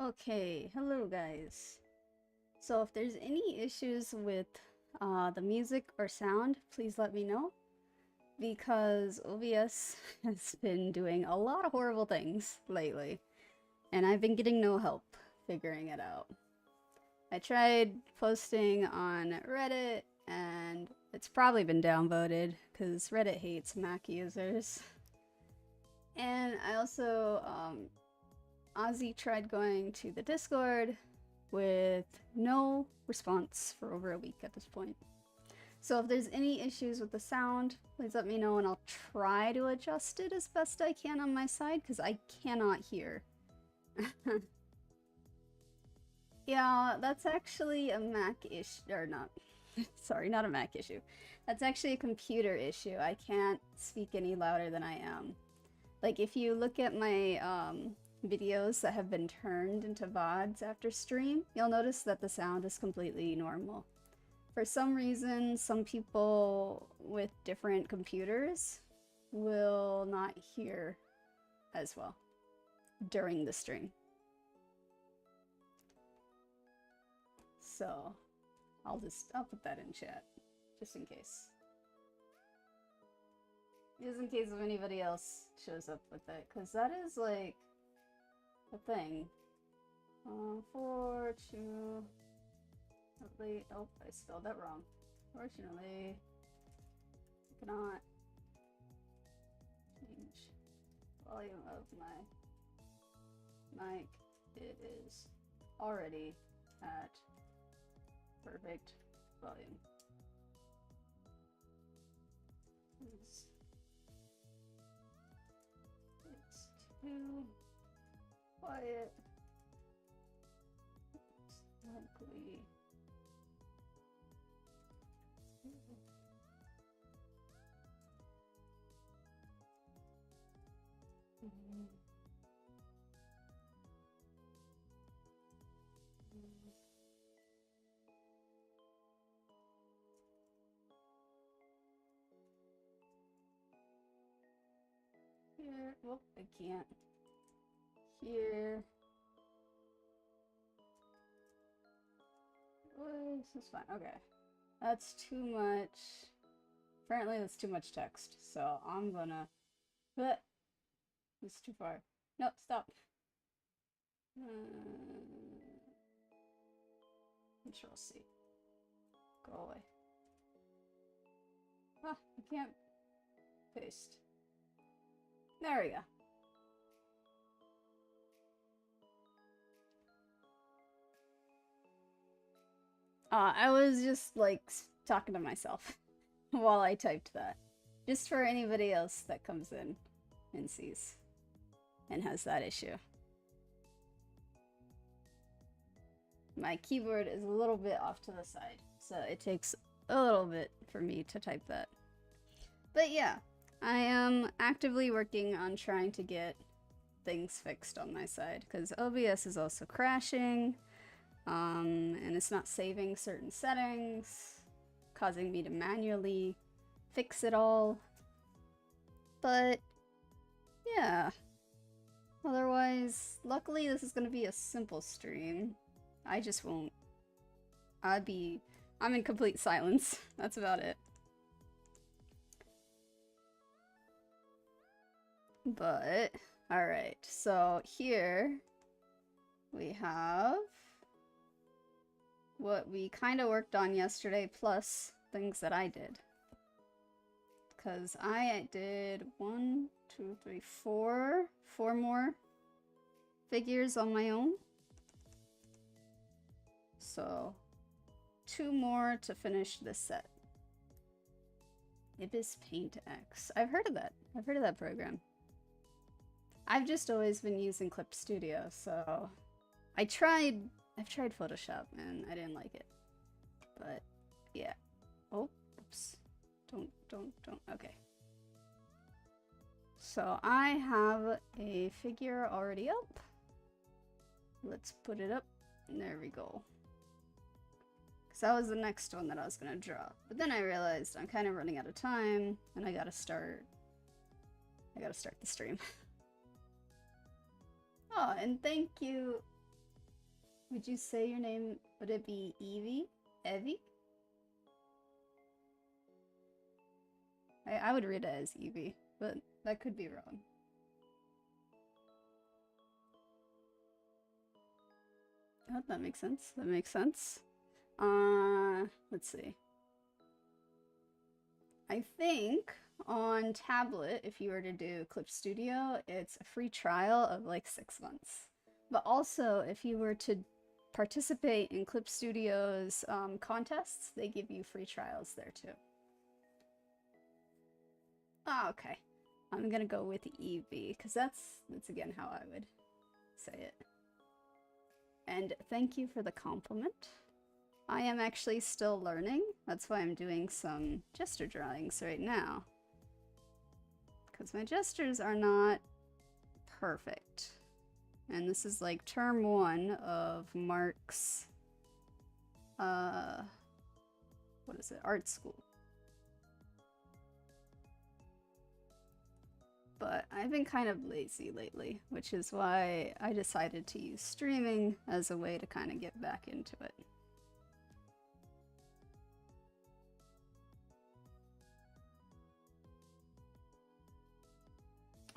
Okay, hello guys. So if there's any issues with the music or sound, please let me know because OBS has been doing a lot of horrible things lately and I've been getting no help figuring it out. I tried posting on Reddit and it's probably been downvoted because Reddit hates Mac users. And I also 𝘿𝙊 tried going to the Discord with no response for over a week at this point. So if there's any issues with the sound, please let me know and I'll try to adjust it as best I can on my side because I cannot hear. Yeah, that's actually a Mac issue, or not. Sorry, not a Mac issue. That's actually a computer issue. I can't speak any louder than I am. Like, if you look at my videos that have been turned into VODs after stream, you'll notice that the sound is completely normal. For some reason, some people with different computers will not hear as well during the stream. So, I'll put that in chat, just in case. Just in case if anybody else shows up with it, because that is like a thing. 4, 2, oh, I spelled that wrong. Fortunately, I cannot change volume of my mic. It is already at perfect volume. It's too quiet. It's likely. Here, well, I can't. Here. Oh, this is fine. Okay. That's too much. Apparently that's too much text, so I'm gonna... But it's too far. No, stop. Control C. Go away. Ah, I can't paste. There we go. I was just like talking to myself while I typed that. Just for anybody else that comes in and sees and has that issue. My keyboard is a little bit off to the side, so it takes a little bit for me to type that. But yeah, I am actively working on trying to get things fixed on my side, because OBS is also crashing, and it's not saving certain settings, causing me to manually fix it all. But yeah, otherwise, luckily this is going to be a simple stream. I just won't. I'm in complete silence. That's about it. But, alright, so here we have what we kind of worked on yesterday, plus things that I did. Because I did 1, 2, 3, 4 more figures on my own. So, 2 more to finish this set. Ibis Paint X. I've heard of that. I've heard of that program. I've just always been using Clip Studio, so I've tried Photoshop and I didn't like it. But yeah. Oh, oops. Don't. Okay. So I have a figure already up. Let's put it up. There we go. Because that was the next one that I was going to draw. But then I realized I'm kind of running out of time and I gotta start the stream. Oh, and thank you Would you say your name, would it be Evie? Evie? I would read it as Evie, but that could be wrong. Oh, that makes sense. That makes sense. Let's see. I think on tablet, if you were to do Clip Studio, it's a free trial of like 6 months. But also, if you were to participate in Clip Studio's contests, they give you free trials there too. Oh, okay. I'm gonna go with Evie, because that's again how I would say it. And thank you for the compliment. I am actually still learning. That's why I'm doing some gesture drawings right now. Because my gestures are not perfect. And this is like term 1 of Mark's, what is it, art school. But I've been kind of lazy lately, which is why I decided to use streaming as a way to kind of get back into it.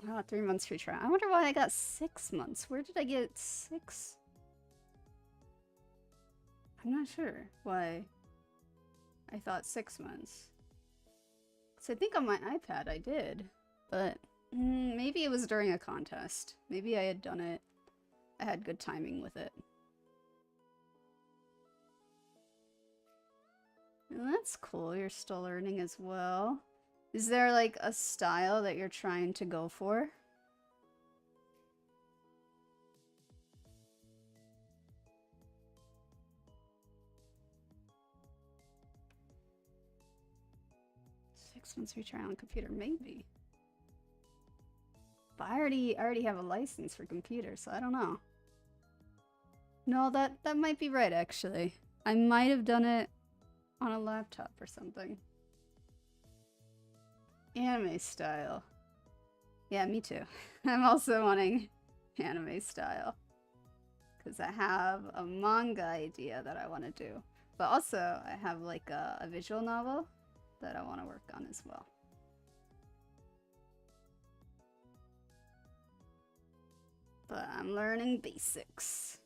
Oh, 3 months free trial. I wonder why I got 6 months. Where did I get 6? I'm not sure why I thought 6 months. Because I think on my iPad I did, but maybe it was during a contest. Maybe I had done it. I had good timing with it. And that's cool. You're still learning as well. Is there like a style that you're trying to go for? Six months free trial on computer, maybe. But I already have a license for computer, so I don't know. No, that might be right actually. I might have done it on a laptop or something. Anime style. Yeah, me too. I'm also wanting anime style. Because I have a manga idea that I want to do. But also, I have like a visual novel that I want to work on as well. But I'm learning basics.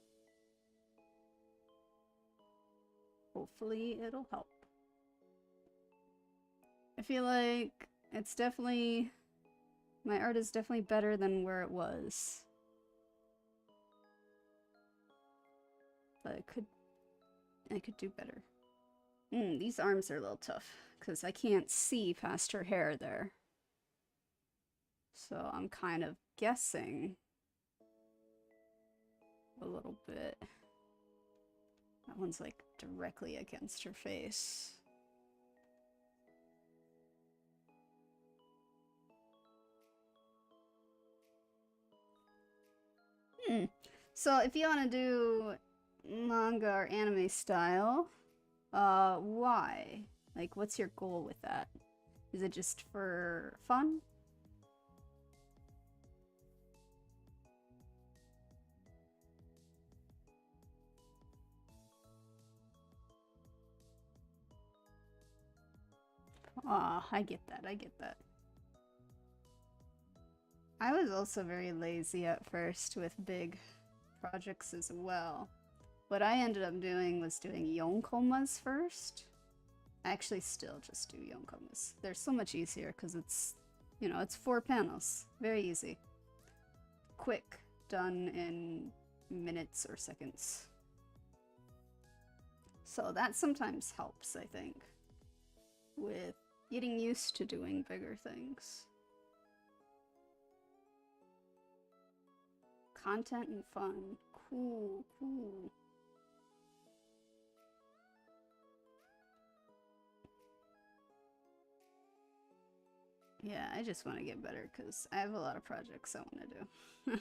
Hopefully it'll help. I feel like it's definitely... my art is definitely better than where it was. But I could do better. These arms are a little tough, because I can't see past her hair there. So I'm kind of guessing a little bit. That one's like directly against her face. So if you want to do manga or anime style, why? Like, what's your goal with that? Is it just for fun? Ah, I get that, I get that. I was also very lazy at first with big projects as well. What I ended up doing was doing yonkomas first. I actually still just do yonkomas. They're so much easier because it's, you know, it's 4 panels. Very easy. Quick, done in minutes or seconds. So that sometimes helps, I think, with getting used to doing bigger things. Content and fun. Cool, cool. Yeah, I just want to get better because I have a lot of projects I want to do.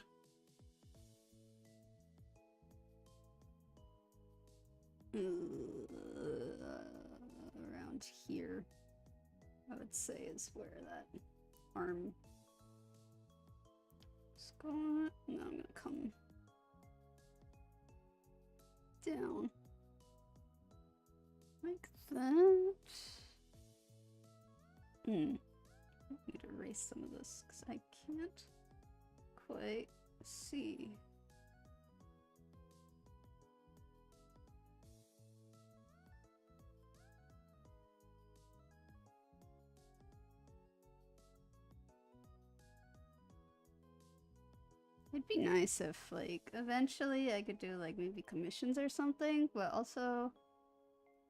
Around here, I would say, is where that arm is going. No, I'm gonna come down. Like that. I need to erase some of this because I can't quite see. It'd be nice if, like, eventually I could do, like, maybe commissions or something, but also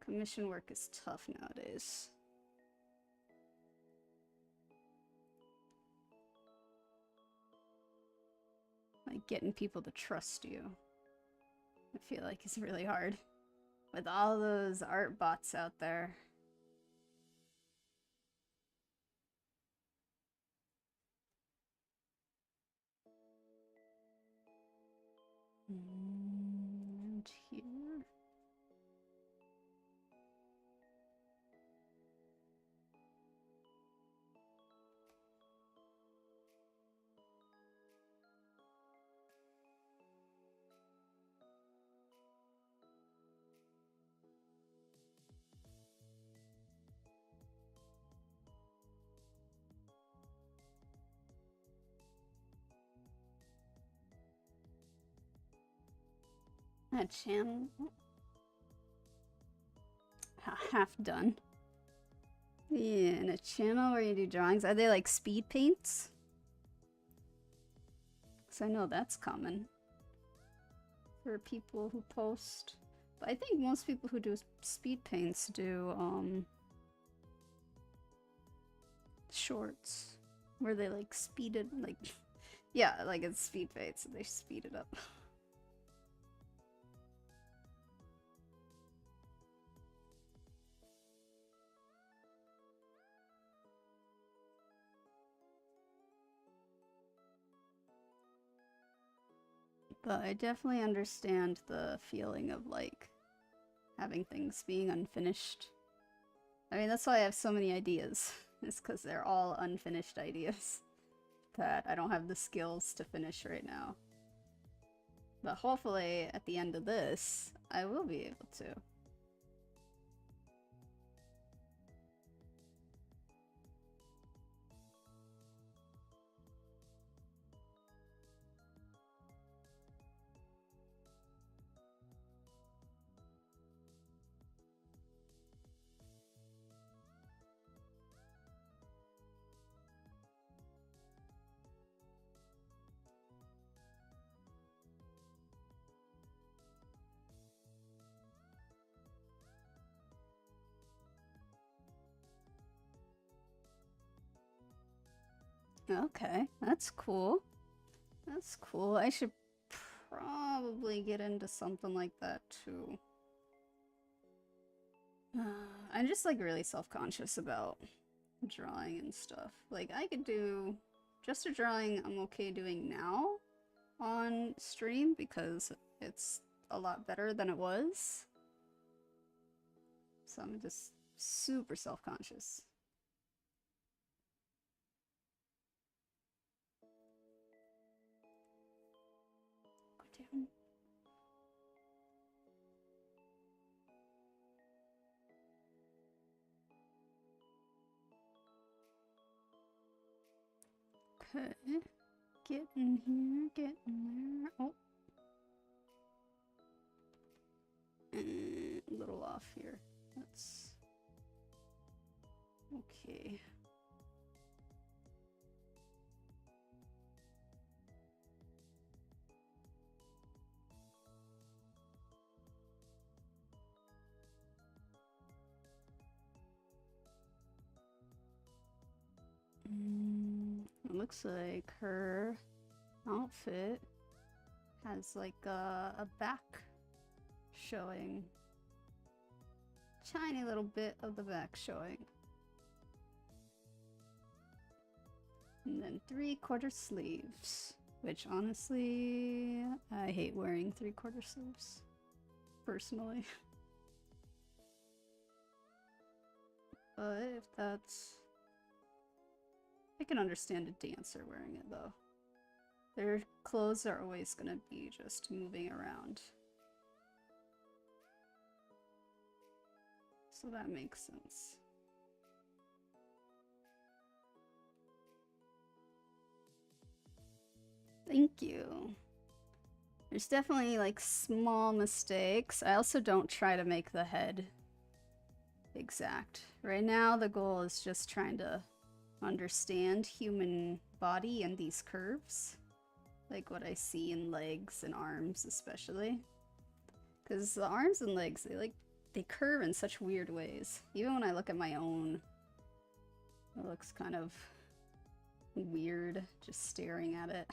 commission work is tough nowadays. Like, getting people to trust you, I feel like is really hard. With all those art bots out there. And here. That channel. Half done. Yeah, in a channel where you do drawings. Are they like speed paints? Because I know that's common for people who post. But I think most people who do speed paints do shorts where they like speed it, like yeah, like it's speed paints, so they speed it up. But I definitely understand the feeling of like having things being unfinished. I mean, that's why I have so many ideas. It's because they're all unfinished ideas that I don't have the skills to finish right now. But hopefully at the end of this, I will be able to. Okay, that's cool. That's cool. I should probably get into something like that too. I'm just like really self-conscious about drawing and stuff. Like I could do just a drawing I'm okay doing now on stream because it's a lot better than it was. So I'm just super self-conscious. Damn. Okay. Get in here, get in there. Oh. A little off here. That's okay. It looks like her outfit has like a back showing. Tiny little bit of the back showing. And then 3/4 sleeves, which honestly, I hate wearing 3/4 sleeves, personally. But if that's... I can understand a dancer wearing it though. Their clothes are always gonna be just moving around. So that makes sense. Thank you. There's definitely like small mistakes. I also don't try to make the head exact. Right now the goal is just trying to understand human body and these curves. Like what I see in legs and arms especially. Because the arms and legs, they curve in such weird ways. Even when I look at my own, it looks kind of weird just staring at it.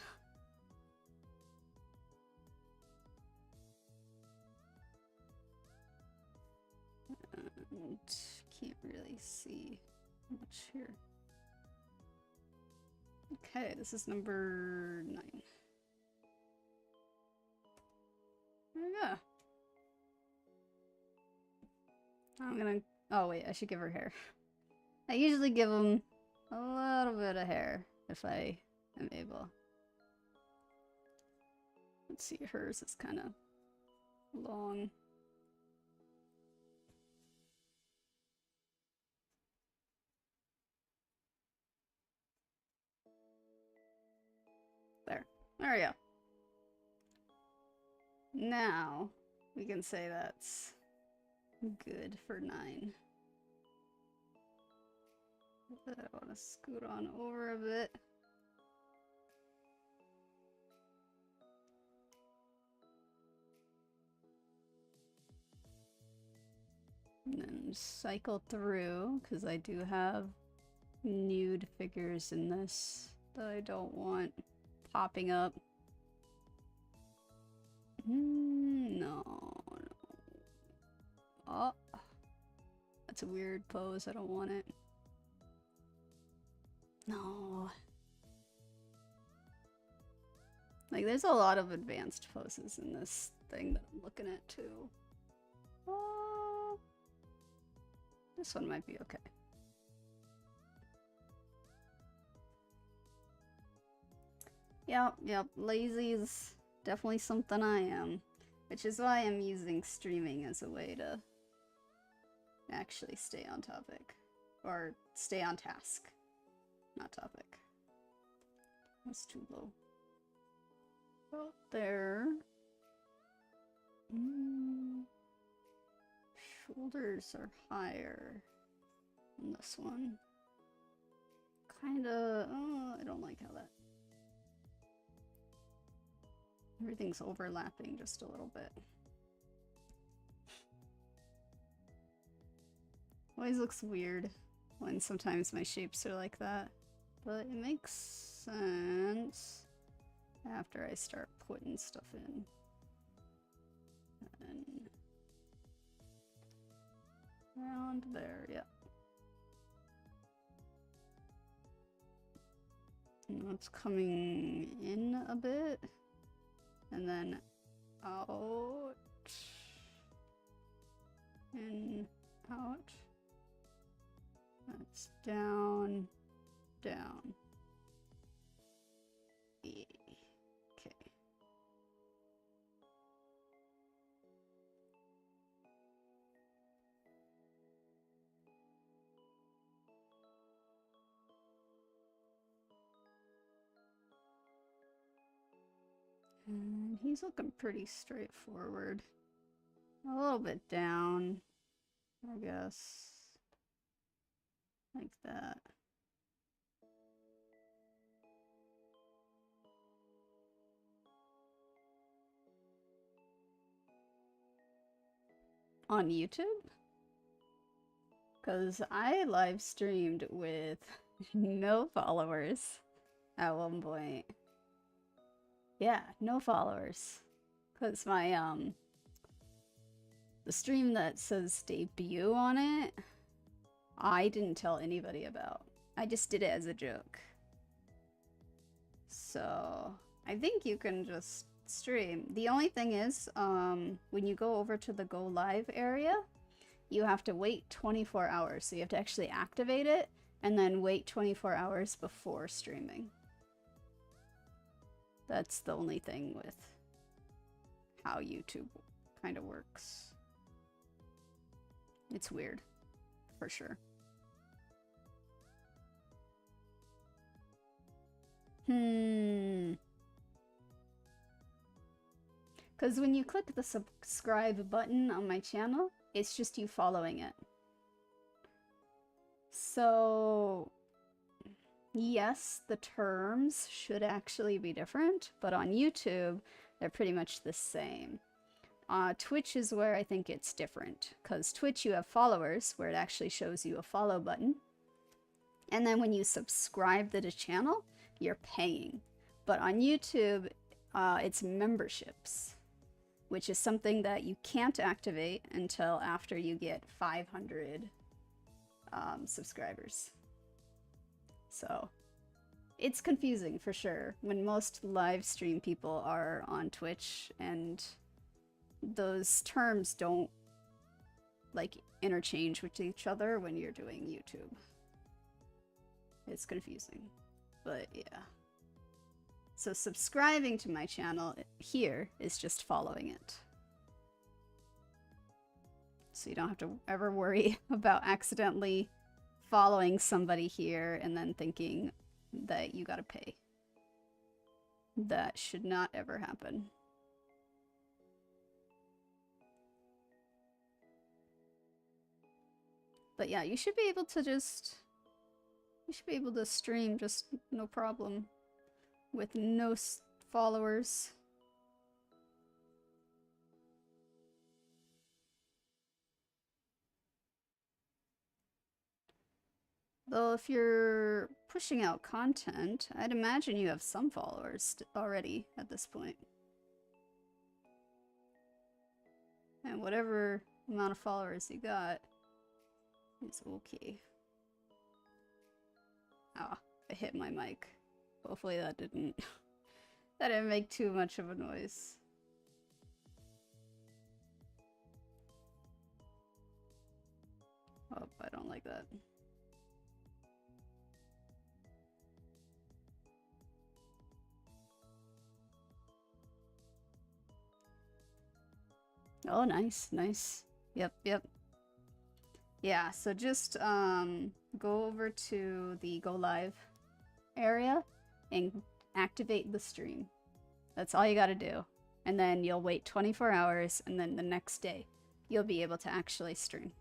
And can't really see much here. Okay, this is number 9. There we go. I'm gonna... Oh wait, I should give her hair. I usually give them a little bit of hair if I am able. Let's see, hers is kind of long. There we go. Now we can say that's good for 9. I want to scoot on over a bit. And then cycle through, because I do have nude figures in this that I don't want popping up. No. Oh. That's a weird pose. I don't want it. No. Like, there's a lot of advanced poses in this thing that I'm looking at, too. Oh. This one might be okay. Yep. Lazy is definitely something I am. Which is why I'm using streaming as a way to actually stay on topic. Or stay on task. Not topic. That's too low. About there. Shoulders are higher on this one. Kinda... Oh, I don't like how that... Everything's overlapping just a little bit. Always looks weird when sometimes my shapes are like that. But it makes sense after I start putting stuff in. And around there, yeah. Now it's coming in a bit. And then out. And out. That's down. Down. Okay. And he's looking pretty straightforward. A little bit down, I guess. Like that. On YouTube? Because I live streamed with no followers at one point. Yeah, no followers. Because my, the stream that says debut on it, I didn't tell anybody about. I just did it as a joke. So, I think you can just stream. The only thing is, when you go over to the go live area, you have to wait 24 hours. So you have to actually activate it and then wait 24 hours before streaming. That's the only thing with how YouTube kind of works. It's weird. for sure. Because when you click the subscribe button on my channel, it's just you following it. So yes, the terms should actually be different, but on YouTube, they're pretty much the same. Twitch is where I think it's different, because Twitch you have followers, where it actually shows you a follow button. And then when you subscribe to the channel, you're paying. But on YouTube, it's memberships, which is something that you can't activate until after you get 500 subscribers. So it's confusing for sure when most live stream people are on Twitch and those terms don't like interchange with each other when you're doing YouTube. It's confusing, but yeah. So subscribing to my channel here is just following it. So you don't have to ever worry about accidentally following somebody here and then thinking that you gotta pay. That should not ever happen. But yeah, you should be able to stream just no problem with no followers. Though if you're pushing out content, I'd imagine you have some followers already at this point. And whatever amount of followers you got is okay. Ah, I hit my mic. Hopefully that didn't make too much of a noise. Oh, I don't like that. Oh, nice, nice. Yep, yep. Yeah, so just go over to the go live area and activate the stream. That's all you gotta do. And then you'll wait 24 hours, and then the next day you'll be able to actually stream.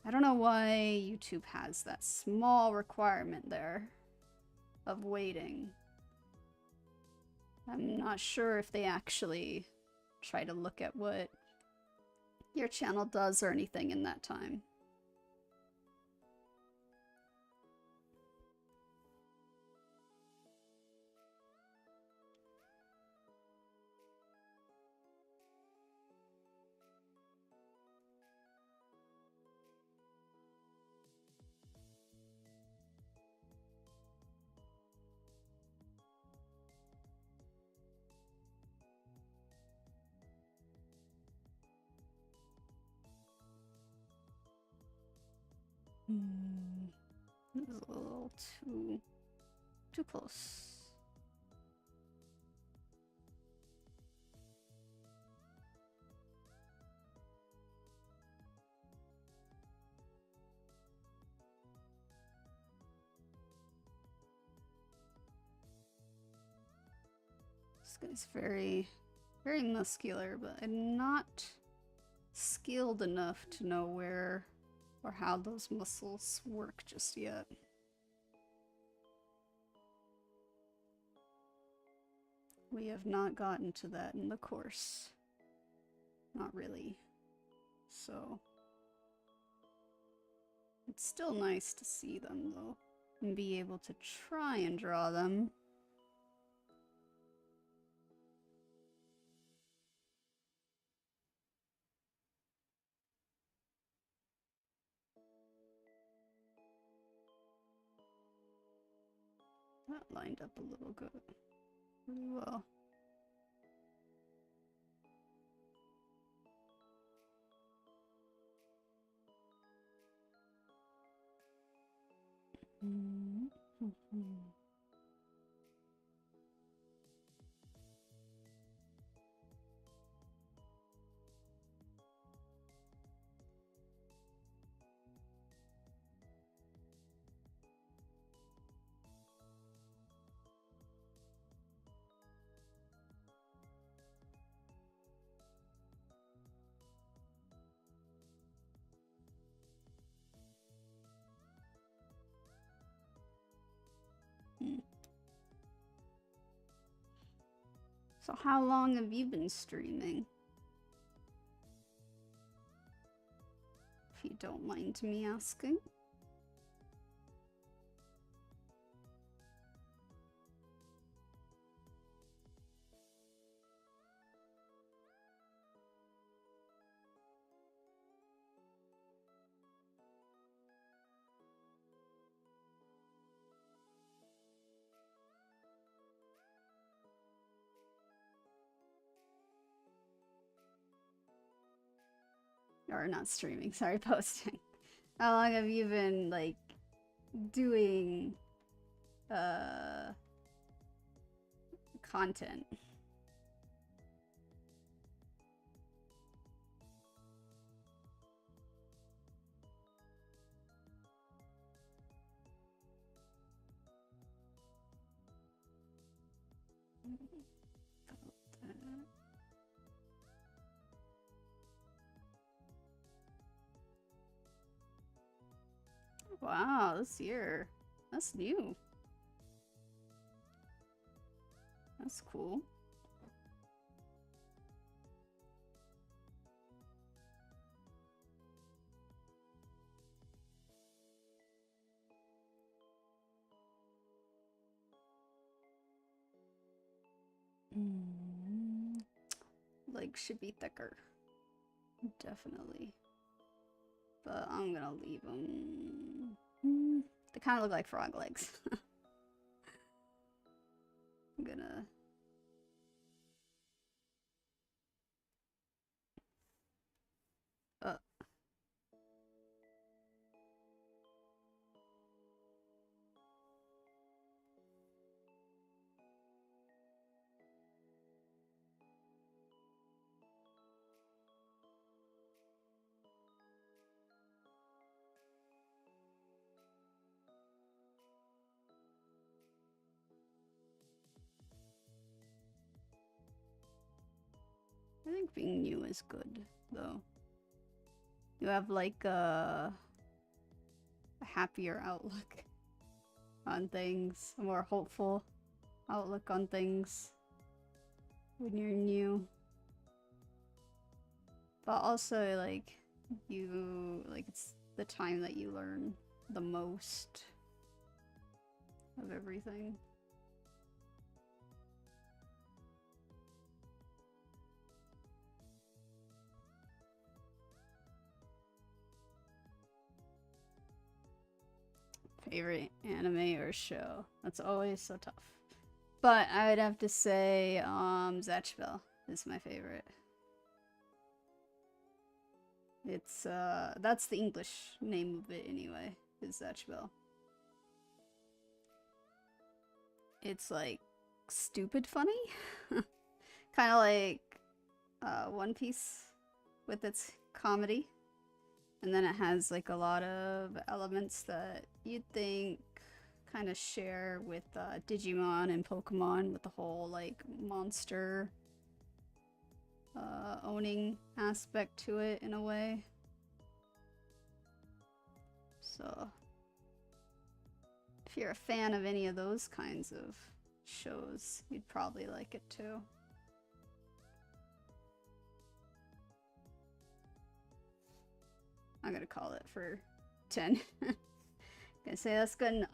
I don't know why YouTube has that small requirement there of waiting. I'm not sure if they actually try to look at what your channel does or anything in that time. This is a little too close. This guy's very, very muscular, but I'm not skilled enough to know where or how those muscles work just yet. We have not gotten to that in the course. Not really. So it's still nice to see them though, and be able to try and draw them. That lined up a little good. Pretty well. So how long have you been streaming? If you don't mind me asking. Or not streaming, sorry, posting. How long have you been, like, doing, content? Wow, this year. That's new. That's cool. Legs should be thicker. Definitely. But I'm gonna leave them. They kind of look like frog legs. I'm gonna... I think being new is good, though. You have, like, a happier outlook on things, a more hopeful outlook on things when you're new. But also, like, it's the time that you learn the most of everything. Favorite anime or show? That's always so tough. But I would have to say, 𝘿𝙊 is my favorite. It's, that's the English name of it anyway, is 𝘿𝙊. It's, like, stupid funny? Kind of like, One Piece with its comedy. And then it has, like, a lot of elements that you'd think kind of share with Digimon and Pokemon, with the whole, like, monster owning aspect to it in a way. So, if you're a fan of any of those kinds of shows, you'd probably like it too. I'm gonna call it for 10. Gonna say that's good enough.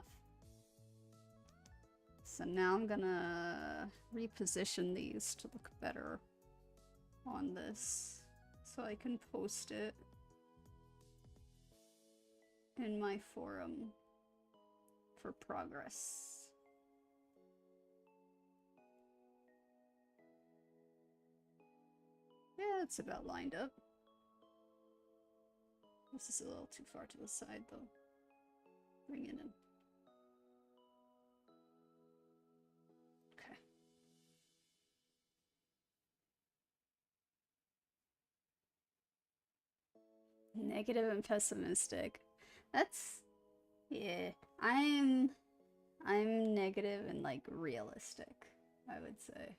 So now I'm gonna reposition these to look better on this so I can post it in my forum for progress. Yeah, it's about lined up. This is a little too far to the side though. Bring it in. Okay. Negative and pessimistic. That's... yeah. I'm negative and, like, realistic, I would say.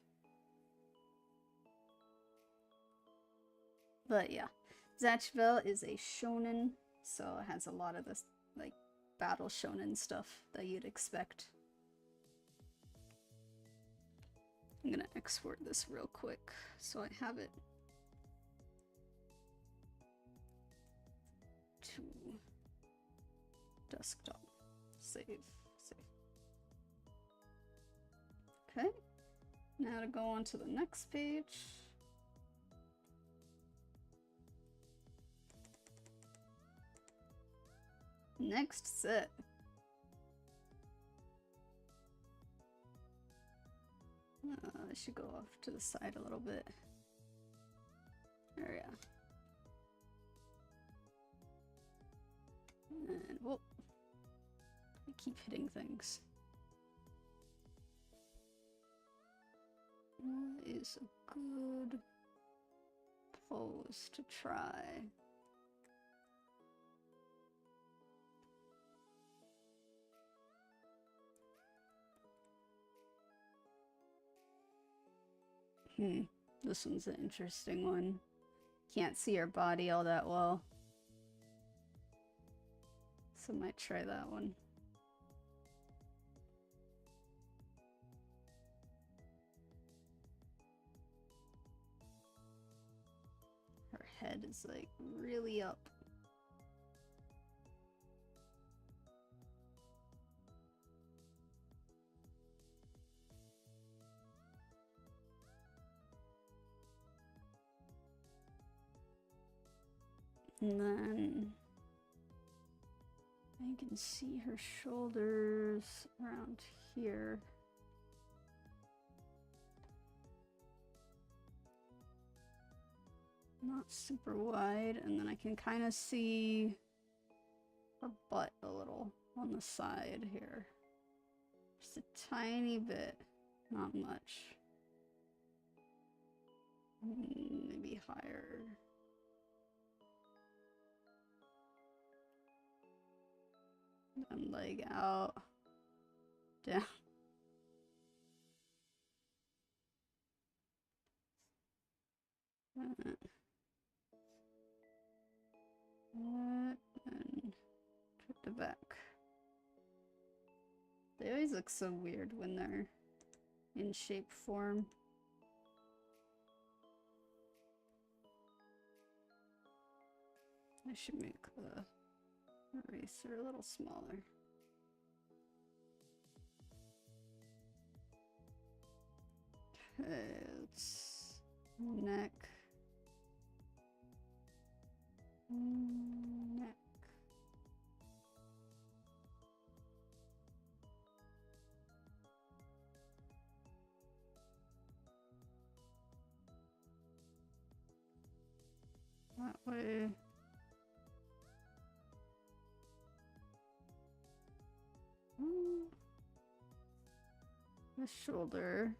But yeah. 𝘿𝙊 is a shonen, so it has a lot of this, like, battle shonen stuff that you'd expect. I'm gonna export this real quick so I have it to desktop. Save. Okay, now to go on to the next page. Next set. I should go off to the side a little bit. There we go. And whoop. I keep hitting things. What is a good pose to try? This one's an interesting one. Can't see her body all that well. So might try that one. Her head is like really up. And then I can see her shoulders around here. Not super wide, and then I can kind of see her butt a little on the side here. Just a tiny bit, not much. Maybe higher. And leg out, down. And toward the back. They always look so weird when they're in shape form. I should make the eraser a little smaller. Okay, it's neck. Neck. That way. The shoulder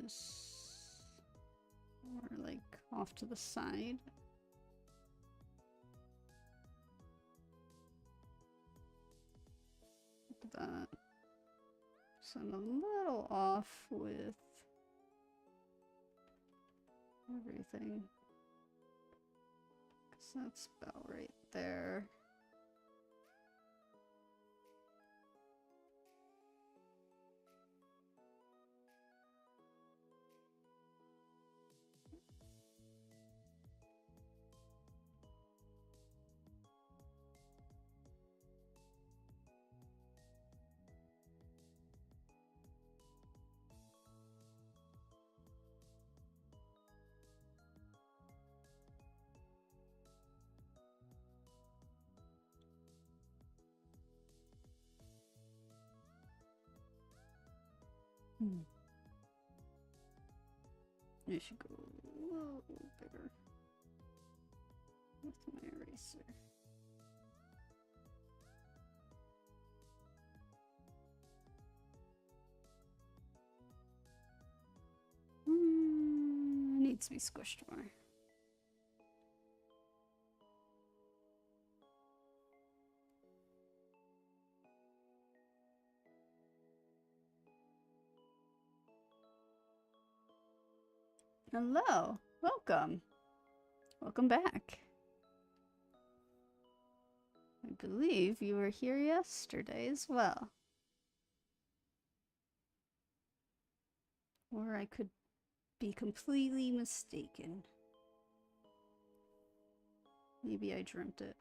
is more like off to the side. Look at that. So I'm a little off with everything. 'Cause that's about right there. I should go a little bigger with my eraser. Needs to be squished more. Hello, welcome. Welcome back. I believe you were here yesterday as well. Or I could be completely mistaken. Maybe I dreamt it.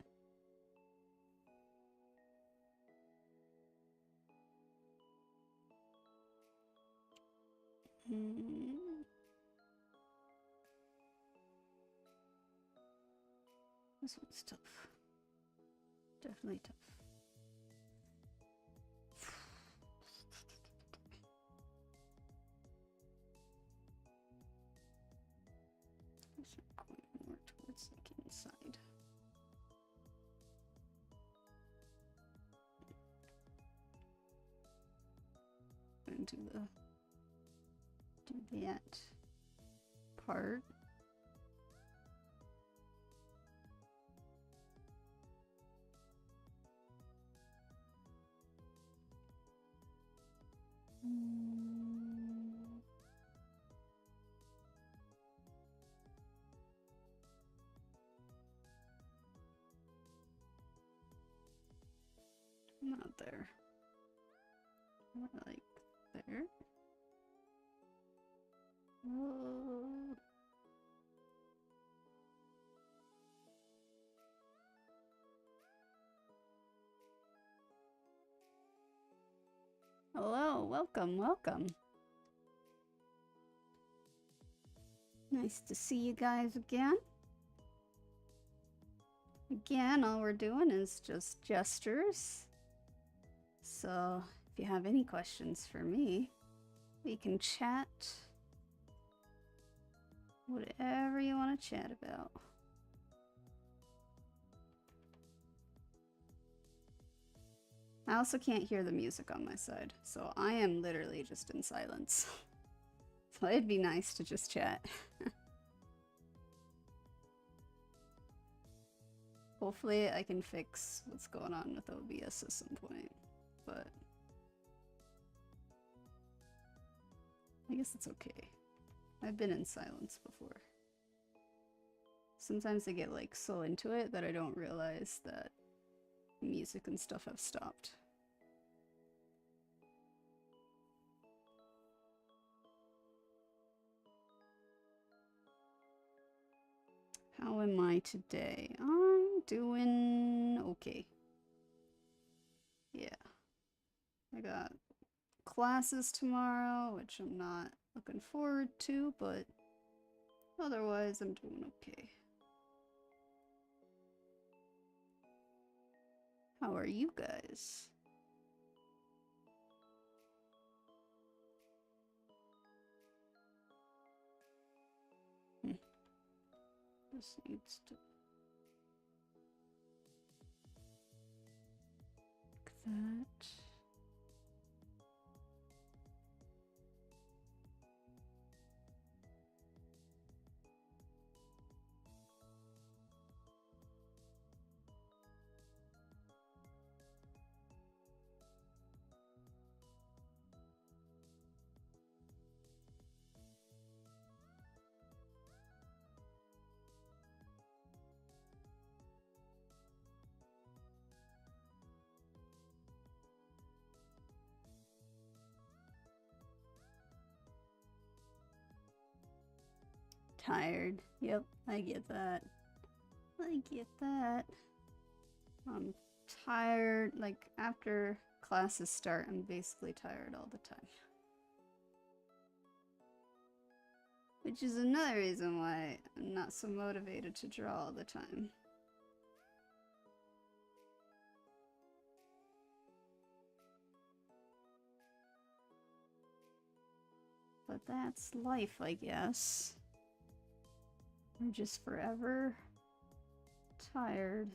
This one's tough. Definitely tough. Going more towards like inside. And do that part. Not there. More like there. Hello, welcome, welcome. Nice to see you guys again. Again, all we're doing is just gestures. So, if you have any questions for me, we can chat. Whatever you want to chat about. I also can't hear the music on my side, so I am literally just in silence. So it'd be nice to just chat. Hopefully I can fix what's going on with OBS at some point, but I guess it's okay. I've been in silence before. Sometimes I get like so into it that I don't realize that music and stuff have stopped. How am I today? I'm doing okay. Yeah. I got classes tomorrow, which I'm not looking forward to, but otherwise I'm doing okay. How are you guys? This needs to... like that. Tired. Yep, I get that. I get that. I'm tired. Like, after classes start, I'm basically tired all the time. Which is another reason why I'm not so motivated to draw all the time. But that's life, I guess. I'm just forever tired.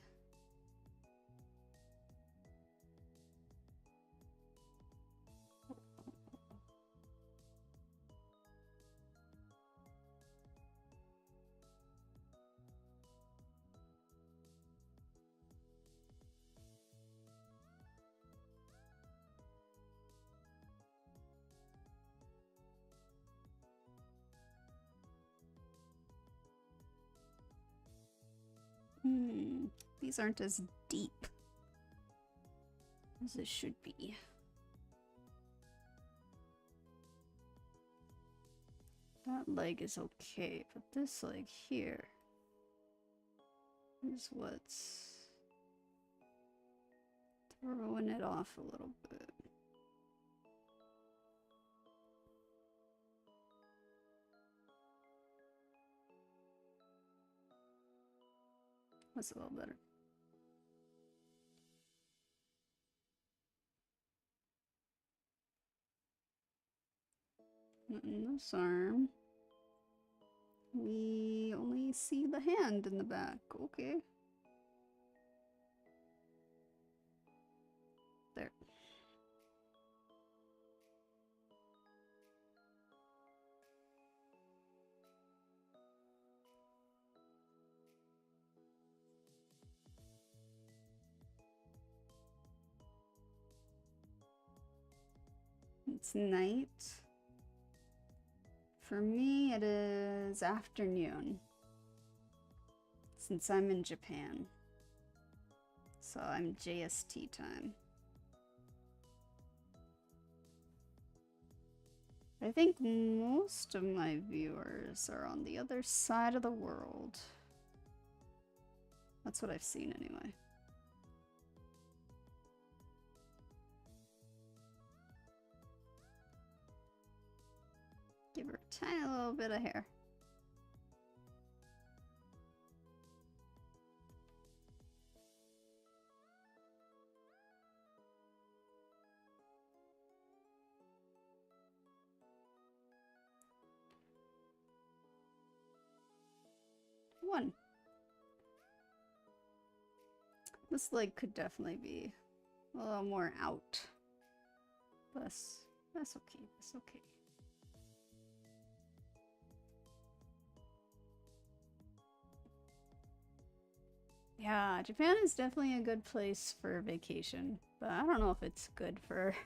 These aren't as deep as it should be. That leg is okay, but this leg here is what's throwing it off a little bit. That's a little better. In this arm, we only see the hand in the back. Okay. There. It's night. For me, it is afternoon, since I'm in Japan. So I'm JST time. I think most of my viewers are on the other side of the world. That's what I've seen anyway. Give her a tiny little bit of hair. One. This leg could definitely be a little more out. But that's okay. That's okay. Yeah, Japan is definitely a good place for vacation, but I don't know if it's good for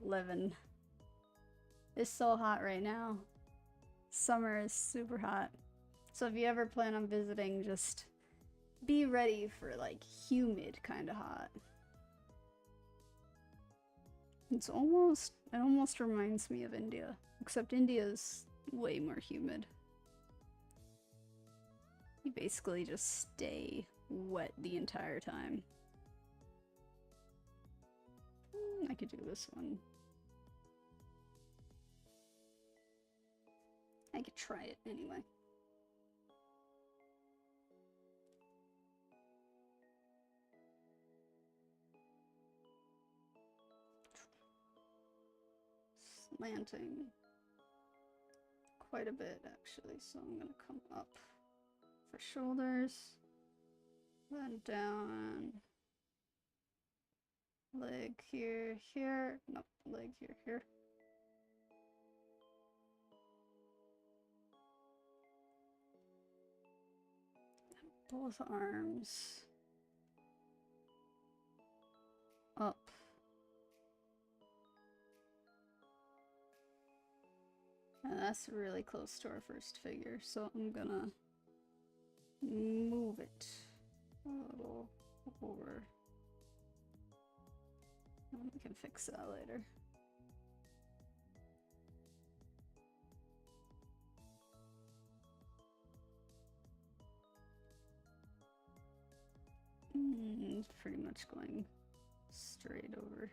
living. It's so hot right now. Summer is super hot. So if you ever plan on visiting, just be ready for like humid kind of hot. It almost reminds me of India, except India's way more humid. You basically just stay wet the entire time. I could do this one. I could try it anyway. Slanting quite a bit actually, so I'm gonna come up for shoulders, then down, leg here, here, nope, leg here, here. Both arms up. And that's really close to our first figure, so I'm gonna move it a little over. And we can fix that later. It's pretty much going straight over.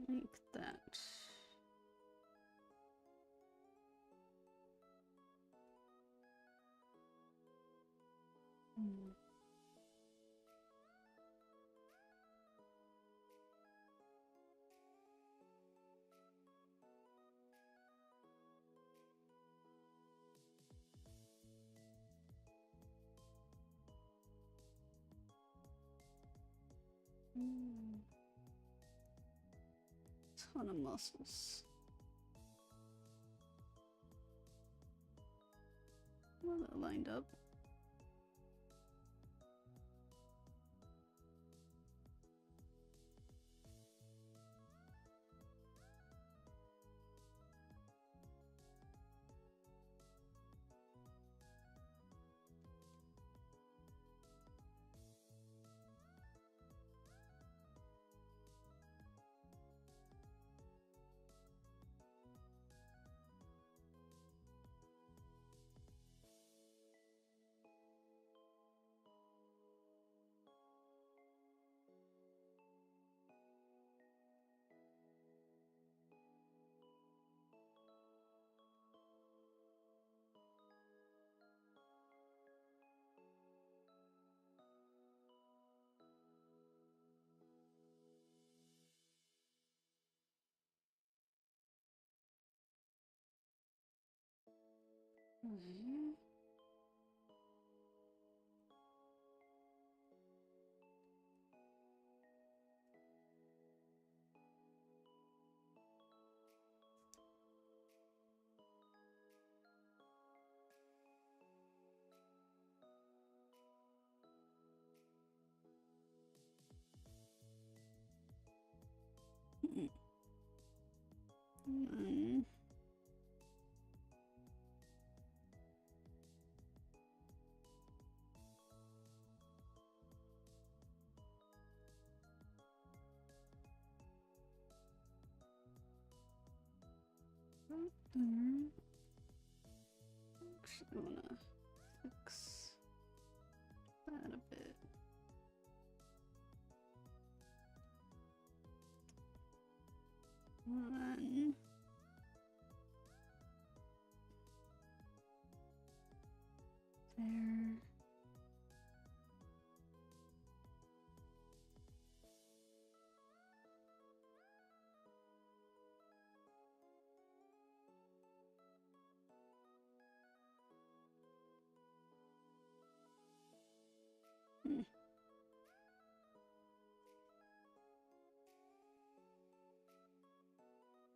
Like that. Ton of muscles. Well, they're lined up. Okay. Mm. Actually wanna fix that a bit. Then there.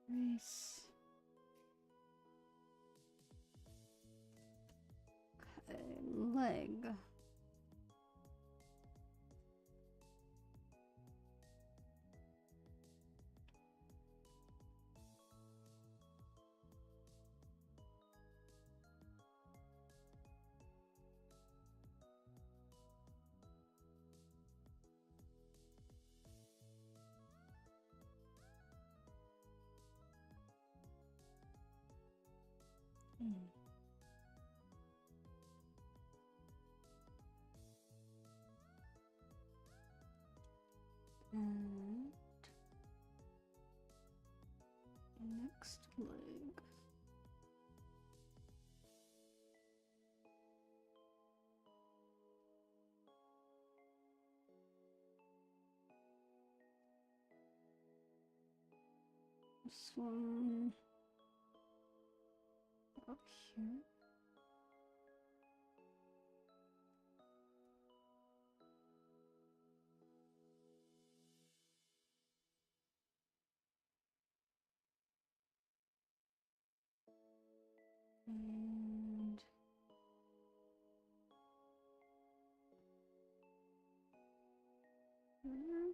Nice. Okay, leg. And next leg. This one up here. And there.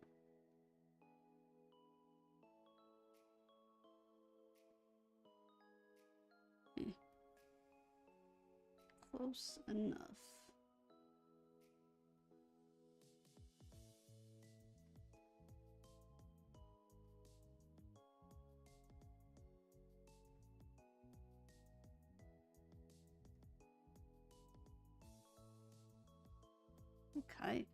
Close enough. Okay.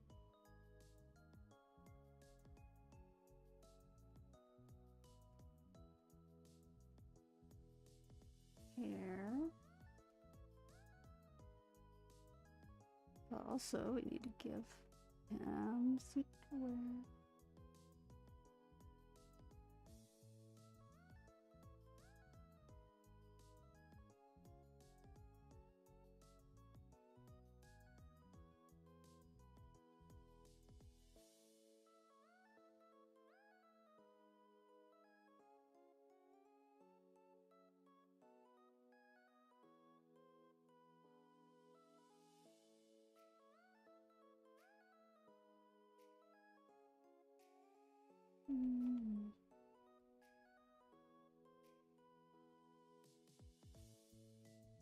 Here. But also, we need to give him seat to wear.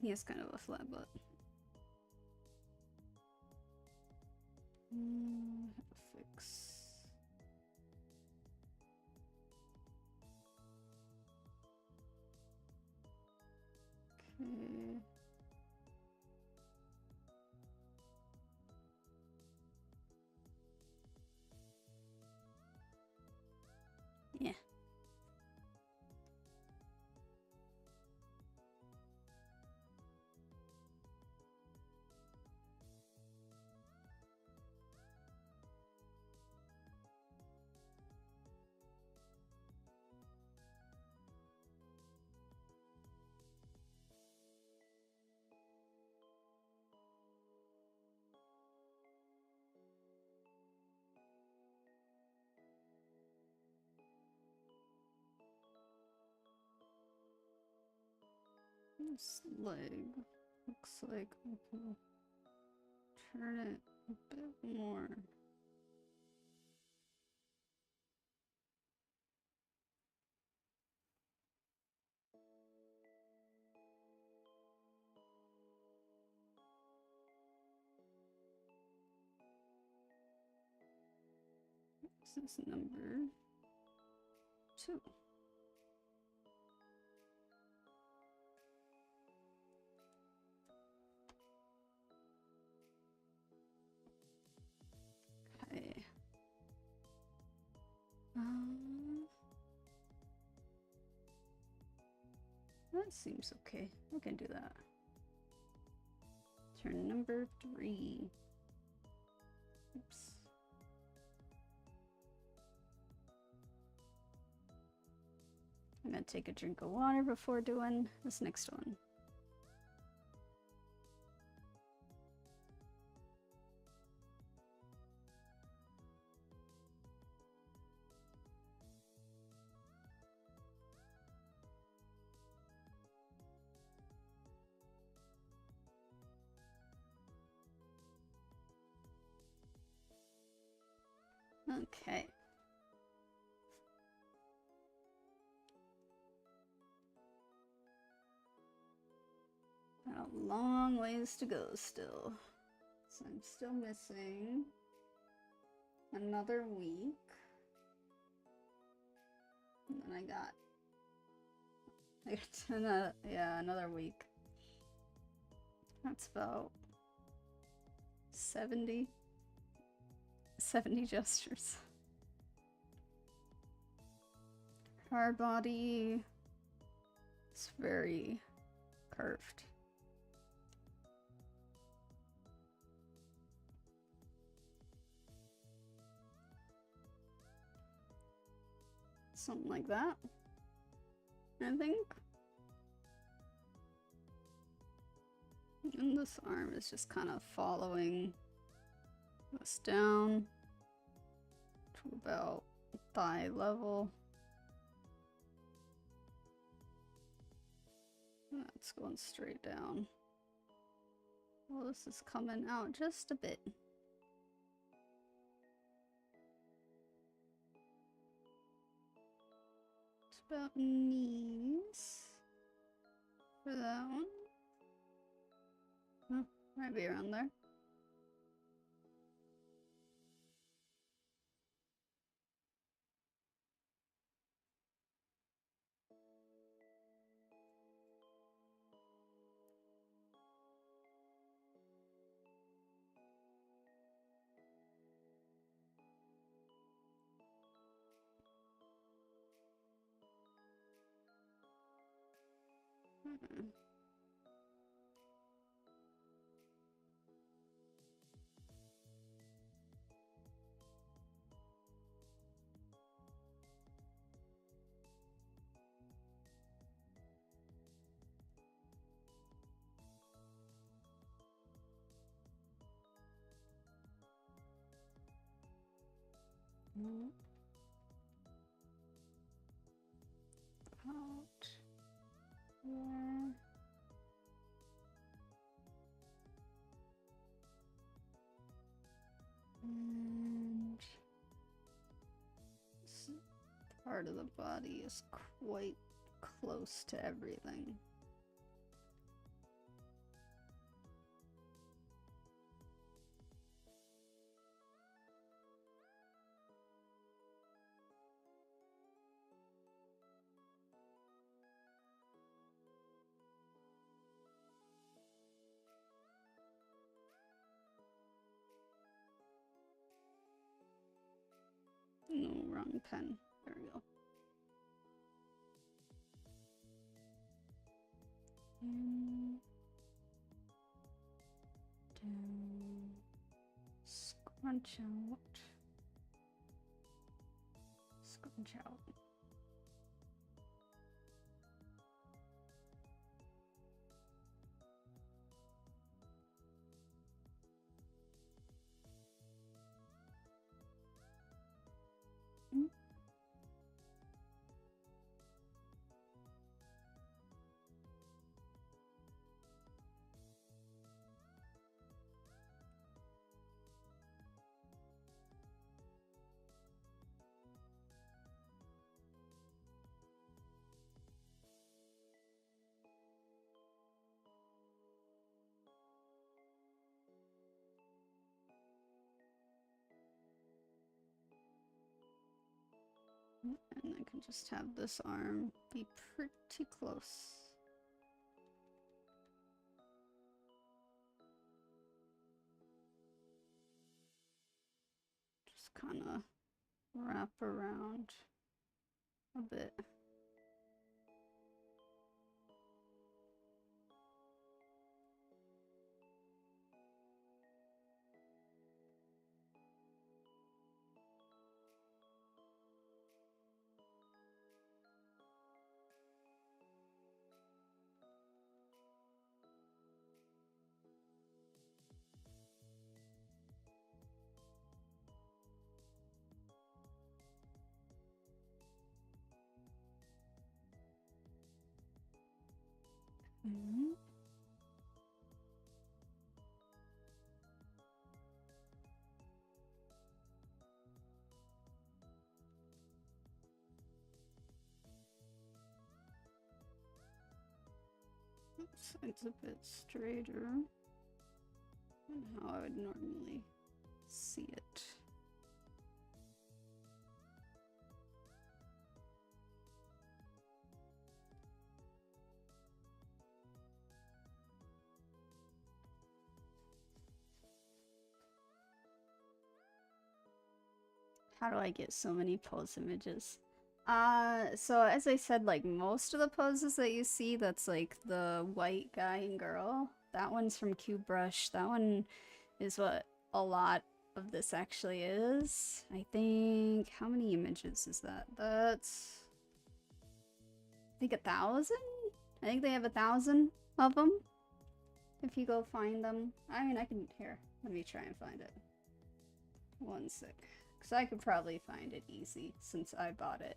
He has kind of a flat butt. Fix. Okay. Yeah. This leg looks like I can turn it a bit more. This is number 2. Okay. That seems okay. I can do that. Turn number 3. Oops. I'm gonna take a drink of water before doing this next one. Okay. Got a long ways to go still. So I'm still missing another week. And then I got another week. That's about 70 gestures. Our body is very curved. Something like that, I think. And this arm is just kind of following this down to about thigh level. That's going straight down. Well, this is coming out just a bit. It's about knees for that one. Oh, might be around there. Out. Yeah. And this part of the body is quite close to everything. No, wrong pen. There we go. In, down, scrunch out, scrunch out. just have this arm be pretty close. Just kind of wrap around a bit. Mm-hmm. Side's a bit straighter than how I would normally see it. How do I get so many pose images? So as I said, like most of the poses that you see, that's like the white guy and girl, that one's from 𝘿𝙊. That one is what a lot of this actually is. I think, how many images is that? That's, I think 1,000? I think they have 1,000 of them. If you go find them. I mean, I can, here, let me try and find it. One sec. Because I could probably find it easy since I bought it.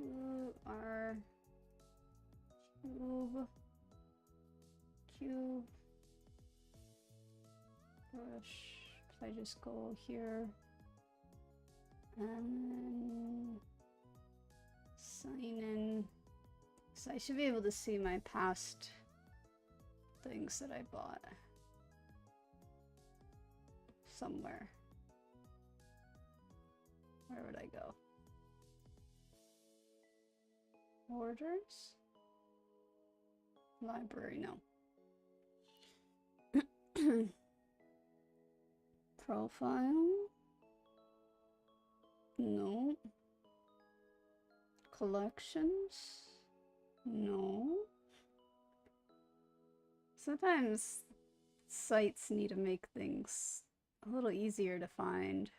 𝘿𝙊 I just go here and then sign in. So I should be able to see my past things that I bought somewhere. Where would I go? Orders? Library, no. Profile? No. Collections? No. Sometimes sites need to make things a little easier to find.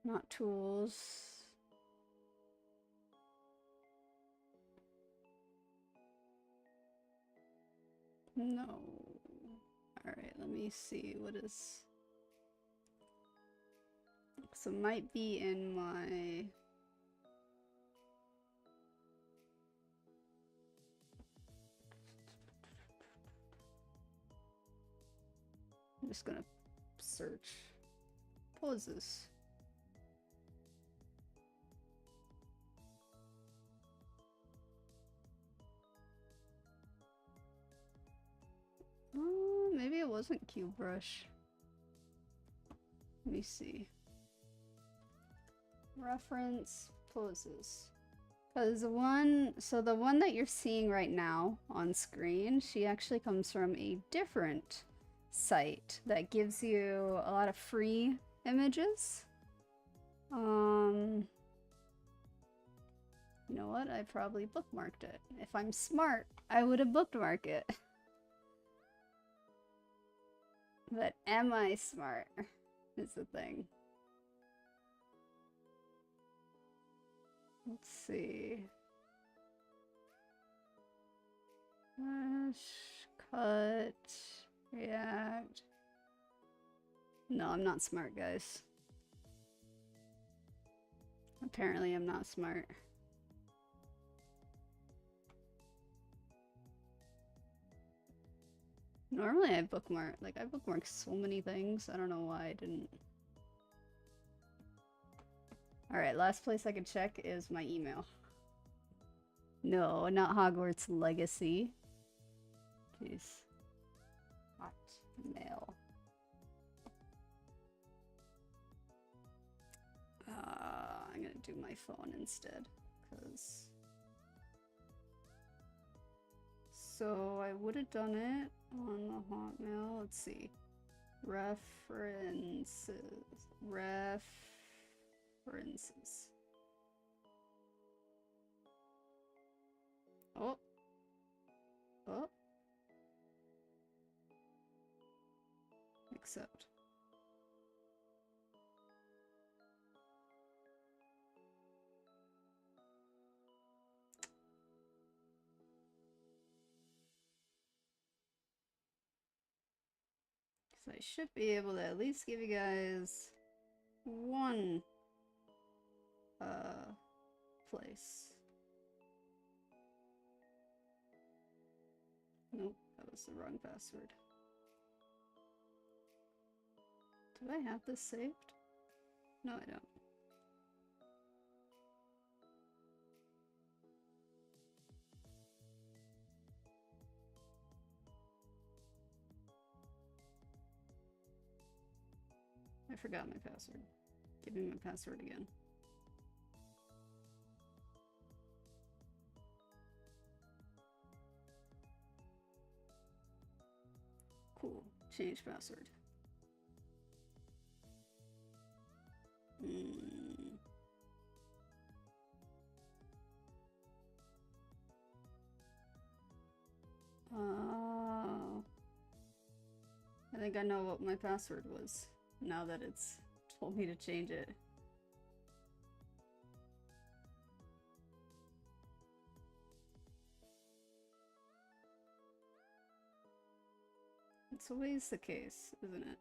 Not tools. No. Alright, let me see what is. So it might be in my. I'm just gonna search poses. Maybe it wasn't 𝘿𝙊. Let me see. Reference poses. Because the one that you're seeing right now on screen, she actually comes from a different site that gives you a lot of free images. You know what? I probably bookmarked it. If I'm smart, I would have bookmarked it. But am I smart? Is the thing. Let's see. Cut, react. No, I'm not smart, guys. Apparently, I'm not smart. Normally I bookmark, like I bookmark so many things. I don't know why I didn't. Alright, last place I can check is my email. No, not Hogwarts Legacy. Jeez. Hotmail. do my phone instead, because... So I would have done it on the Hotmail. Let's see. References. Oh. Oh. Accept. So I should be able to at least give you guys one place. Nope, that was the wrong password. Do I have this saved? No, I don't. I forgot my password. Give me my password again. Cool. Change password. Oh. I think I know what my password was, now that it's told me to change it. It's always the case, isn't it?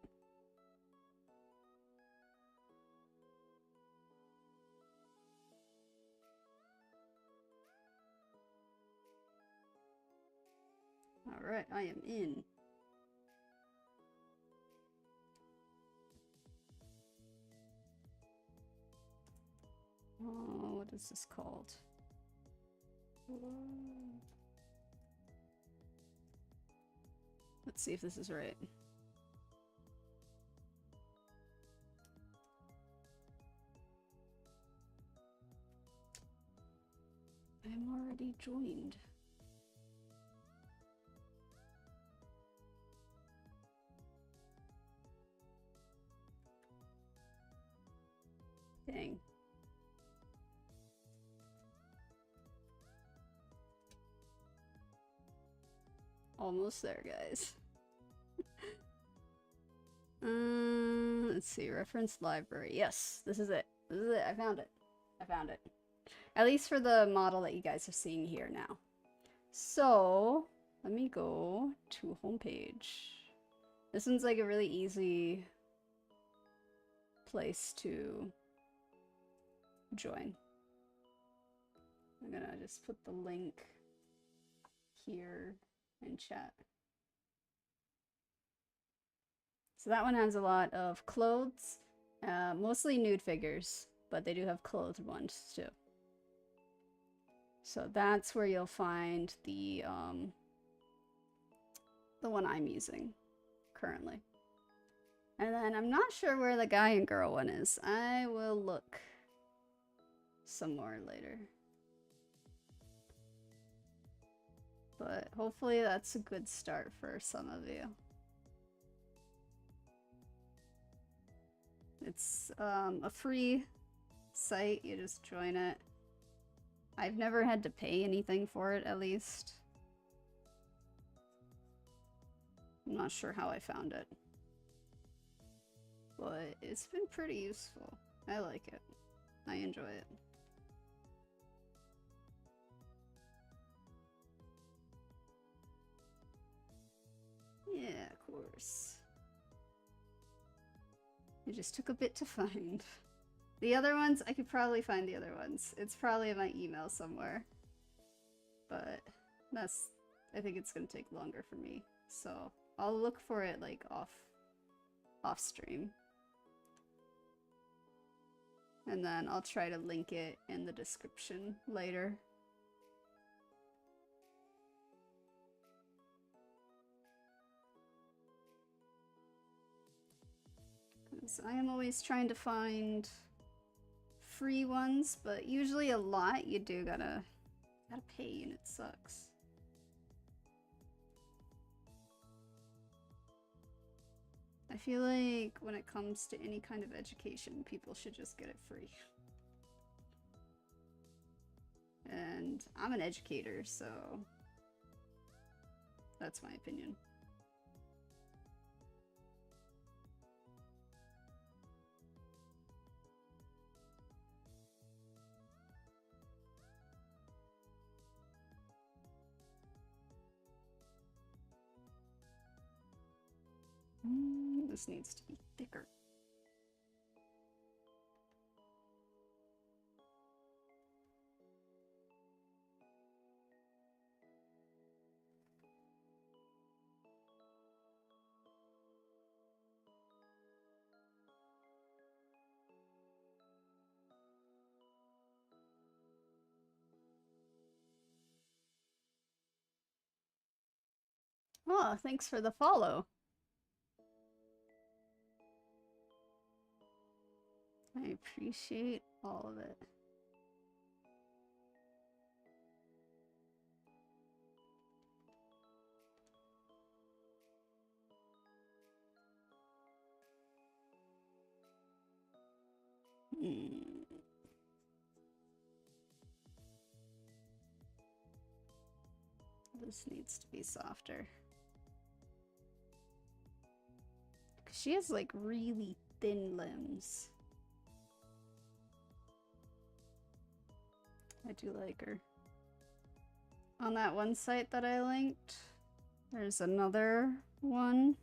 Alright, I am in. Oh, what is this called? Let's see if this is right. I'm already joined. Dang. Almost there, guys. Let's see, reference library. Yes, this is it. This is it. I found it. I found it. At least for the model that you guys are seeing here now. So, let me go to homepage. This one's like a really easy place to join. I'm gonna just put the link here in chat. So that one has a lot of clothes, mostly nude figures, but they do have clothed ones too. So that's where you'll find the one I'm using currently. And then I'm not sure where the guy and girl one is. I will look some more later. But hopefully that's a good start for some of you. It's a free site, you just join it. I've never had to pay anything for it, at least. I'm not sure how I found it. But it's been pretty useful. I like it. I enjoy it. Yeah, of course. It just took a bit to find. The other ones, I could probably find the other ones. It's probably in my email somewhere. But that's, I think it's gonna take longer for me. So I'll look for it like off stream. And then I'll try to link it in the description later. Because I am always trying to find free ones, but usually a lot you do gotta pay, and it sucks. I feel like when it comes to any kind of education, people should just get it free. And I'm an educator, so that's my opinion. This needs to be thicker. Oh, thanks for the follow. I appreciate all of it. This needs to be softer. She has like really thin limbs. I do like her. On that one site that I linked, there's another one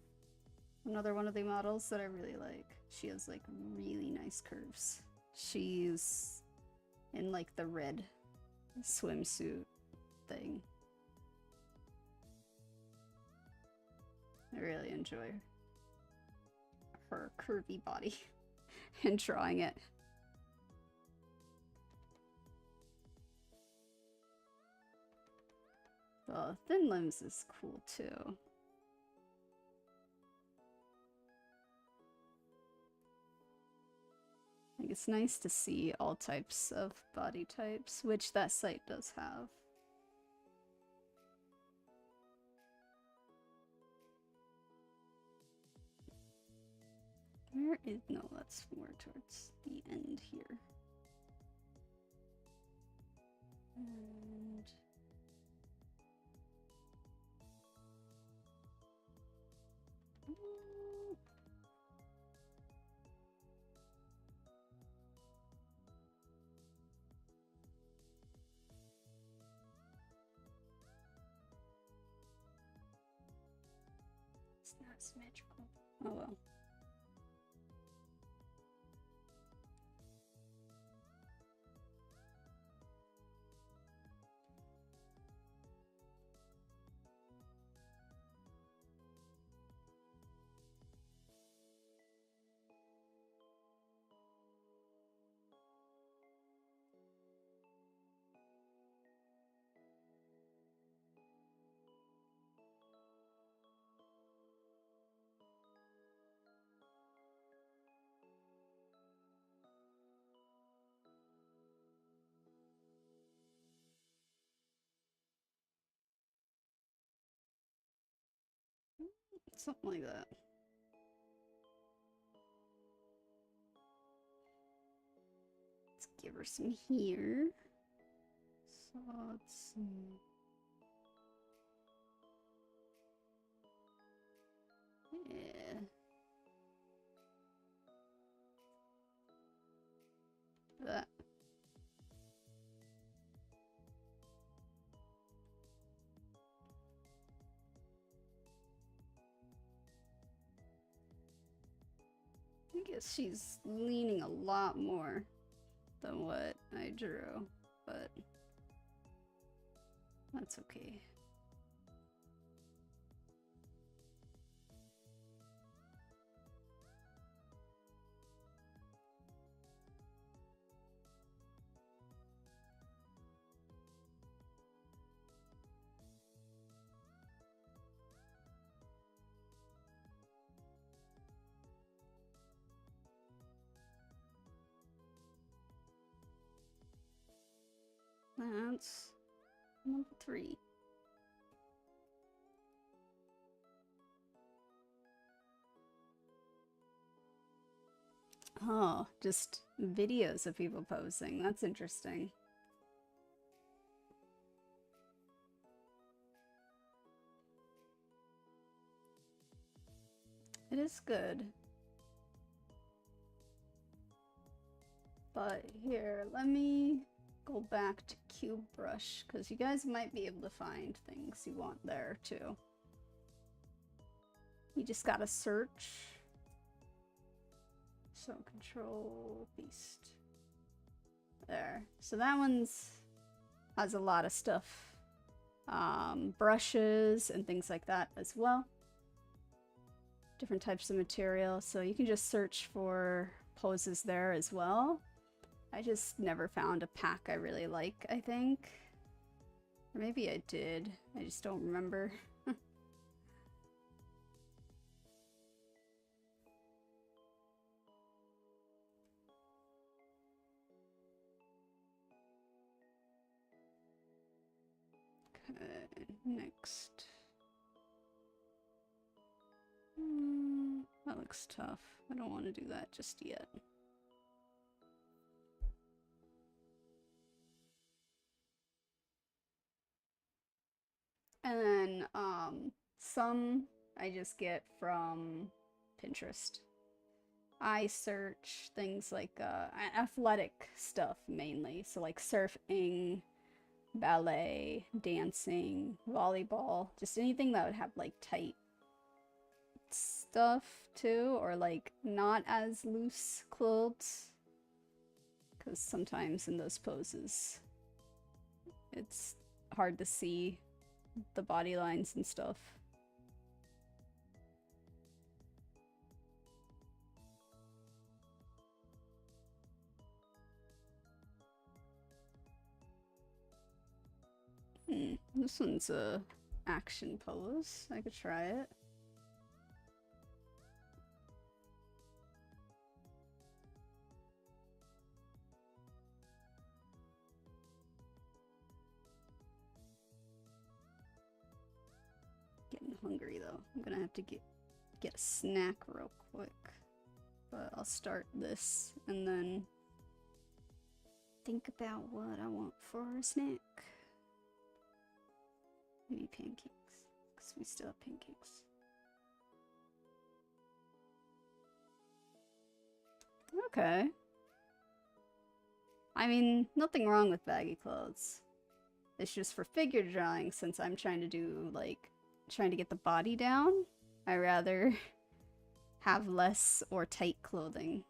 of the models that I really like. She has like really nice curves. She's in like the red swimsuit thing. I really enjoy her curvy body and drawing it. The thin limbs is cool too. Like, it's nice to see all types of body types, which that site does have. Where is... no, that's more towards the end here. And... it's not symmetrical. Oh well. Something like that. Let's give her some here. So let's see. Yeah. That. I guess she's leaning a lot more than what I drew, but that's okay. That's number 3. Oh, just videos of people posing. That's interesting. It is good. But here, let me go back to Cube Brush, because you guys might be able to find things you want there too. You just gotta search. So control beast. There. So that one's has a lot of stuff. Brushes and things like that as well. Different types of material. So you can just search for poses there as well. I just never found a pack I really like, I think. Or maybe I did. I just don't remember. Okay, next. That looks tough. I don't want to do that just yet. And then some I just get from Pinterest. I search things like athletic stuff mainly, so like surfing, ballet, dancing, volleyball, just anything that would have like tight stuff too, or like not as loose clothes, because sometimes in those poses it's hard to see the body lines and stuff. This one's a action pose. I could try it. Getting hungry though. I'm gonna have to get a snack real quick. But I'll start this and then think about what I want for a snack. Maybe pancakes, because we still have pancakes. Okay. I mean, nothing wrong with baggy clothes. It's just for figure drawing, since I'm trying to do, like, trying to get the body down. I rather have less or tight clothing.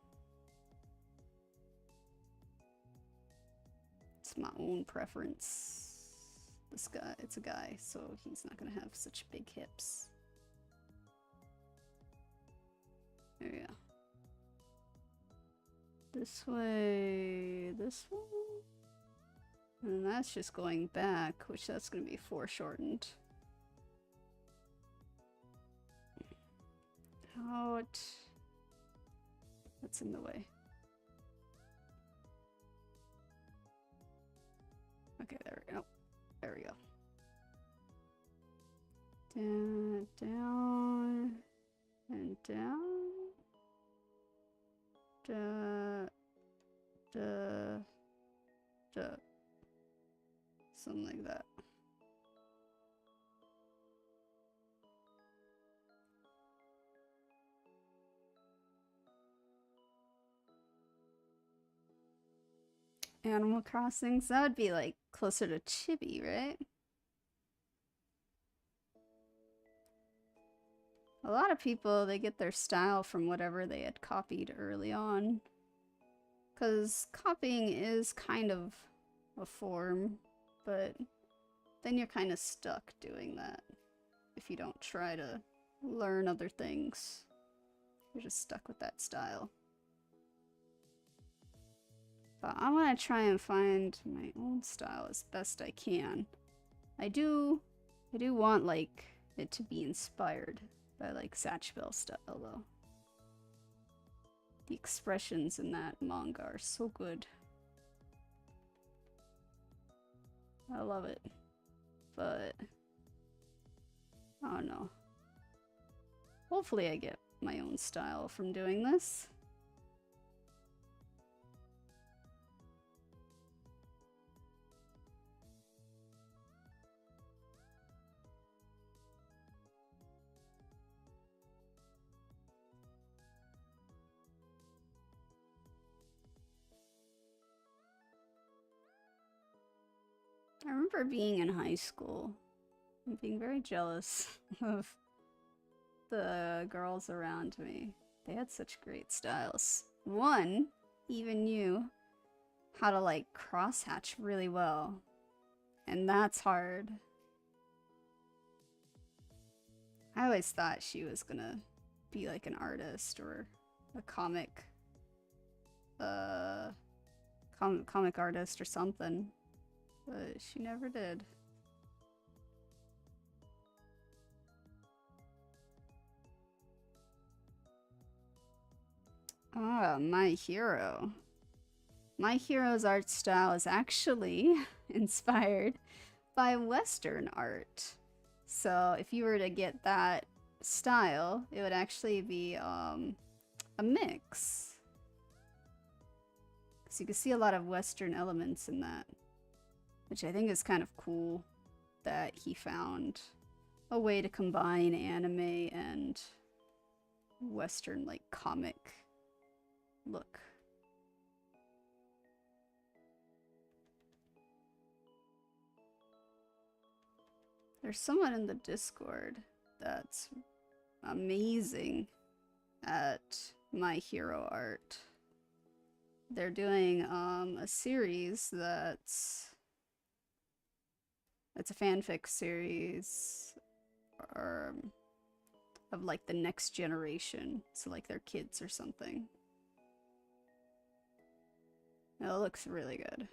It's my own preference. This guy, it's a guy, so he's not gonna have such big hips. There we go. This way, this one? And that's just going back, which that's gonna be foreshortened. Out. That's in the way. Okay, there we go. There we go. Down, down, and down. Da, da, da. Something like that. Animal Crossings, that would be like closer to chibi, right? A lot of people, they get their style from whatever they had copied early on. Because copying is kind of a form, but then you're kind of stuck doing that if you don't try to learn other things. You're just stuck with that style. But I want to try and find my own style as best I can. I do want like it to be inspired by like 𝘿𝙊 style though. The expressions in that manga are so good. I love it. But I don't know. Hopefully I get my own style from doing this. I remember being in high school and being very jealous of the girls around me. They had such great styles. One even knew how to like crosshatch really well, and that's hard. I always thought she was gonna be like an artist or a comic artist or something, but she never did. Ah, My Hero. My Hero's art style is actually inspired by Western art. So if you were to get that style, it would actually be a mix. So you can see a lot of Western elements in that, which I think is kind of cool that he found a way to combine anime and Western like comic look. There's someone in the Discord that's amazing at My Hero art. They're doing a series that's a fanfic series of like the next generation, so like their kids or something. It looks really good.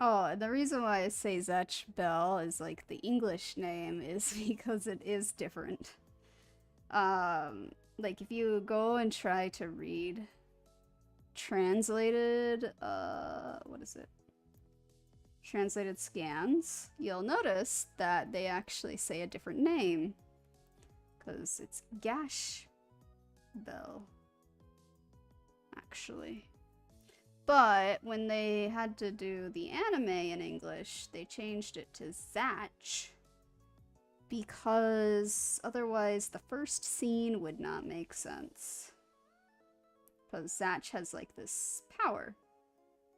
Oh, and the reason why I say 𝘿𝙊 is like the English name is because it is different. Like if you go and try to read translated, what is it? Translated scans, you'll notice that they actually say a different name. Because it's 𝘿𝙊, actually. But when they had to do the anime in English, they changed it to 𝘿𝙊, because otherwise the first scene would not make sense. Because 𝘿𝙊 has like this power,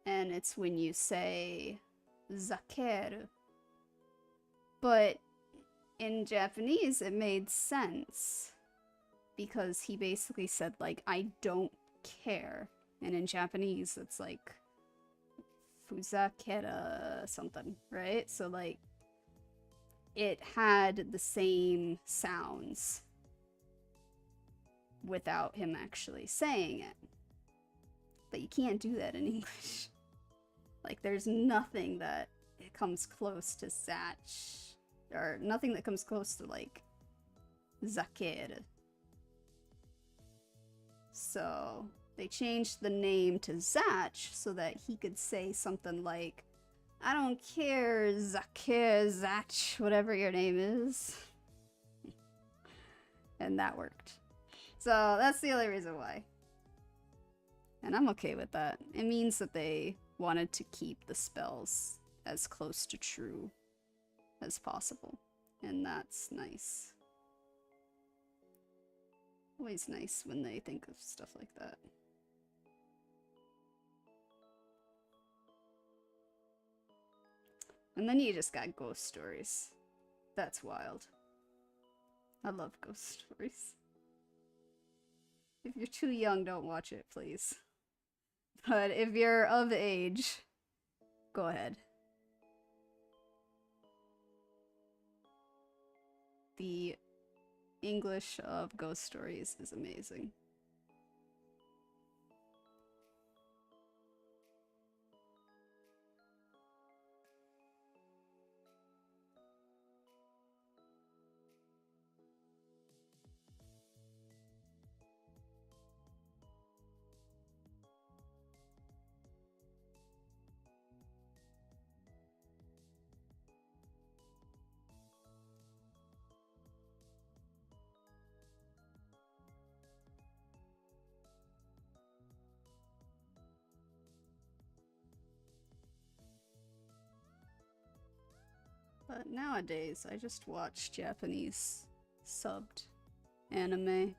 and it's when you say 𝑧𝘊. But in Japanese it made sense, because he basically said like, I don't care. And in Japanese, it's like fuzakera something, right? So like, it had the same sounds without him actually saying it. But you can't do that in English. Like, there's nothing that comes close to 𝑧𝘊, or nothing that comes close to like 𝑧𝘊. So they changed the name to 𝑧𝘊 so that he could say something like, I don't care, 𝑧𝘊, whatever your name is. And that worked. So that's the only reason why. And I'm okay with that. It means that they wanted to keep the spells as close to true as possible. And that's nice. Always nice when they think of stuff like that. And then you just got ghost stories. That's wild. I love ghost stories. If you're too young, don't watch it, please. But if you're of age, go ahead. The English of ghost stories is amazing. But nowadays, I just watch Japanese subbed anime.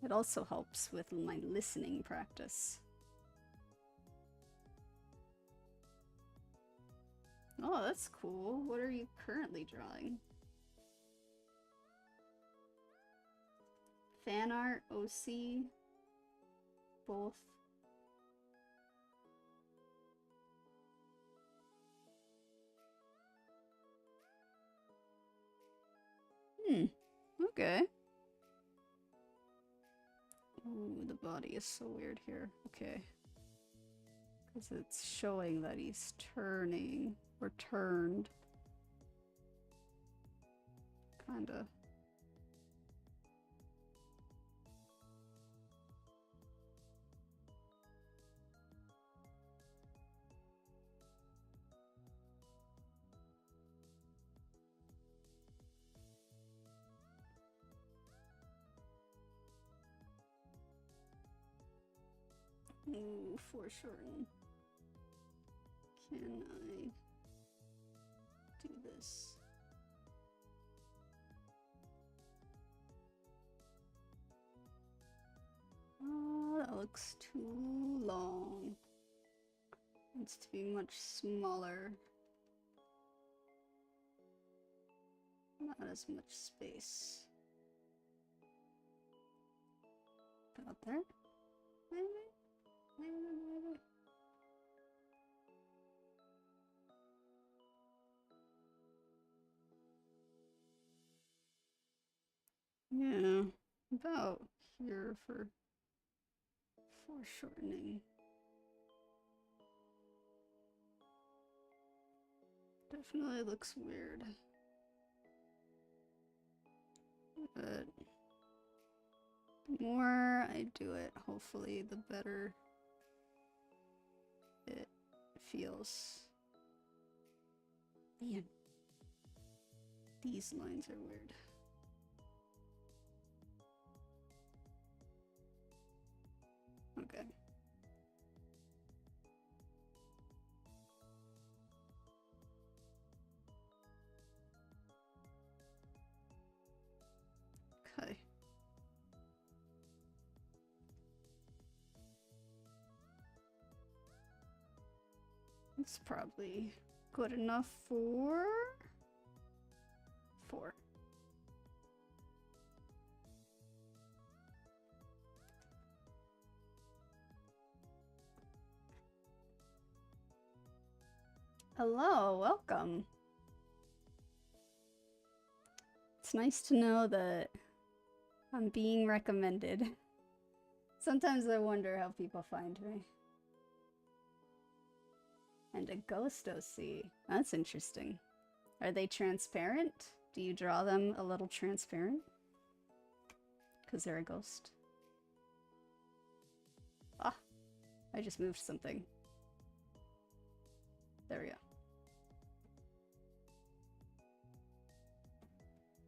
It also helps with my listening practice. Oh, that's cool. What are you currently drawing? Fan art, OC, both. Okay. Ooh, the body is so weird here. Okay. Because it's showing that he's turning, or turned. Kinda. Ooh, foreshorten. Can I do this? Oh, that looks too long. Needs to be much smaller. Not as much space. About there? Maybe? Maybe. Yeah, about here for foreshortening. Definitely looks weird. But the more I do it, hopefully, the better it feels. Man, these lines are weird. Okay. Okay. It's probably good enough for 4. Hello, welcome. It's nice to know that I'm being recommended. Sometimes I wonder how people find me. And a ghost OC. That's interesting. Are they transparent? Do you draw them a little transparent? Because they're a ghost. Ah, I just moved something. There we go.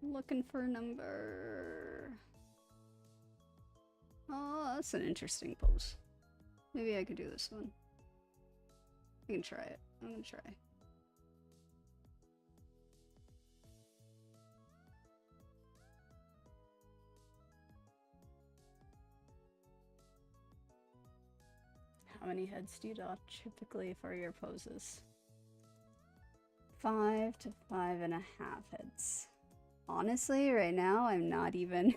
Looking for a number. Oh, that's an interesting pose. Maybe I could do this one. I can try it. I'm gonna try. How many heads do you draw typically for your poses? 5 to 5.5 heads. Honestly, right now, I'm not even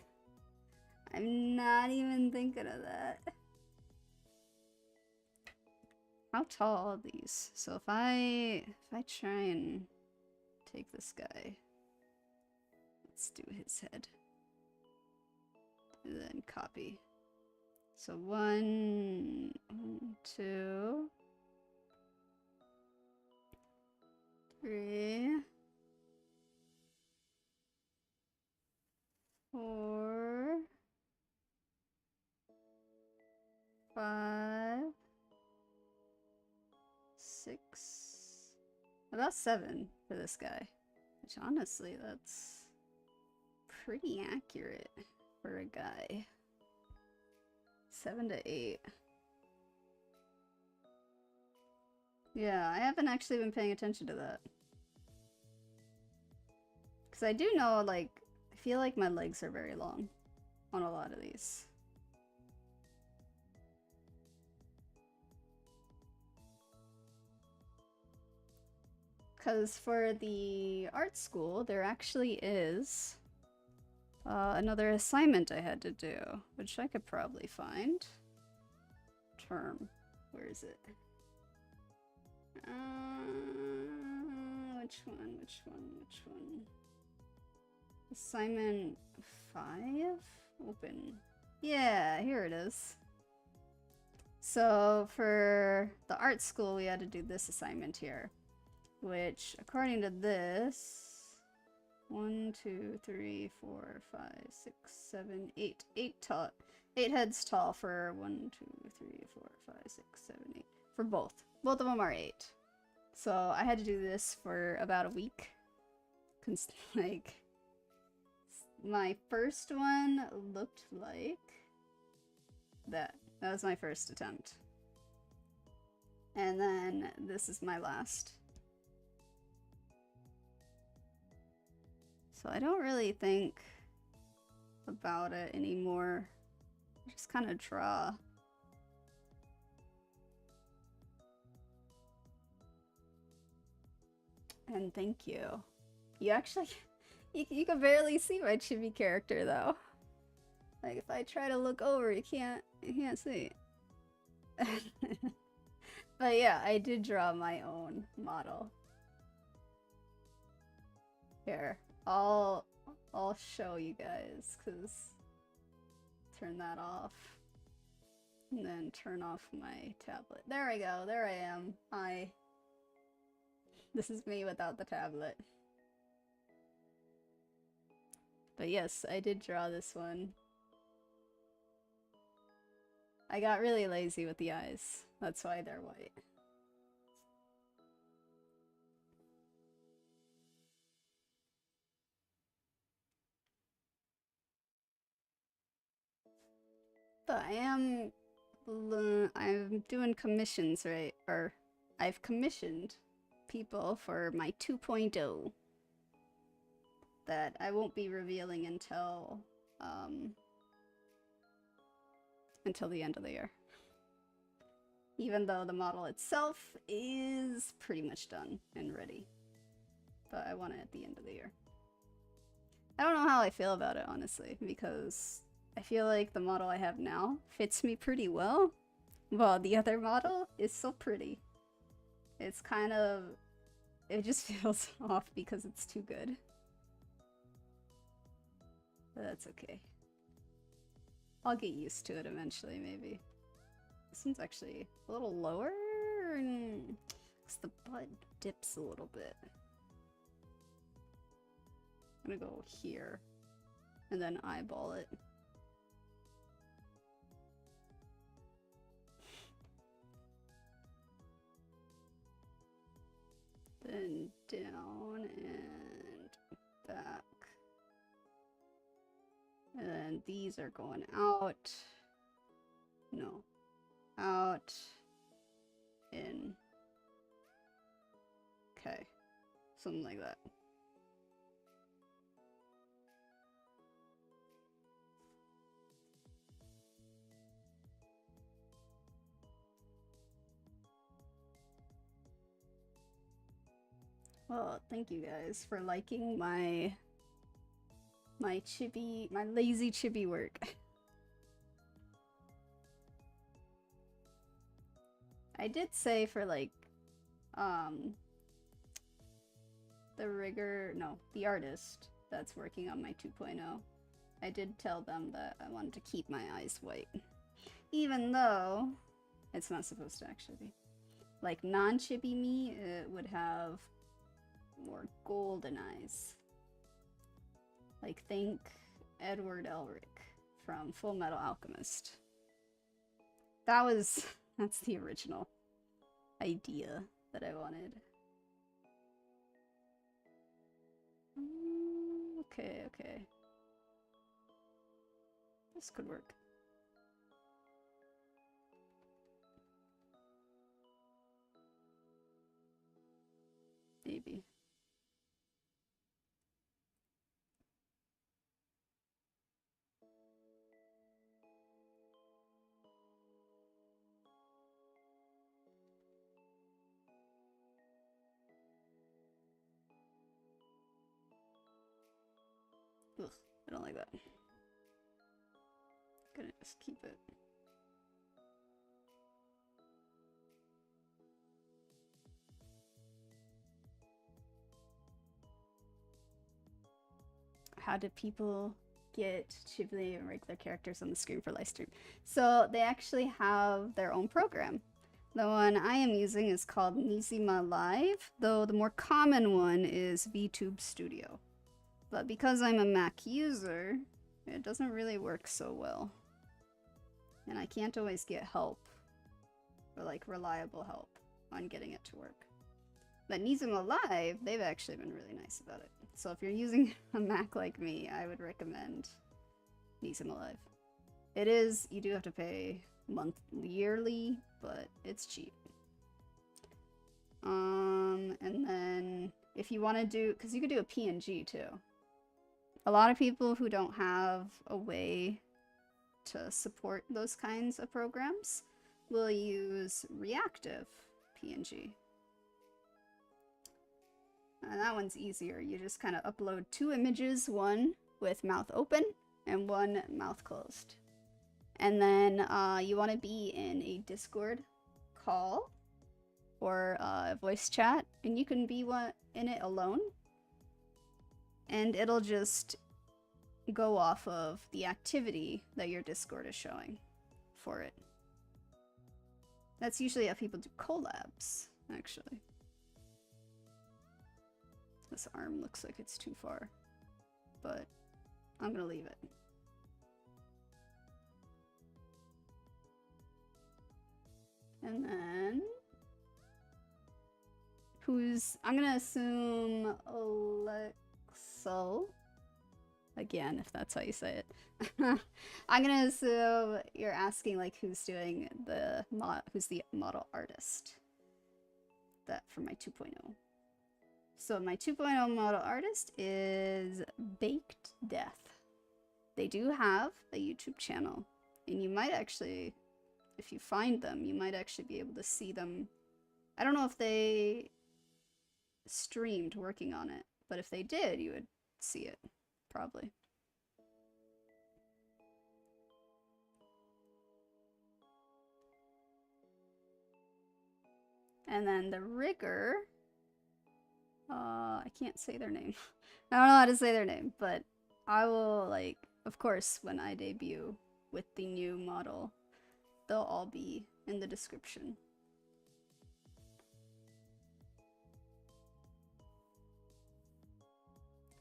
thinking of that. How tall are these? So if I try and take this guy, let's do his head. And then copy. So 1, 2, 3, 4, 5, 6, about 7 for this guy, which honestly, that's pretty accurate for a guy. 7 to 8. Yeah, I haven't actually been paying attention to that. Because I do know, like, I feel like my legs are very long on a lot of these. Because for the art school, there actually is another assignment I had to do, which I could probably find. Term. Where is it? Which one? Which one? Which one? Assignment 5? Open. Yeah, here it is. So for the art school, we had to do this assignment here, which according to this, 1, 2, 3, 4, 5, 6, 7, 8. 8 heads tall for 1, 2, 3, 4, 5, 6, 7, 8. For both. Both of them are 8. So I had to do this for about a week. Like, my first one looked like that. That was my first attempt. And then this is my last. So I don't really think about it anymore. I just kind of draw. And thank you. You actually, you can barely see my chibi character though. Like if I try to look over, you can't see. But yeah, I did draw my own model. Here, I'll show you guys, cause turn that off. And then turn off my tablet. There I go, there I am. Hi. This is me without the tablet. But yes, I did draw this one. I got really lazy with the eyes. That's why they're white. But I'm doing commissions, right? Or I've commissioned people for my 2.0 that I won't be revealing until the end of the year. Even though the model itself is pretty much done and ready. But I want it at the end of the year. I don't know how I feel about it, honestly, because I feel like the model I have now fits me pretty well, while the other model is so pretty. It's kind of... it just feels off because it's too good. But that's okay. I'll get used to it eventually, maybe. This one's actually a little lower, because the butt dips a little bit. I'm gonna go here, and then eyeball it. Then down and back. And then these are going out. No. Out. In. Okay. Something like that. Well, thank you guys for liking my lazy chibi work. I did say for like the artist that's working on my 2.0, I did tell them that I wanted to keep my eyes white. Even though it's not supposed to actually be. Like non-chibi me, it would have more golden eyes. Like think 𝘿𝙊 𝙉𝙊 from Full Metal Alchemist. That's the original idea that I wanted. Okay. This could work. Ugh, I don't like that. Gonna just keep it. How do people get Ghibli and regular characters on the screen for live stream? So they actually have their own program. The one I am using is called Nizima Live, though the more common one is VTube Studio. But because I'm a Mac user, it doesn't really work so well. And I can't always get help, or like reliable help, on getting it to work. But Nizima Live, they've actually been really nice about it. So if you're using a Mac like me, I would recommend Nizima Live. It is, you do have to pay yearly, but it's cheap. And then if you want to do, because you could do a PNG too. A lot of people who don't have a way to support those kinds of programs will use reactive PNG. And that one's easier. You just kind of upload 2 images, one with mouth open and one mouth closed. And then you want to be in a Discord call or a voice chat, and you can be in it alone. And it'll just go off of the activity that your Discord is showing for it. That's usually how people do collabs, actually. This arm looks like it's too far, but I'm gonna leave it. And then, I'm gonna assume 𝘿𝙊, again, if that's how you say it. I'm gonna assume you're asking like who's doing who's the model artist that for my 2.0. So my 2.0 model artist is Baked Death. They do have a YouTube channel, and you might actually, if you find them, you might actually be able to see them. I don't know if they streamed working on it, but if they did, you would see it, probably. And then the rigger, I can't say their name. I don't know how to say their name, but I will, like, of course, when I debut with the new model, they'll all be in the description.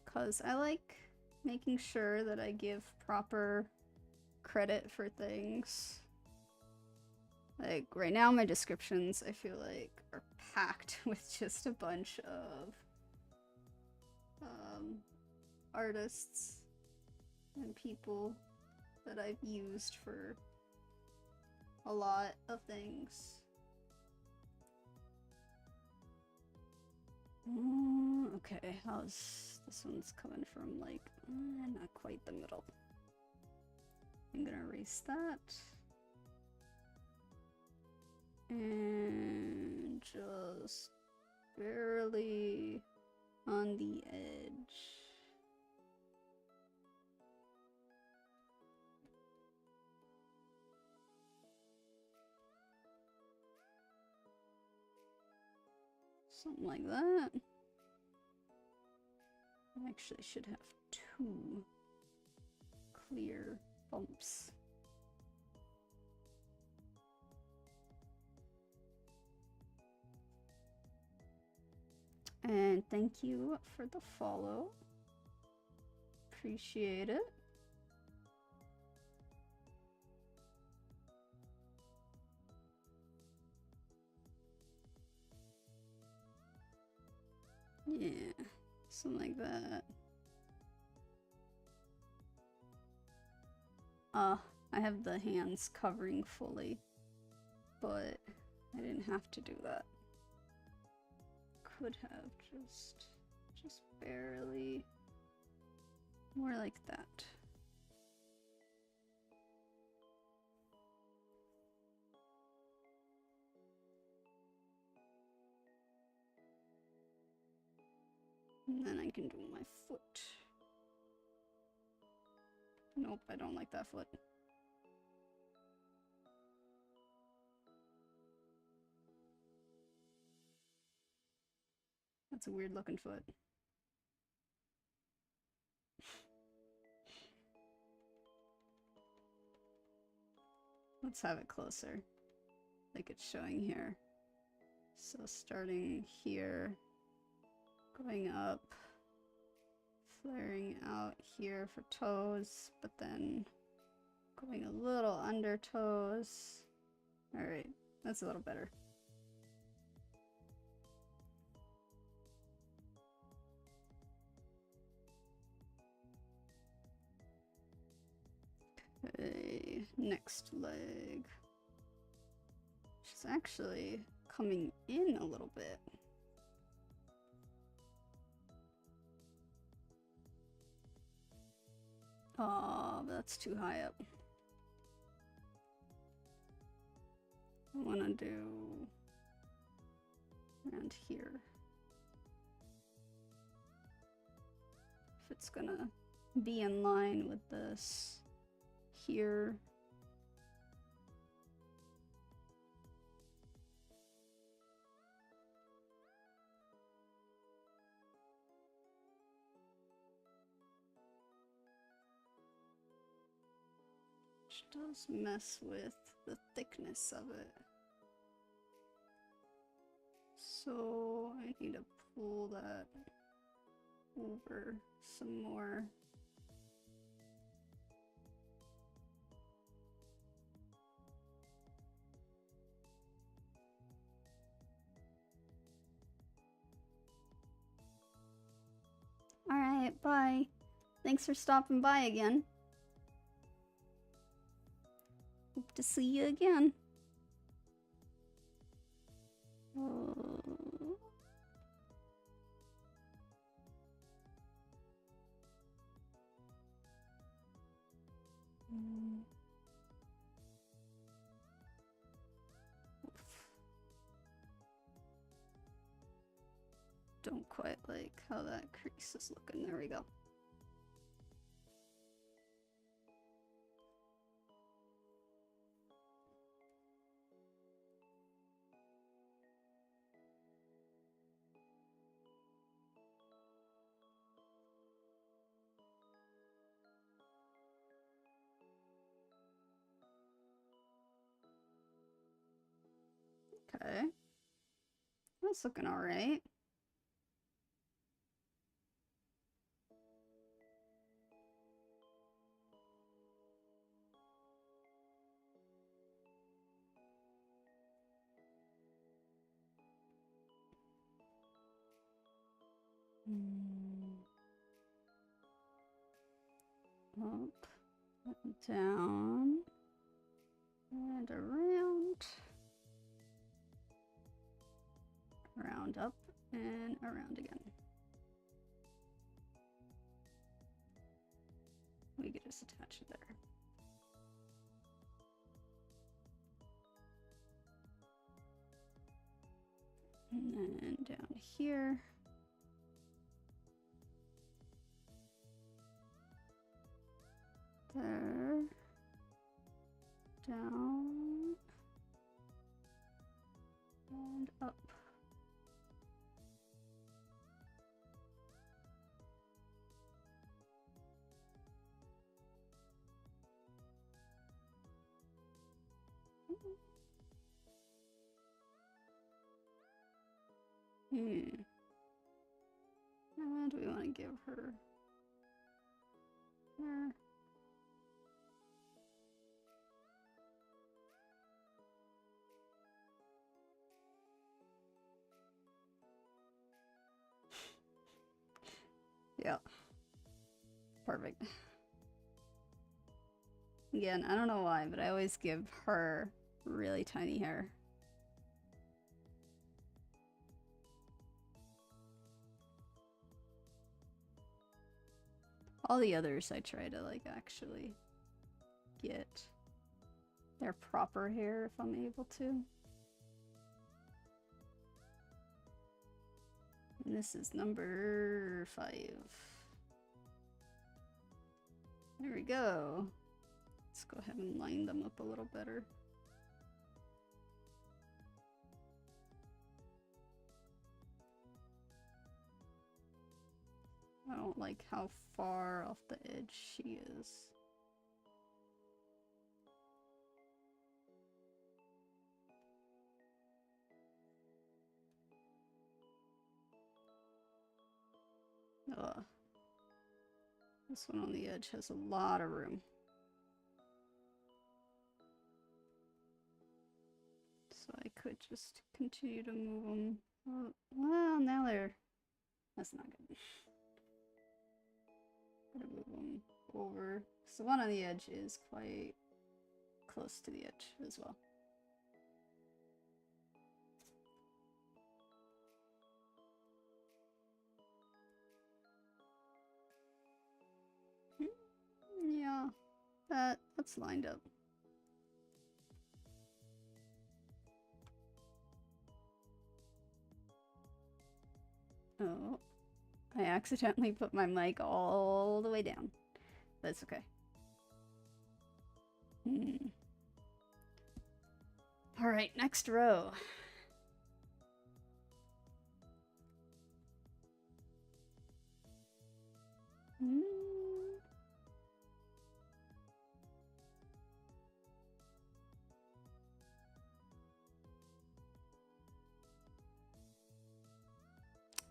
Because I like making sure that I give proper credit for things. Like, right now my descriptions, I feel like, are packed with just a bunch of artists and people that I've used for a lot of things. Okay, how's this one's coming from, like, not quite the middle. I'm gonna erase that. And just barely on the edge. Something like that. I actually should have 2 clear bumps. And thank you for the follow. Appreciate it. Yeah, something like that. I have the hands covering fully, but I didn't have to do that. Could have just barely more like that. And then I can do my foot. Nope, I don't like that foot. That's a weird looking foot. Let's have it closer, like it's showing here. So starting here, going up, flaring out here for toes, but then going a little under toes. All right, that's a little better. Okay, next leg. She's actually coming in a little bit. Oh, that's too high up. I want to do around here. If it's gonna be in line with this here. Which does mess with the thickness of it. So I need to pull that over some more. Alright, bye. Thanks for stopping by again. Hope to see you again. Don't quite like how that crease is looking. There we go. Okay. That's looking all right. Up and down and around. Around, up, and around again. We could just attach it there. And then down here. There. Down. And up. And we want to give her there. Yeah. Perfect. Again, I don't know why, but I always give her really tiny hair. All the others I try to like actually get their proper hair if I'm able to. And this is number 5. There we we go. Let's go ahead and line them up a little better. I don't like how far off the edge she is. Ugh. This one on the edge has a lot of room. So I could just continue to move them. Well, now they're... That's not good. Gotta move them over. So the one on the edge is quite close to the edge as well. Yeah, that's lined up. Oh, I accidentally put my mic all the way down. That's okay. Alright, next row.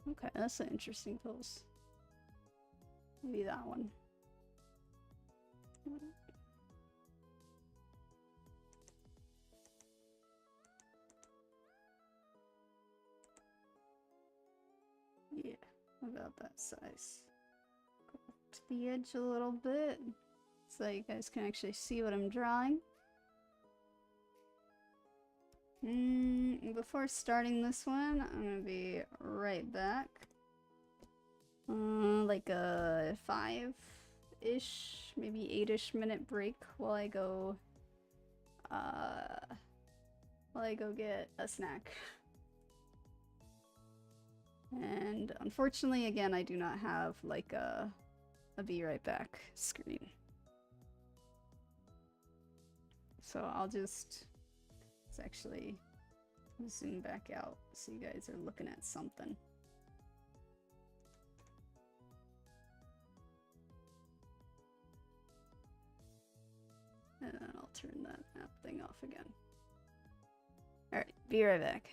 Okay, that's an interesting pose. Maybe that one. Yeah, about that size. Go up to the edge a little bit so you guys can actually see what I'm drawing. Before starting this one, I'm gonna be right back. Like a 5-ish, maybe 8-ish minute break while I go get a snack. And unfortunately, again, I do not have like a be right back screen. So let's actually zoom back out so you guys are looking at something. And then I'll turn that map thing off again. Alright, be right back.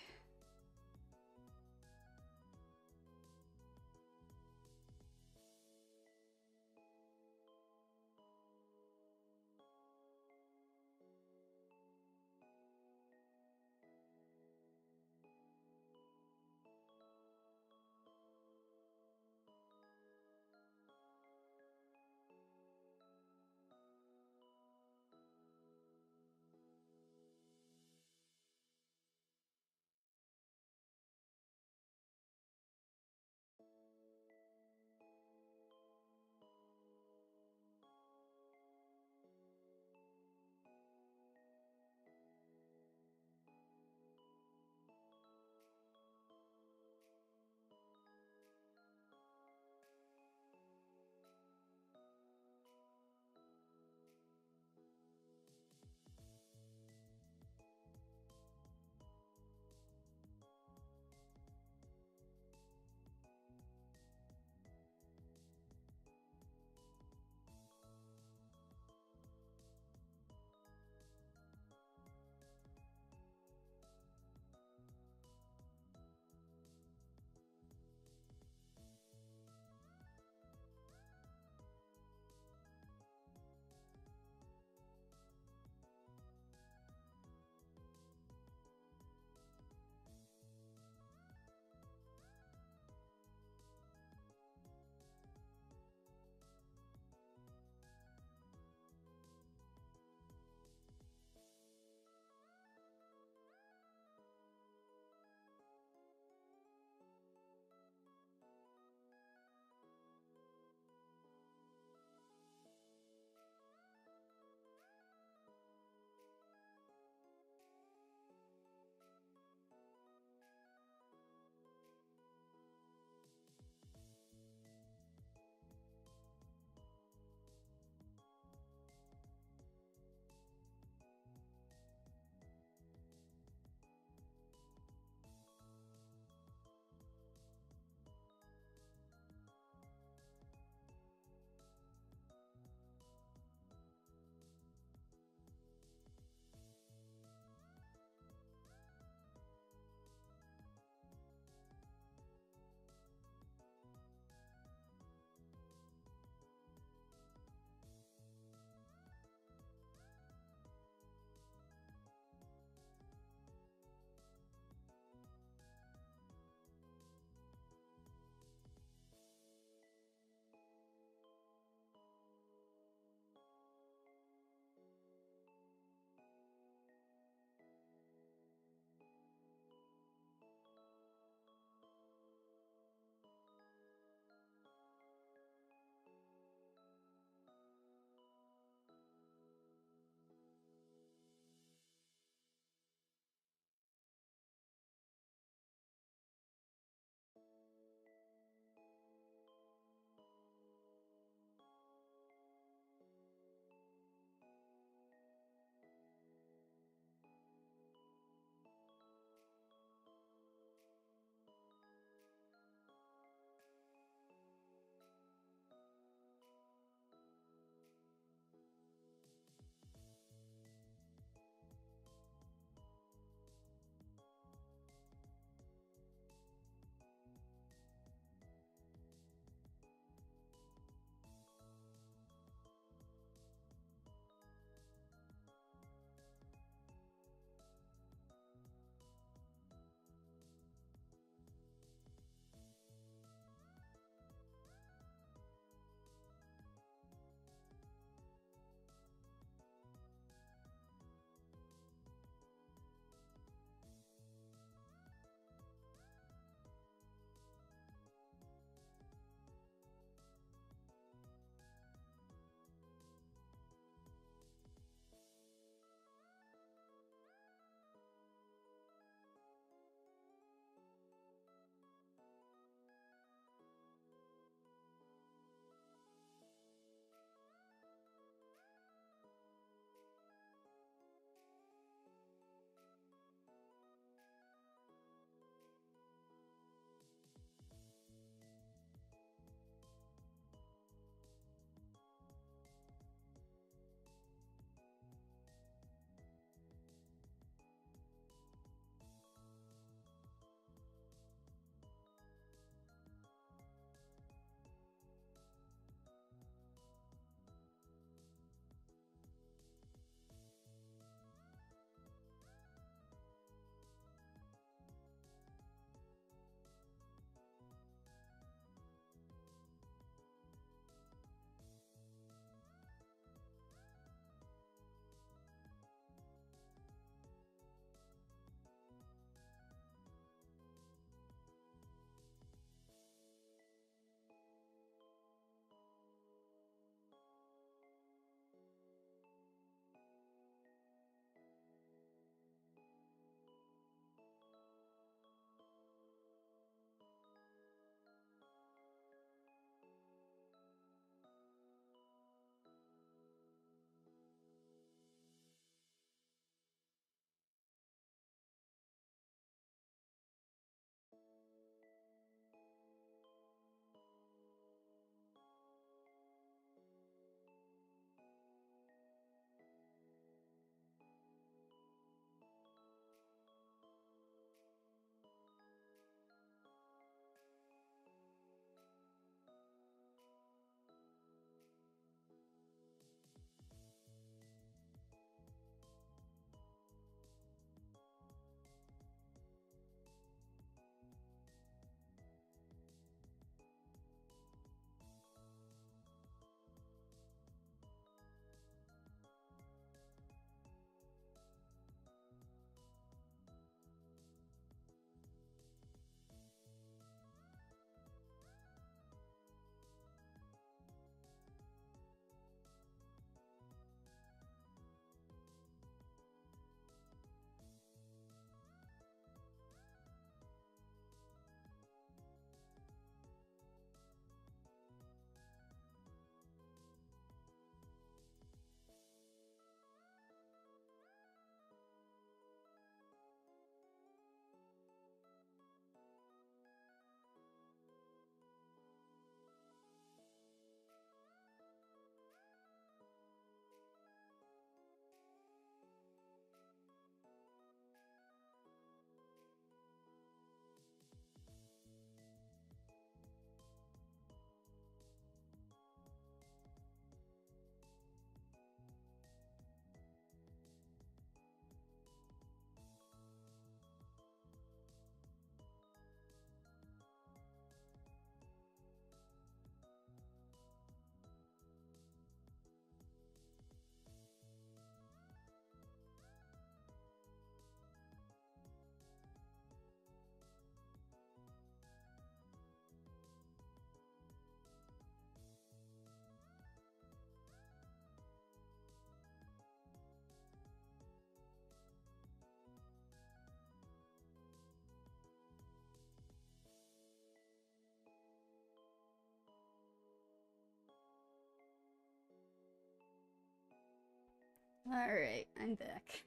Alright, I'm back.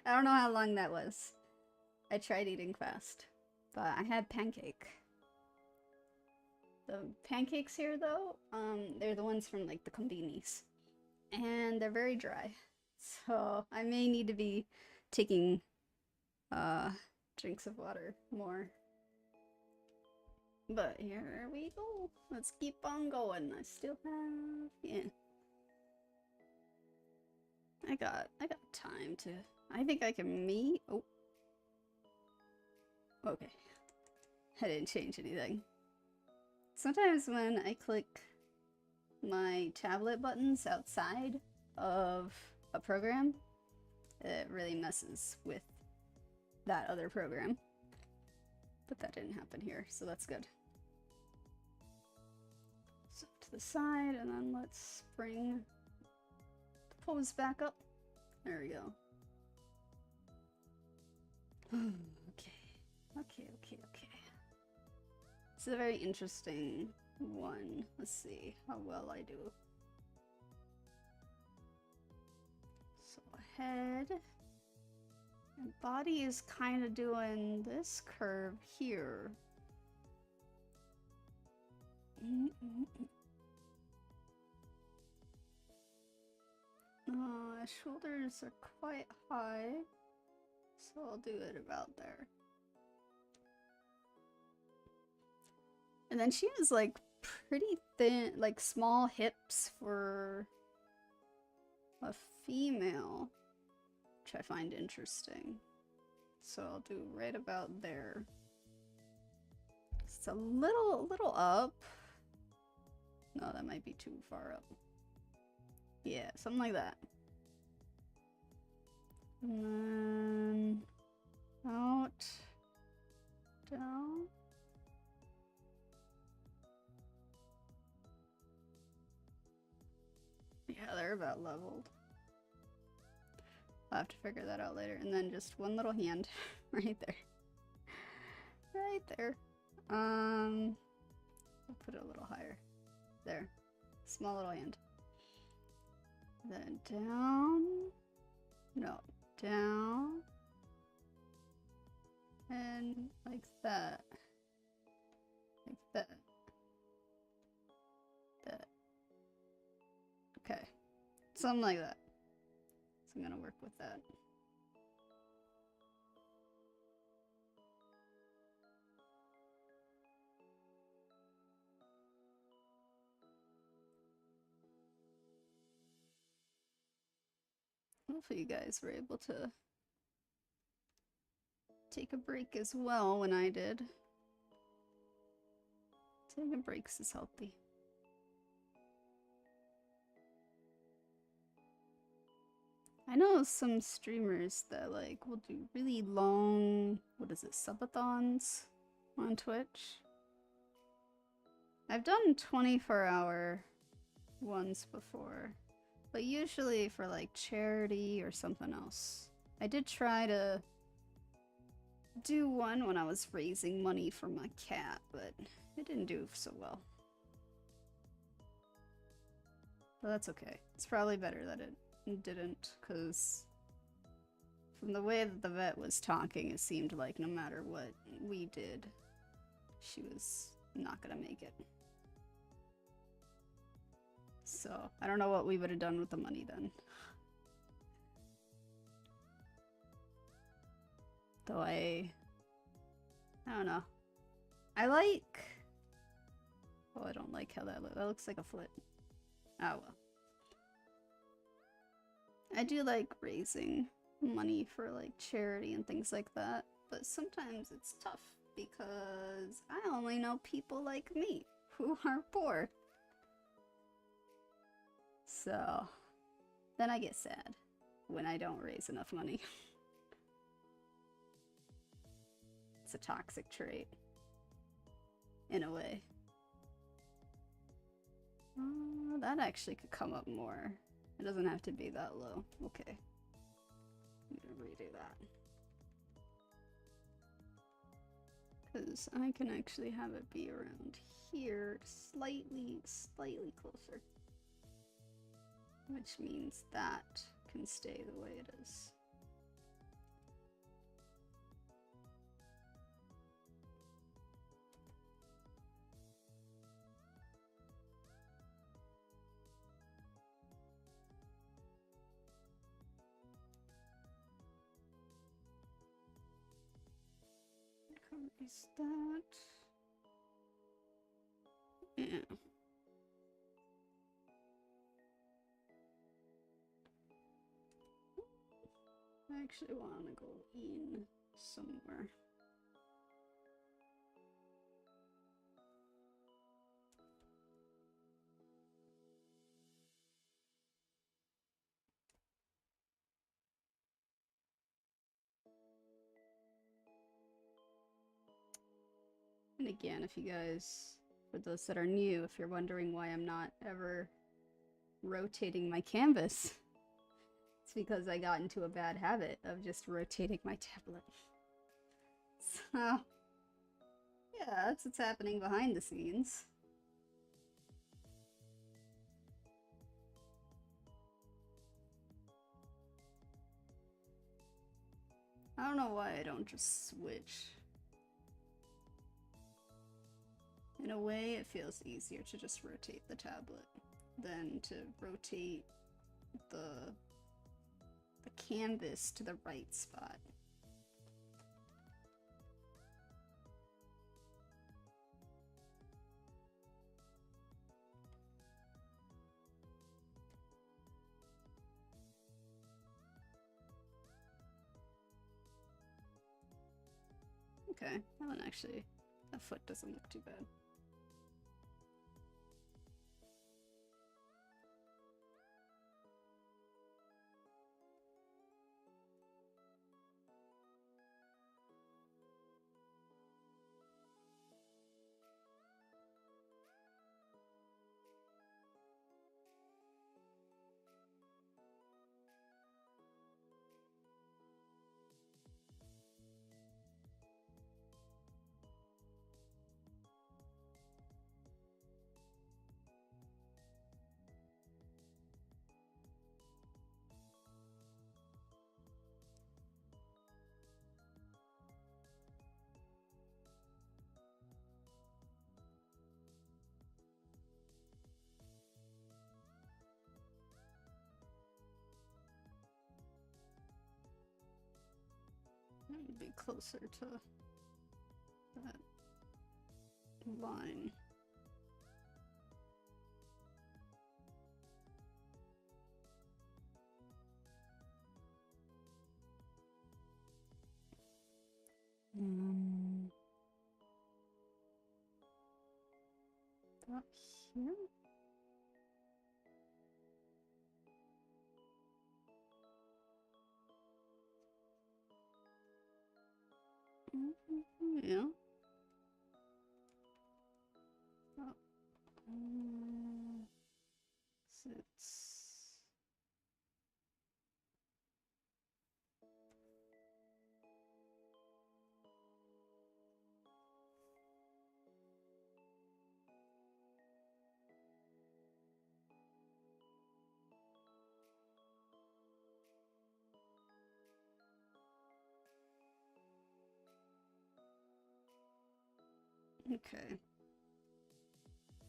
I don't know how long that was. I tried eating fast, but I had pancake. The pancakes here, though, they're the ones from, like, the convenies. And they're very dry. So I may need to be taking, drinks of water more. But here we go. Let's keep on going. I still have... yeah. I got time to... I think I can meet... oh. Okay. I didn't change anything. Sometimes when I click my tablet buttons outside of a program, it really messes with that other program. But that didn't happen here, so that's good. So to the side, and then let's bring the pose back up. There we go. Okay. It's a very interesting one. Let's see how well I do. So head and body is kind of doing this curve here. Shoulders are quite high, so I'll do it about there. And then she has like pretty thin, like small hips for a female, which I find interesting. So I'll do right about there. It's a little up. No, that might be too far up. Yeah, something like that. And then out, down. Yeah, they're about leveled. I'll have to figure that out later. And then just one little hand right there. Right there. I'll put it a little higher. There. Small little hand. Then down. No, down. And like that. Like that. That. Okay. Something like that. So I'm gonna work with that. Hopefully you guys were able to take a break as well when I did. Taking breaks is healthy. I know some streamers that like will do really long, what is it, subathons on Twitch. I've done 24-hour ones before, but usually for like charity or something else. I did try to do one when I was raising money for my cat, but it didn't do so well. But that's okay. It's probably better that it didn't, because from the way that the vet was talking, it seemed like no matter what we did, she was not gonna make it. So I don't know what we would have done with the money then. Though I don't know. I like... oh, I don't like how that looks. That looks like a foot. Oh well. I do like raising money for like charity and things like that, but sometimes it's tough because I only know people like me who are poor. So then I get sad when I don't raise enough money. It's a toxic trait in a way. That actually could come up more. It doesn't have to be that low. Okay. I'm gonna redo that. Because I can actually have it be around here, slightly closer. Which means that can stay the way it is. Erase that. Yeah. I actually want to go in somewhere. And again, if you guys, for those that are new, if you're wondering why I'm not ever rotating my canvas, it's because I got into a bad habit of just rotating my tablet. So, yeah, that's what's happening behind the scenes. I don't know why I don't just switch. In a way, it feels easier to just rotate the tablet than to rotate the canvas to the right spot. Okay, that one actually, that foot doesn't look too bad. That would be closer to that line. Up here? Yeah. Oh. Sits. Okay.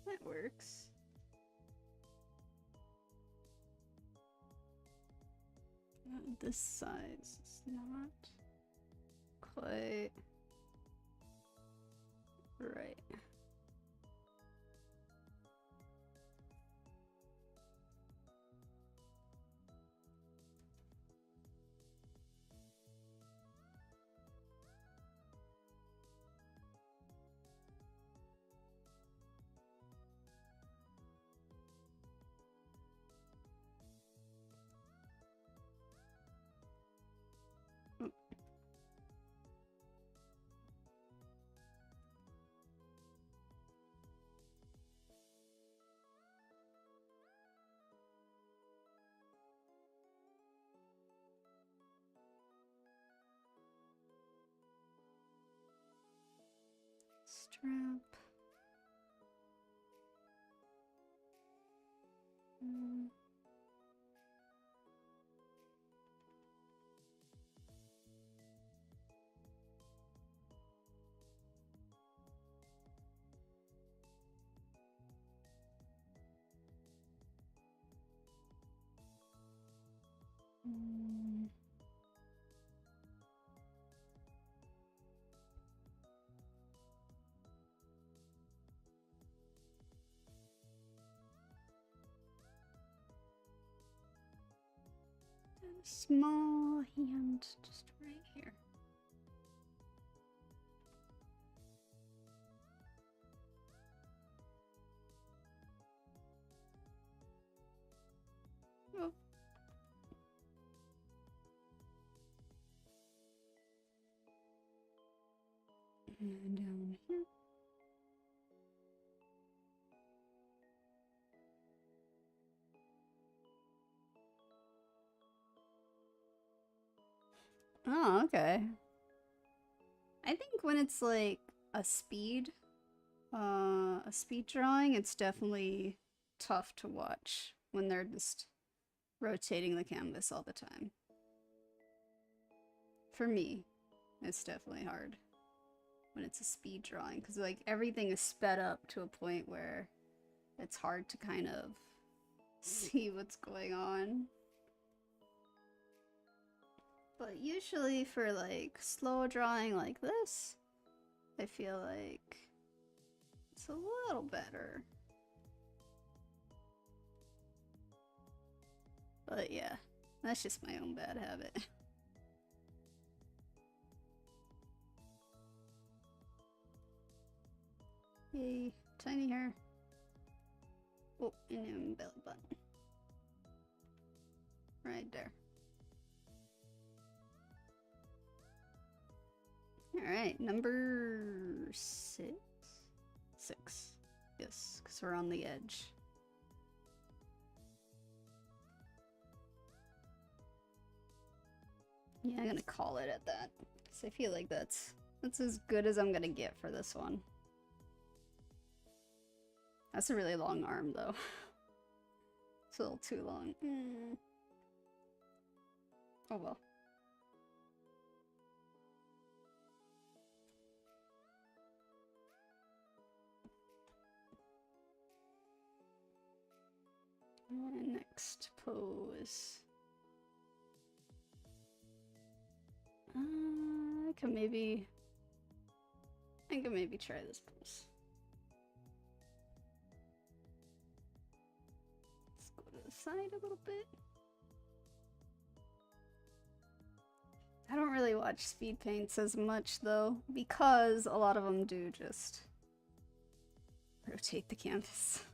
That works. This size is not quite right. Strap. small hand just right here. Oh. And down here. Oh, okay. I think when it's like a speed drawing, it's definitely tough to watch when they're just rotating the canvas all the time. For me, it's definitely hard when it's a speed drawing, because like everything is sped up to a point where it's hard to kind of see what's going on. But usually for like slow drawing like this, I feel like it's a little better. But yeah, that's just my own bad habit. Yay, tiny hair. Oh, and then belly button. Right there. Alright, number 6? 6. Yes, because we're on the edge. Yeah, I'm gonna call it at that. Because I feel like that's as good as I'm gonna get for this one. That's a really long arm, though. It's a little too long. Oh well. And next pose. I can maybe try this pose. Let's go to the side a little bit. I don't really watch speed paints as much though, because a lot of them do just rotate the canvas.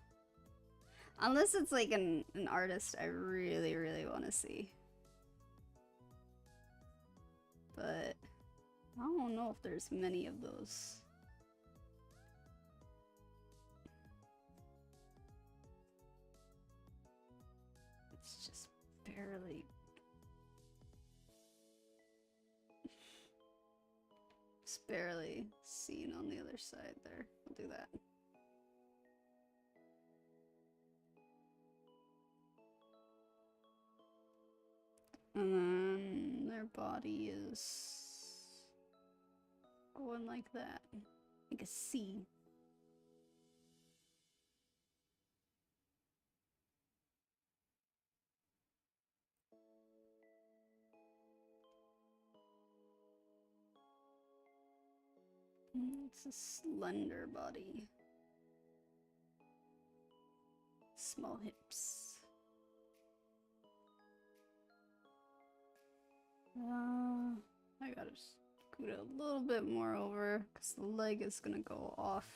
Unless it's like an artist I really, really want to see. But I don't know if there's many of those. It's just barely. It's barely seen on the other side there. We'll do that. And then their body is going like that, like a C. It's a slender body. Small hips. I gotta scoot it a little bit more over because the leg is gonna go off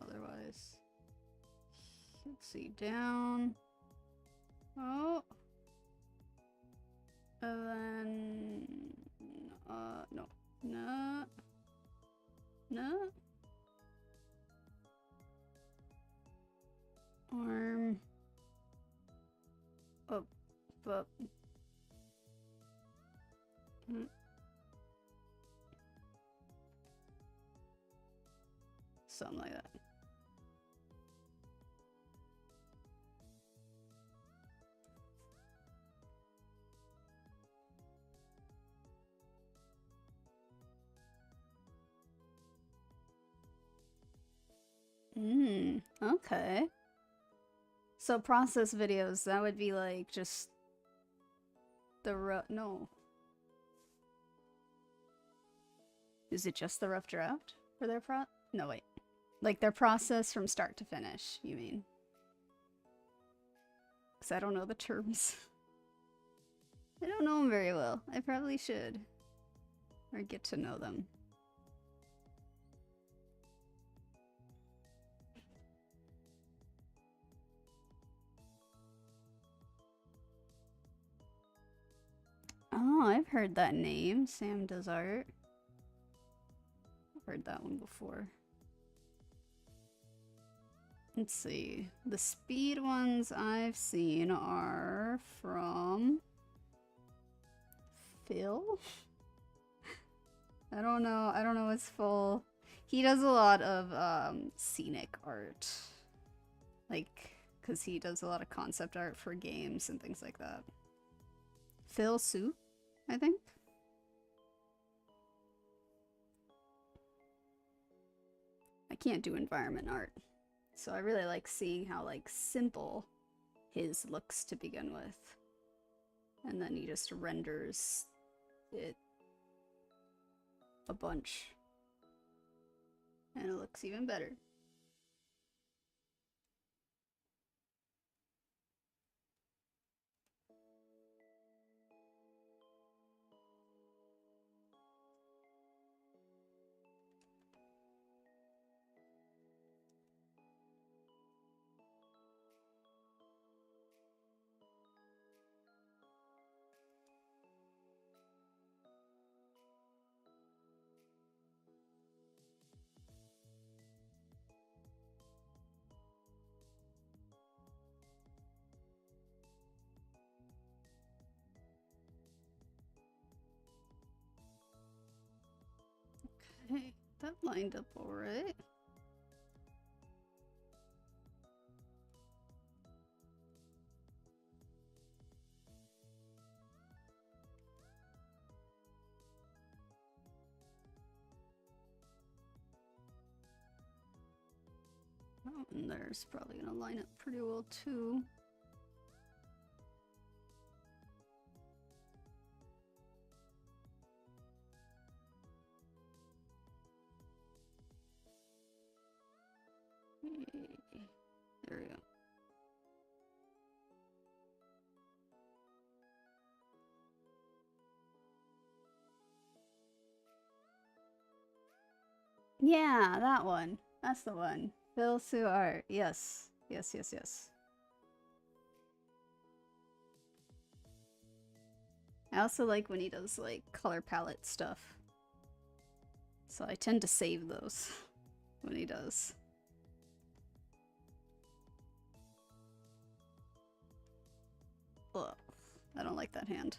otherwise. Let's see, down. Oh. And then, no. No. No. Arm. Up, up. Something like that. Okay. So process videos, that would be like just the no. Is it just the rough draft for their no, wait. Like their process from start to finish, you mean? Because I don't know the terms. I don't know them very well. I probably should. Or get to know them. Oh, I've heard that name. Sam Does Art. I've heard that one before. Let's see. The speed ones I've seen are from Phil? I don't know his full. He does a lot of scenic art. Like, cause he does a lot of concept art for games and things like that. 𝘿𝙊, I think. I can't do environment art. So I really like seeing how like simple his looks to begin with. And then he just renders it a bunch. And it looks even better. Okay, that lined up alright. Oh, and there's probably gonna line up pretty well too. There we go. Yeah, that one. That's the one. 𝘿𝙊 art. Yes. Yes, yes, yes. I also like when he does like color palette stuff. So I tend to save those when he does. Ugh, I don't like that hand.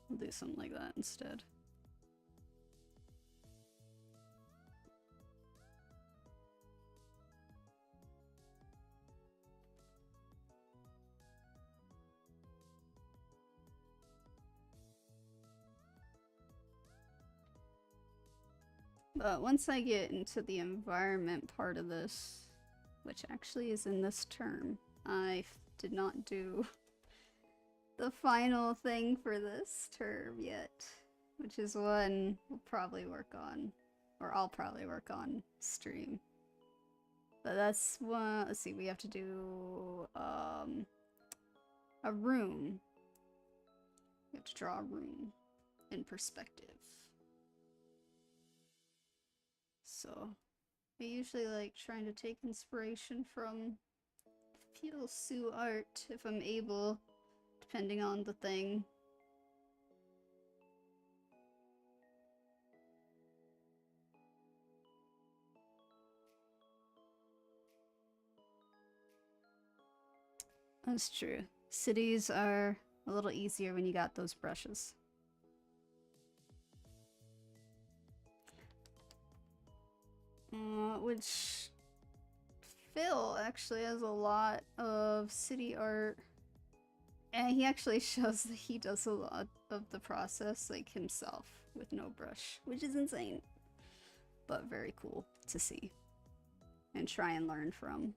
I'll do something like that instead. But once I get into the environment part of this, which actually is in this term, I did not do the final thing for this term yet, which is one we'll probably work on, or I'll probably work on stream. But that's one. Let's see, we have to do a room. We have to draw a room in perspective. So I usually like trying to take inspiration from 𝘿𝙊 art if I'm able, depending on the thing. That's true. Cities are a little easier when you got those brushes. Which Phil actually has a lot of city art, and he actually shows that he does a lot of the process like himself with no brush, which is insane, but very cool to see and try and learn from.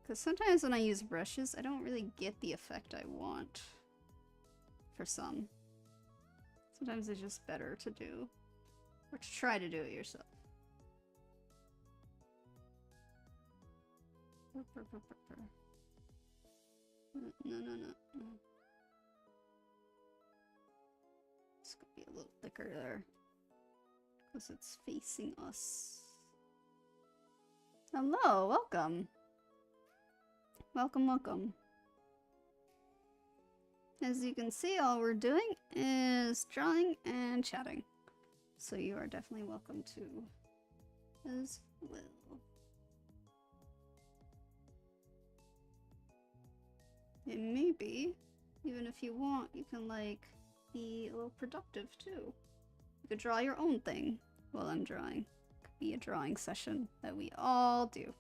Because sometimes when I use brushes, I don't really get the effect I want. For some. Sometimes it's just better to do, or to try to do it yourself. No, no, no. It's gonna be a little thicker there. Because it's facing us. Hello, welcome. Welcome, welcome. As you can see, all we're doing is drawing and chatting. So you are definitely welcome to as well. And maybe, even if you want, you can like be a little productive too. You could draw your own thing while I'm drawing. It could be a drawing session that we all do.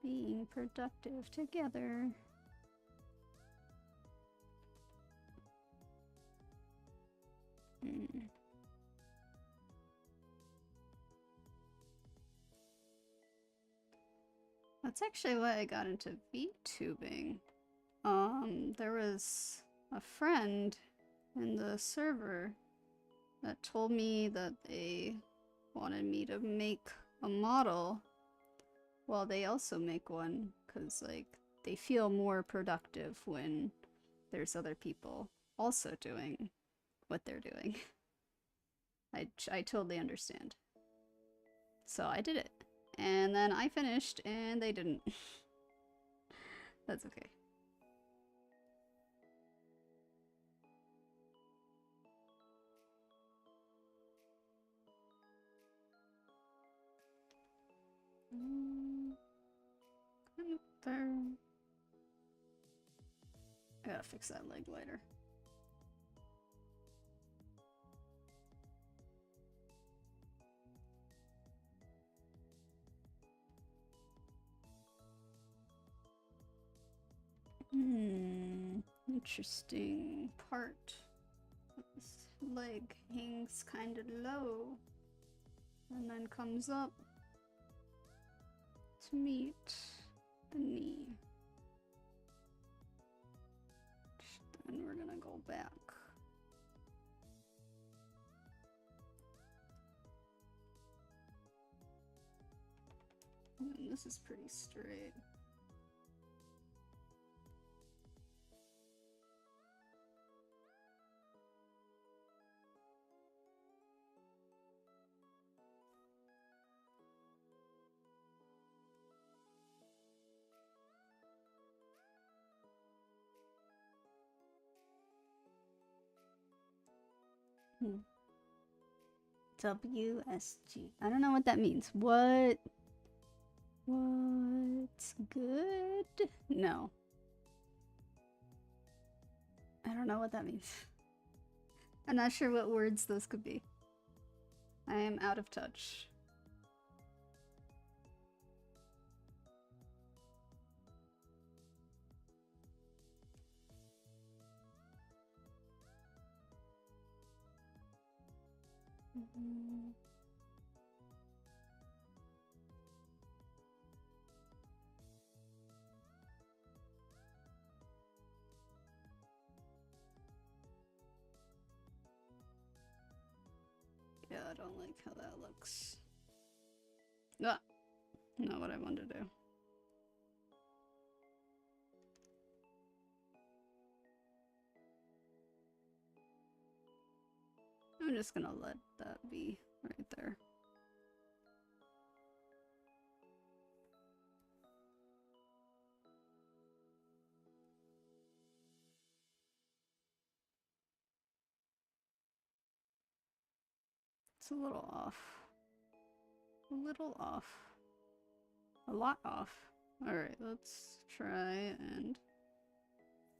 Being productive together. That's actually why I got into VTubing. There was a friend in the server that told me that they wanted me to make a model while they also make one, because like they feel more productive when there's other people also doing what they're doing. I totally understand. So I did it. And then I finished and they didn't. That's okay. I gotta fix that leg later. Interesting part. This leg hangs kind of low and then comes up to meet the knee. Then we're gonna go back. And this is pretty straight. WSG. I don't know what that means. What's good? No. I don't know what that means. I'm not sure what words those could be. I am out of touch. Yeah, I don't like how that looks. Ah, not what I wanted to do. I'm just gonna let that be right there. It's a little off. A little off. A lot off. Alright, let's try and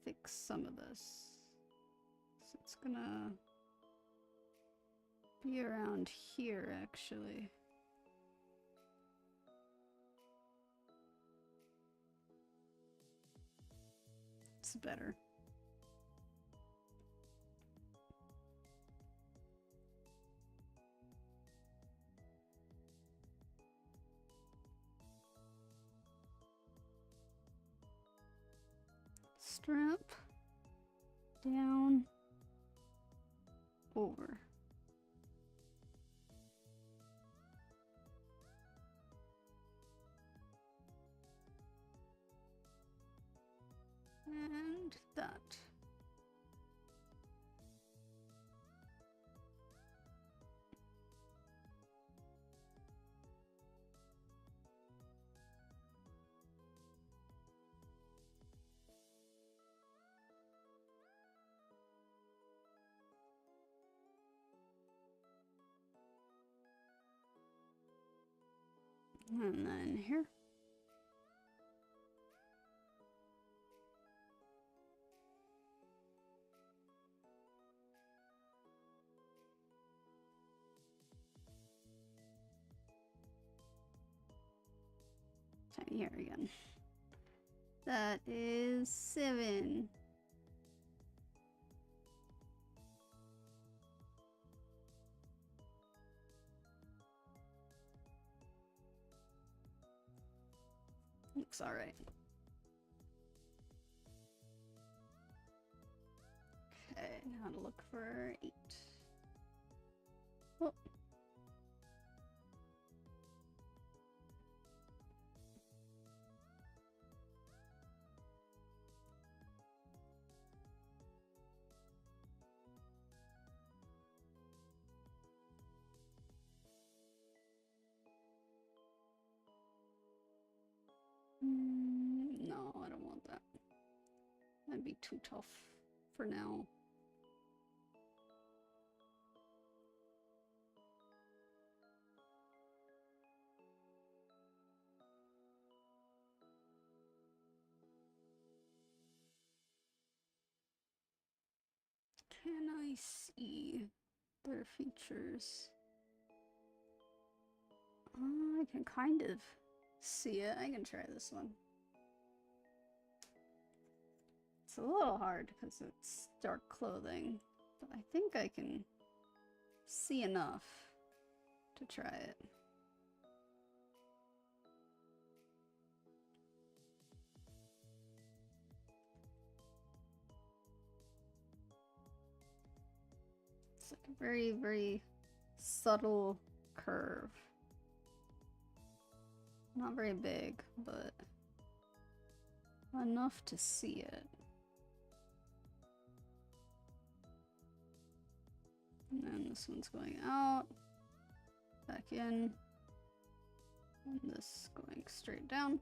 fix some of this. So it's gonna be around here, actually. It's better. strap down over. And that. And then here. Tiny hair again. That is 7. Looks alright. Okay, now to look for 8. Oh. No, I don't want that. That'd be too tough for now. Can I see their features? I can kind of see it. I can try this one. It's a little hard because it's dark clothing, but I think I can see enough to try it. It's like a very, very subtle curve. Not very big, but enough to see it. And then this one's going out, back in, and this going straight down,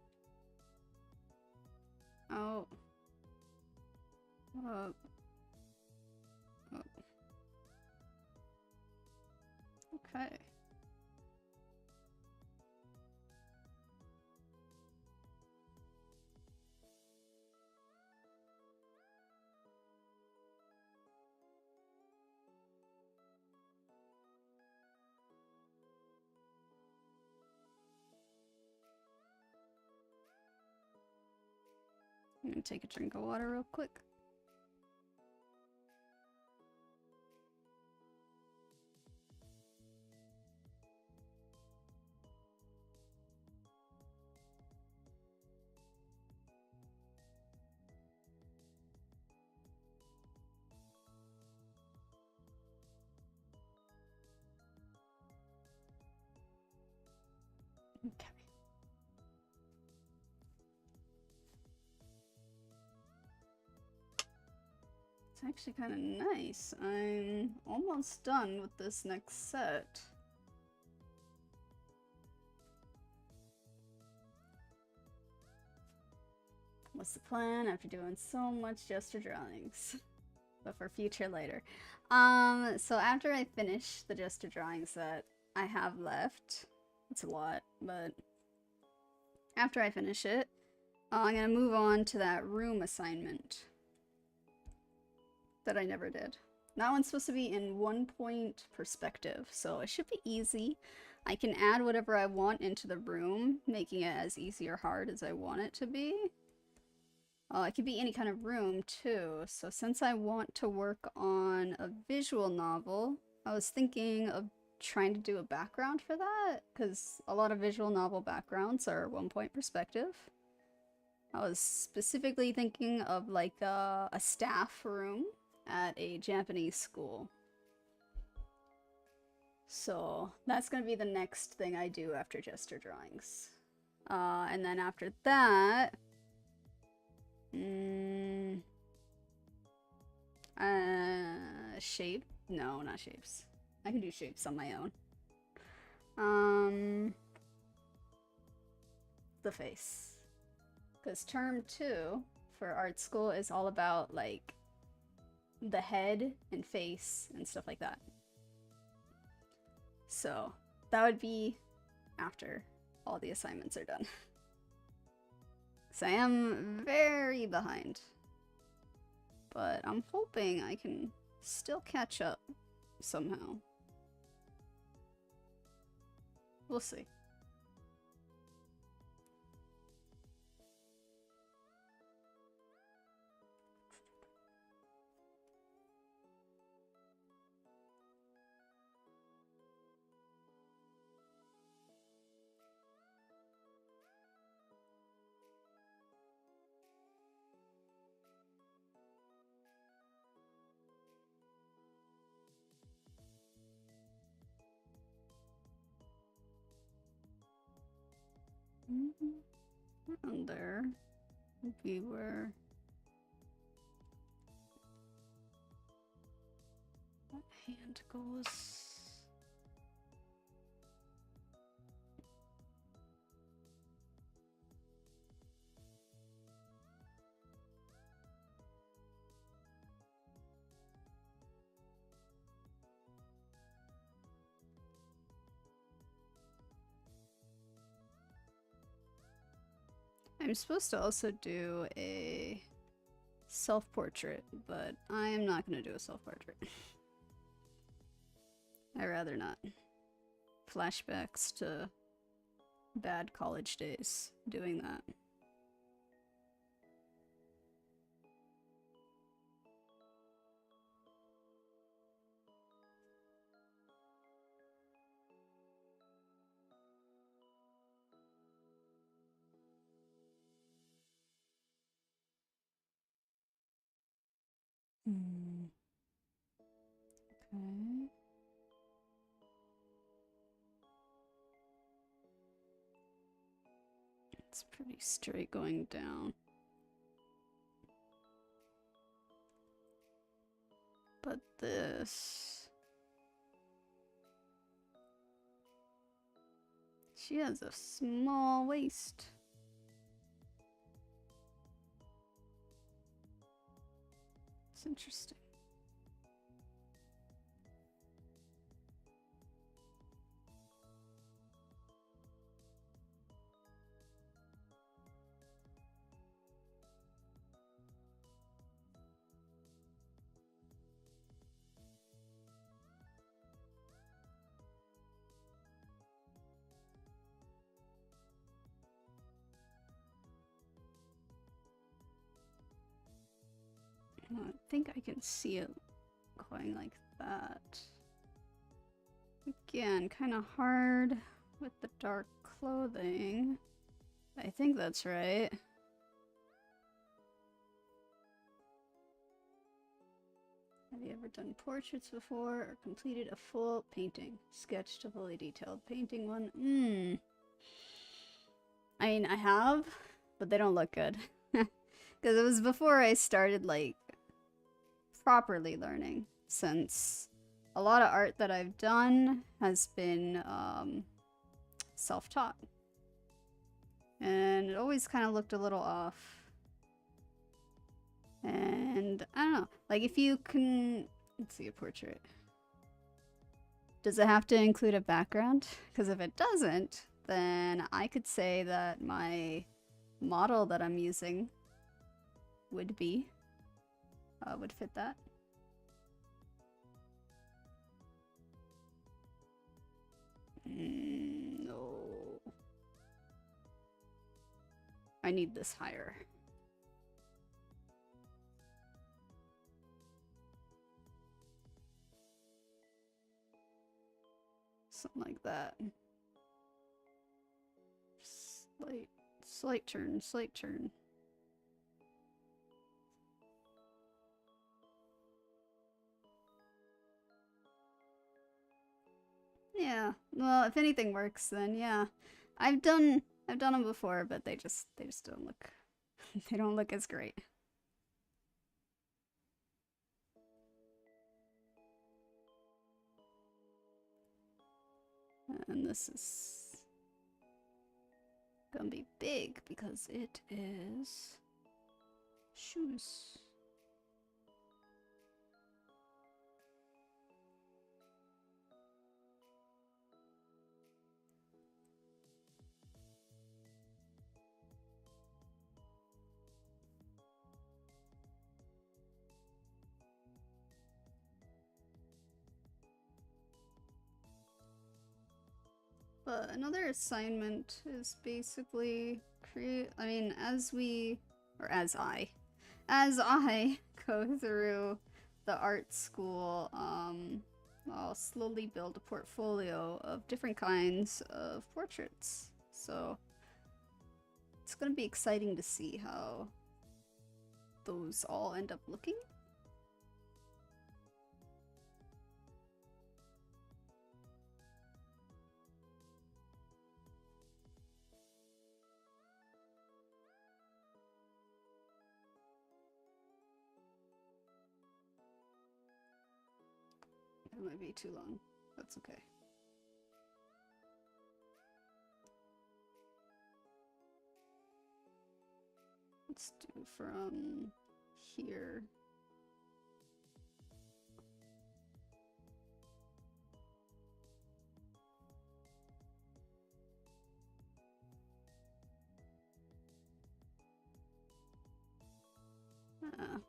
out, up, up. Okay. I'm gonna take a drink of water real quick. Okay. It's actually kind of nice. I'm almost done with this next set. What's the plan after doing so much gesture drawings? But for future later. So after I finish the gesture drawings that I have left, it's a lot, but after I finish it, I'm gonna move on to that room assignment that I never did. That one's supposed to be in 1-point perspective, so it should be easy. I can add whatever I want into the room, making it as easy or hard as I want it to be. It could be any kind of room too, so since I want to work on a visual novel, I was thinking of trying to do a background for that, because a lot of visual novel backgrounds are 1-point perspective. I was specifically thinking of like a staff room at a Japanese school. So that's gonna be the next thing I do after gesture drawings. And then after that, shape? No, not shapes. I can do shapes on my own. The face. Because term 2 for art school is all about like the head and face and stuff like that. So that would be after all the assignments are done. So I am very behind. But I'm hoping I can still catch up somehow. We'll see. Around there would be where that hand goes. I'm supposed to also do a self-portrait, but I am not going to do a self-portrait. I'd rather not. Flashbacks to bad college days doing that. Okay. It's pretty straight going down. But this... She has a small waist. It's interesting. I think I can see it going like that. Again, kind of hard with the dark clothing. I think that's right. Have you ever done portraits before or completed a full painting? Sketched a fully detailed painting one? I mean, I have, but they don't look good. Because it was before I started, like, properly learning, since a lot of art that I've done has been self-taught. And it always kind of looked a little off. And I don't know, like if you can, let's see a portrait. Does it have to include a background? Because if it doesn't, then I could say that my model that I'm using would be, would fit that. No. I need this higher. Something like that. Slight turn, slight turn. Yeah. Well, if anything works, then yeah. I've done them before, but they just don't look they don't look as great. And this is gonna be big because it is shoes. But another assignment is basically as I go through the art school, I'll slowly build a portfolio of different kinds of portraits. So it's gonna be exciting to see how those all end up looking. That might be too long. That's okay. Let's do from here.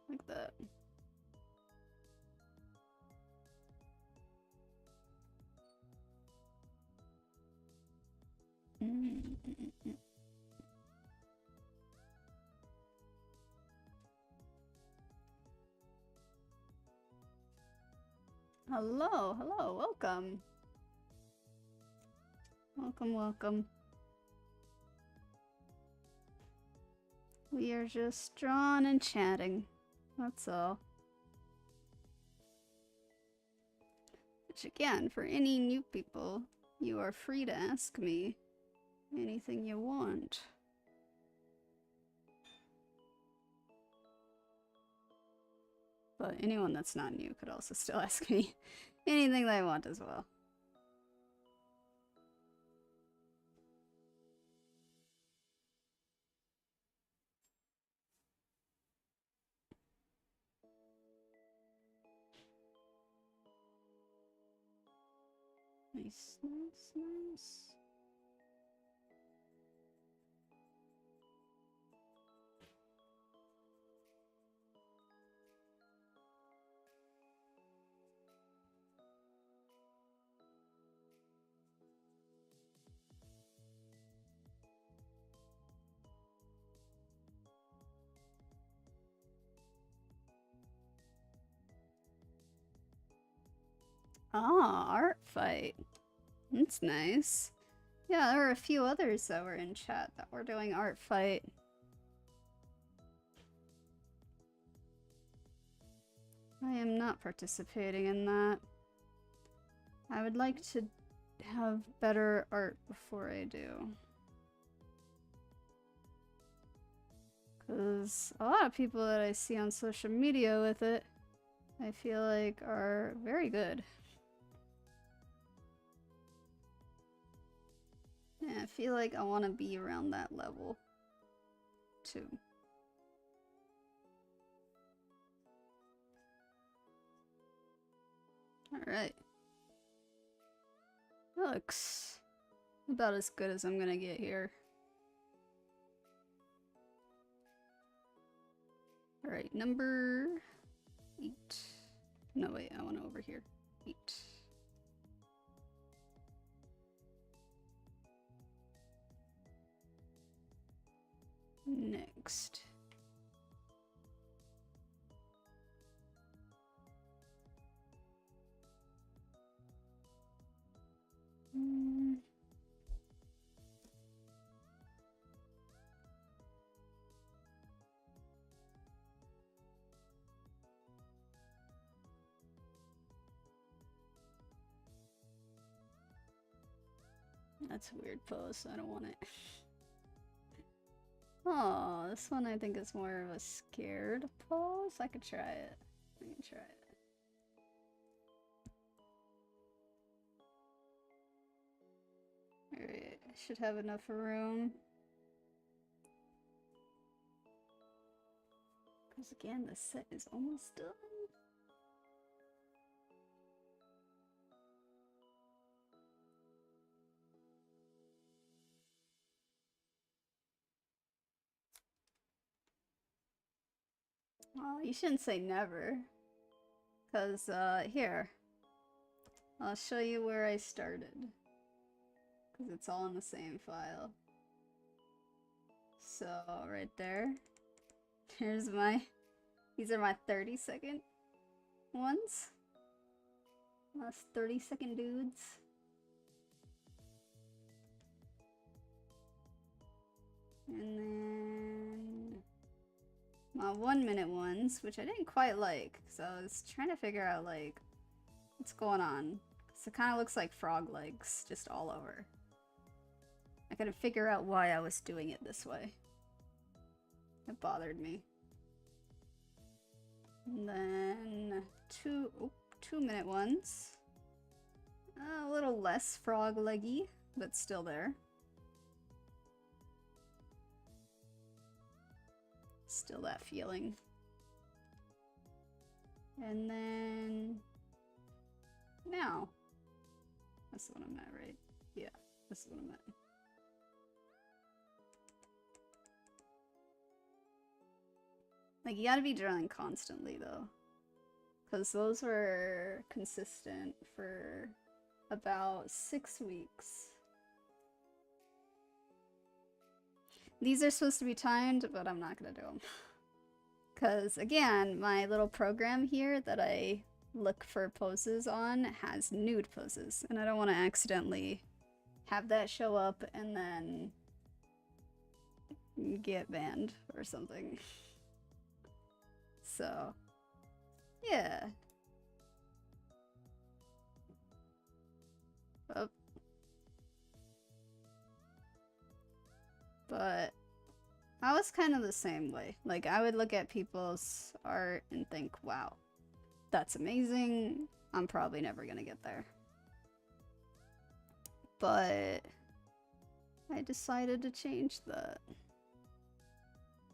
Like that. Hello, hello, welcome. Welcome, welcome. We are just drawing and chatting. That's all. Which again, for any new people, you are free to ask me anything you want. But anyone that's not new could also still ask me anything they want as well. Nice, nice, nice. Ah, art fight. That's nice. Yeah, there are a few others that were in chat that were doing art fight. I am not participating in that. I would like to have better art before I do. Because a lot of people that I see on social media with it, I feel like are very good. Yeah, I feel like I want to be around that level, too. Alright. That looks about as good as I'm gonna get here. Alright, number 8. No, wait, I want to over here. 8. Next. That's a weird pose, I don't want it. Oh, this one I think is more of a scared pose. I could try it. I can try it. Alright, I should have enough room. Because again, the set is almost done. Well, you shouldn't say never. Because, here. I'll show you where I started. Because it's all in the same file. So, right there. Here's my... These are my 30-second ones. Last 30-second dudes. And then... my 1-minute ones, which I didn't quite like. So I was trying to figure out, like, what's going on. So it kind of looks like frog legs just all over. I couldn't figure out why I was doing it this way. It bothered me. And then 2-minute ones. A little less frog leggy, but still there. Still that feeling. And then now. That's what I'm at, right? Yeah, this is what I'm at. Like, you gotta be drawing constantly, though. Because those were consistent for about 6 weeks. These are supposed to be timed, but I'm not gonna do them. Because, again, my little program here that I look for poses on has nude poses. And I don't want to accidentally have that show up and then get banned or something. So, yeah. Oh. But I was kind of the same way. Like, I would look at people's art and think, wow, that's amazing. I'm probably never gonna get there. But I decided to change that.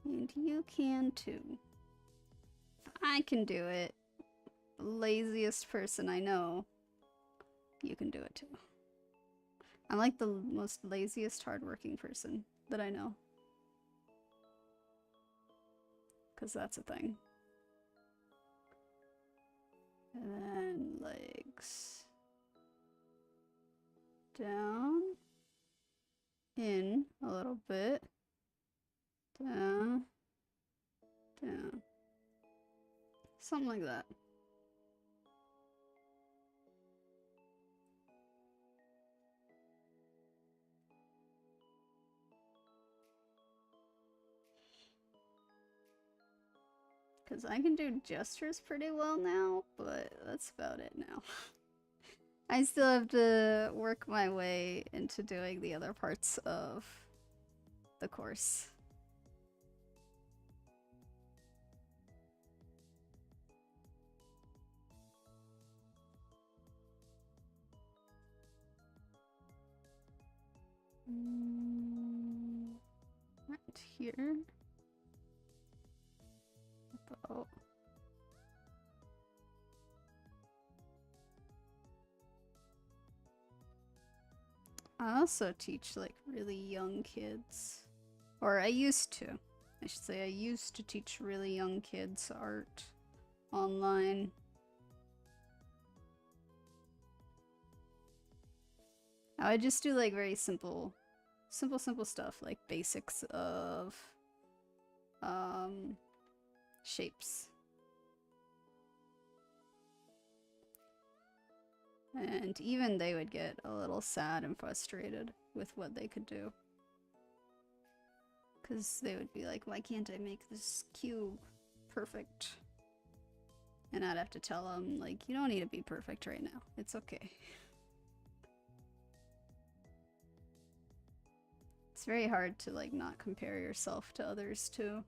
And you can too. If I can do it, the laziest person I know, you can do it too. I'm like the most laziest hardworking person that I know. Because that's a thing. And then legs. Down. In a little bit. Down. Down. Something like that. Because I can do gestures pretty well now, but that's about it now. I still have to work my way into doing the other parts of the course. Right here. About. I also teach like really young kids. Or I used to. I should say I used to teach really young kids art online. I would just do like very simple stuff, like basics of shapes. And even they would get a little sad and frustrated with what they could do. Because they would be like, why can't I make this cube perfect? And I'd have to tell them, like, you don't need to be perfect right now. It's okay. very hard to like not compare yourself to others too.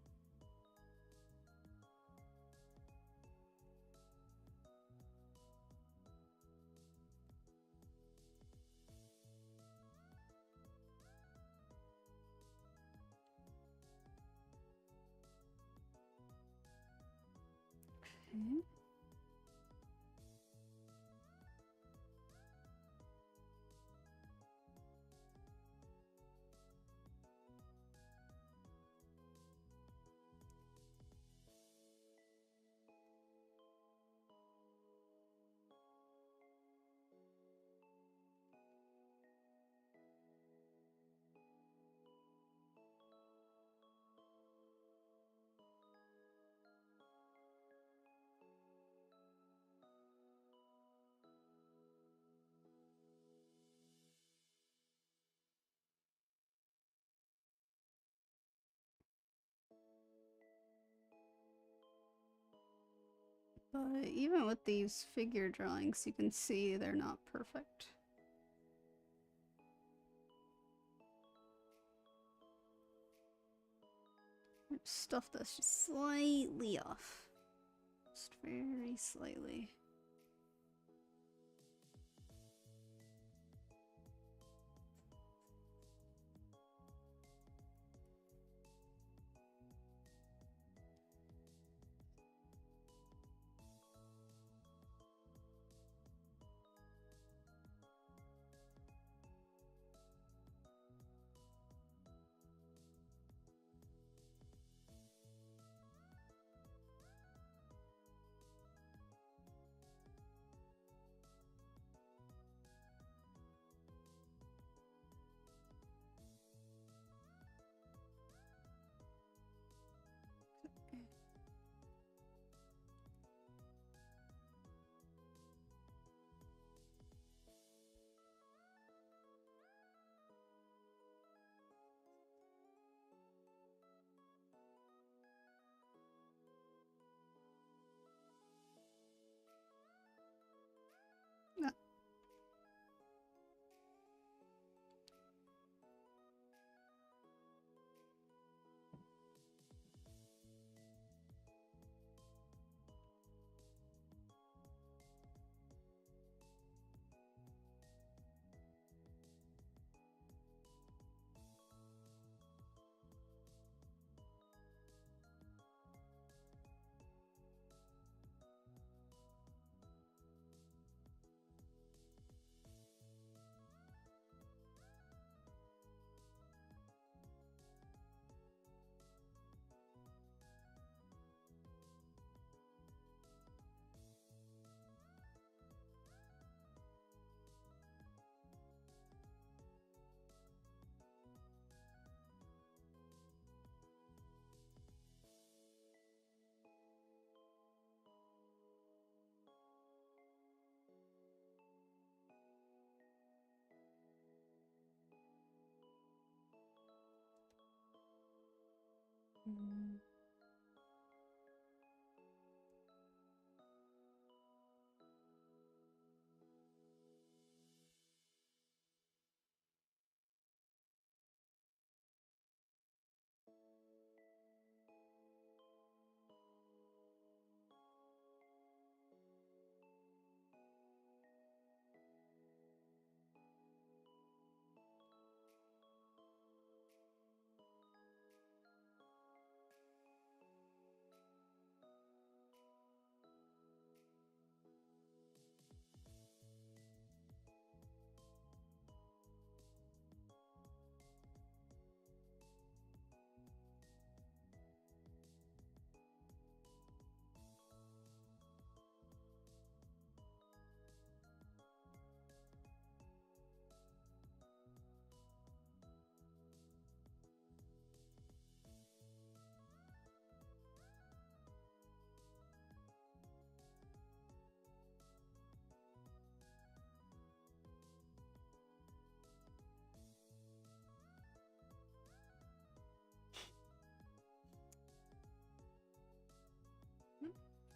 Okay. But even with these figure drawings, you can see they're not perfect. There's stuff that's just slightly off. Just very slightly.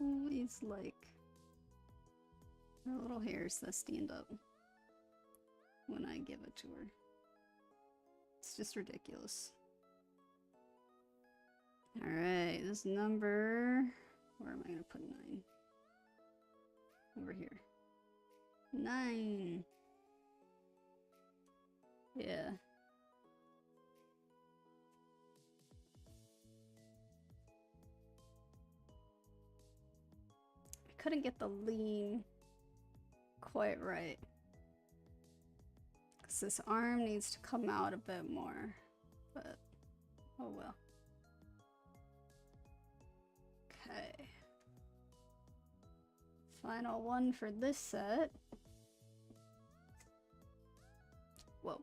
Always like her little hairs that stand up when I give it to her. It's just ridiculous. Alright, this number... Where am I gonna put 9? Over here. 9! Yeah. I couldn't get the lean quite right. Because this arm needs to come out a bit more. But, oh well. Okay. Final one for this set. Whoa.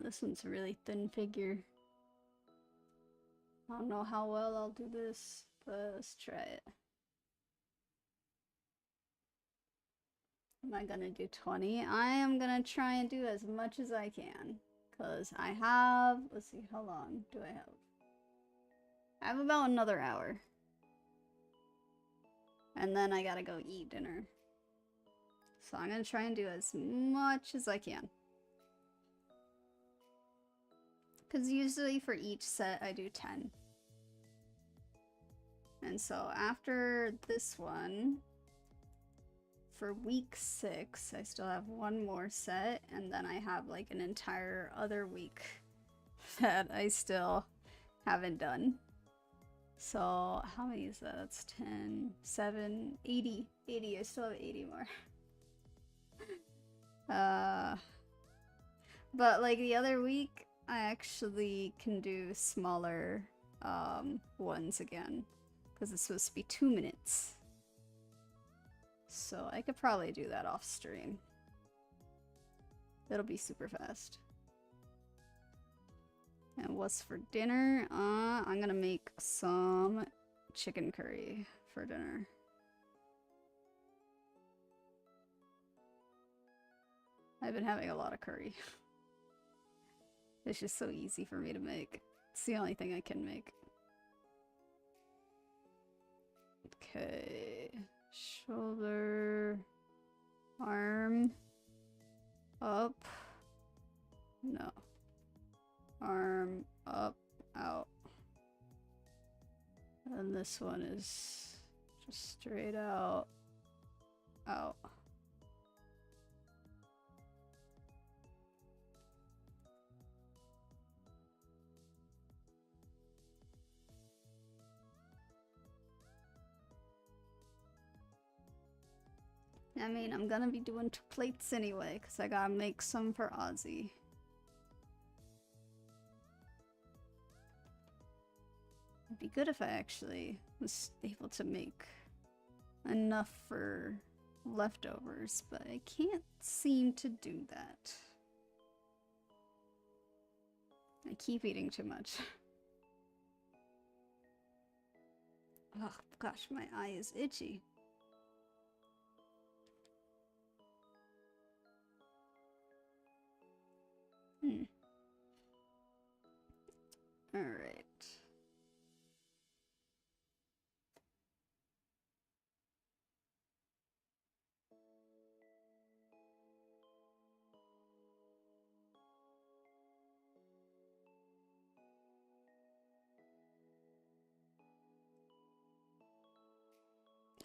This one's a really thin figure. I don't know how well I'll do this, but let's try it. Am I gonna do 20? I am gonna try and do as much as I can. Because I have, let's see, how long do I have? I have about another hour. And then I gotta go eat dinner. So I'm gonna try and do as much as I can. Because usually for each set I do 10. And so after this one, for week 6, I still have one more set, and then I have like an entire other week that I still haven't done. So how many is that? That's 10, 7, 80. 80, I still have 80 more. But like the other week, I actually can do smaller ones again. Because it's supposed to be 2 minutes. So I could probably do that off stream. It'll be super fast. And what's for dinner? I'm gonna make some chicken curry for dinner. I've been having a lot of curry. It's just so easy for me to make. It's the only thing I can make. Okay, shoulder, arm, up, no, arm, up, out, and this one is just straight out, out. I mean, I'm gonna be doing 2 plates anyway, because I gotta make some for Ozzy. It'd be good if I actually was able to make enough for leftovers, but I can't seem to do that. I keep eating too much. Oh gosh, my eye is itchy. All right.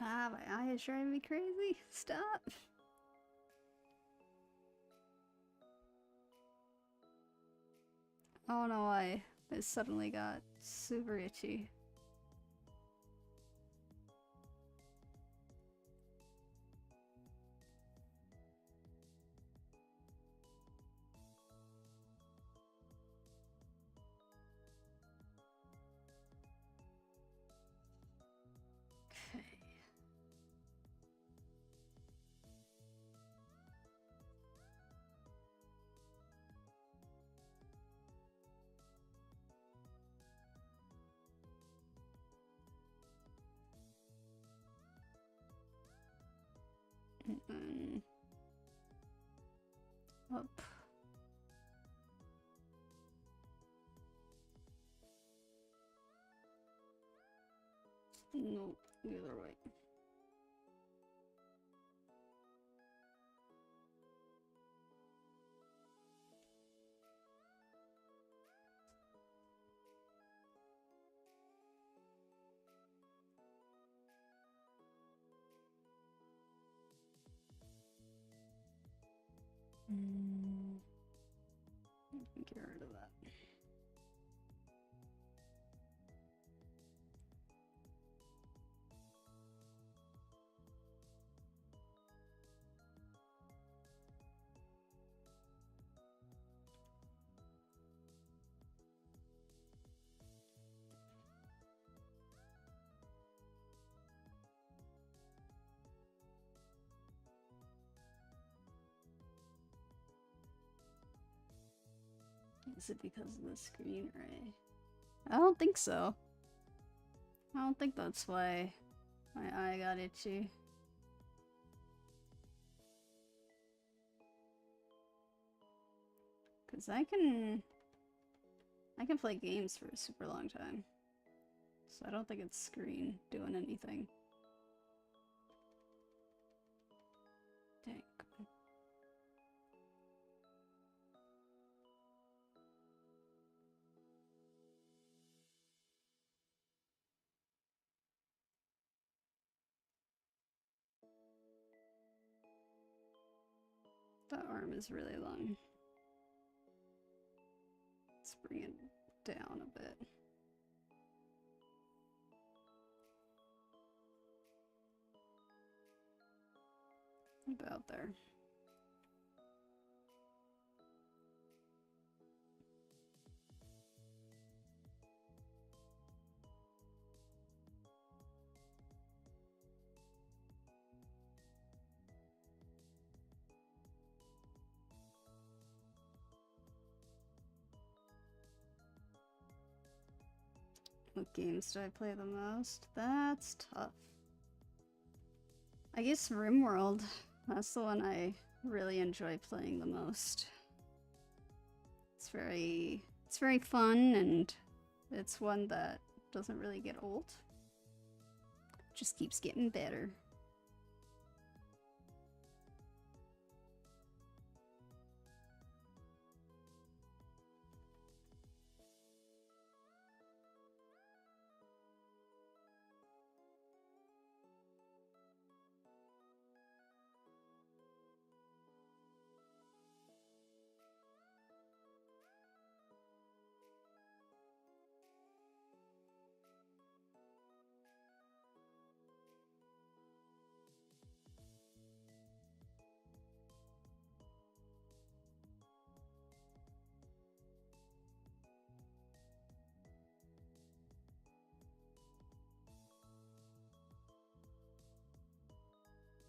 Ah, my eye is driving me crazy. Stop. I don't know why it suddenly got super itchy. Okay. And then up. No, the other way. Get rid of that. Is it because of the screen array? I don't think so. I don't think that's why my eye got itchy. Cause I can play games for a super long time. So I don't think it's screen doing anything. Dang. That arm is really long. Let's bring it down a bit. About there. What games do I play the most? That's tough. I guess RimWorld. That's the one I really enjoy playing the most. It's very fun, and it's one that doesn't really get old. Just keeps getting better.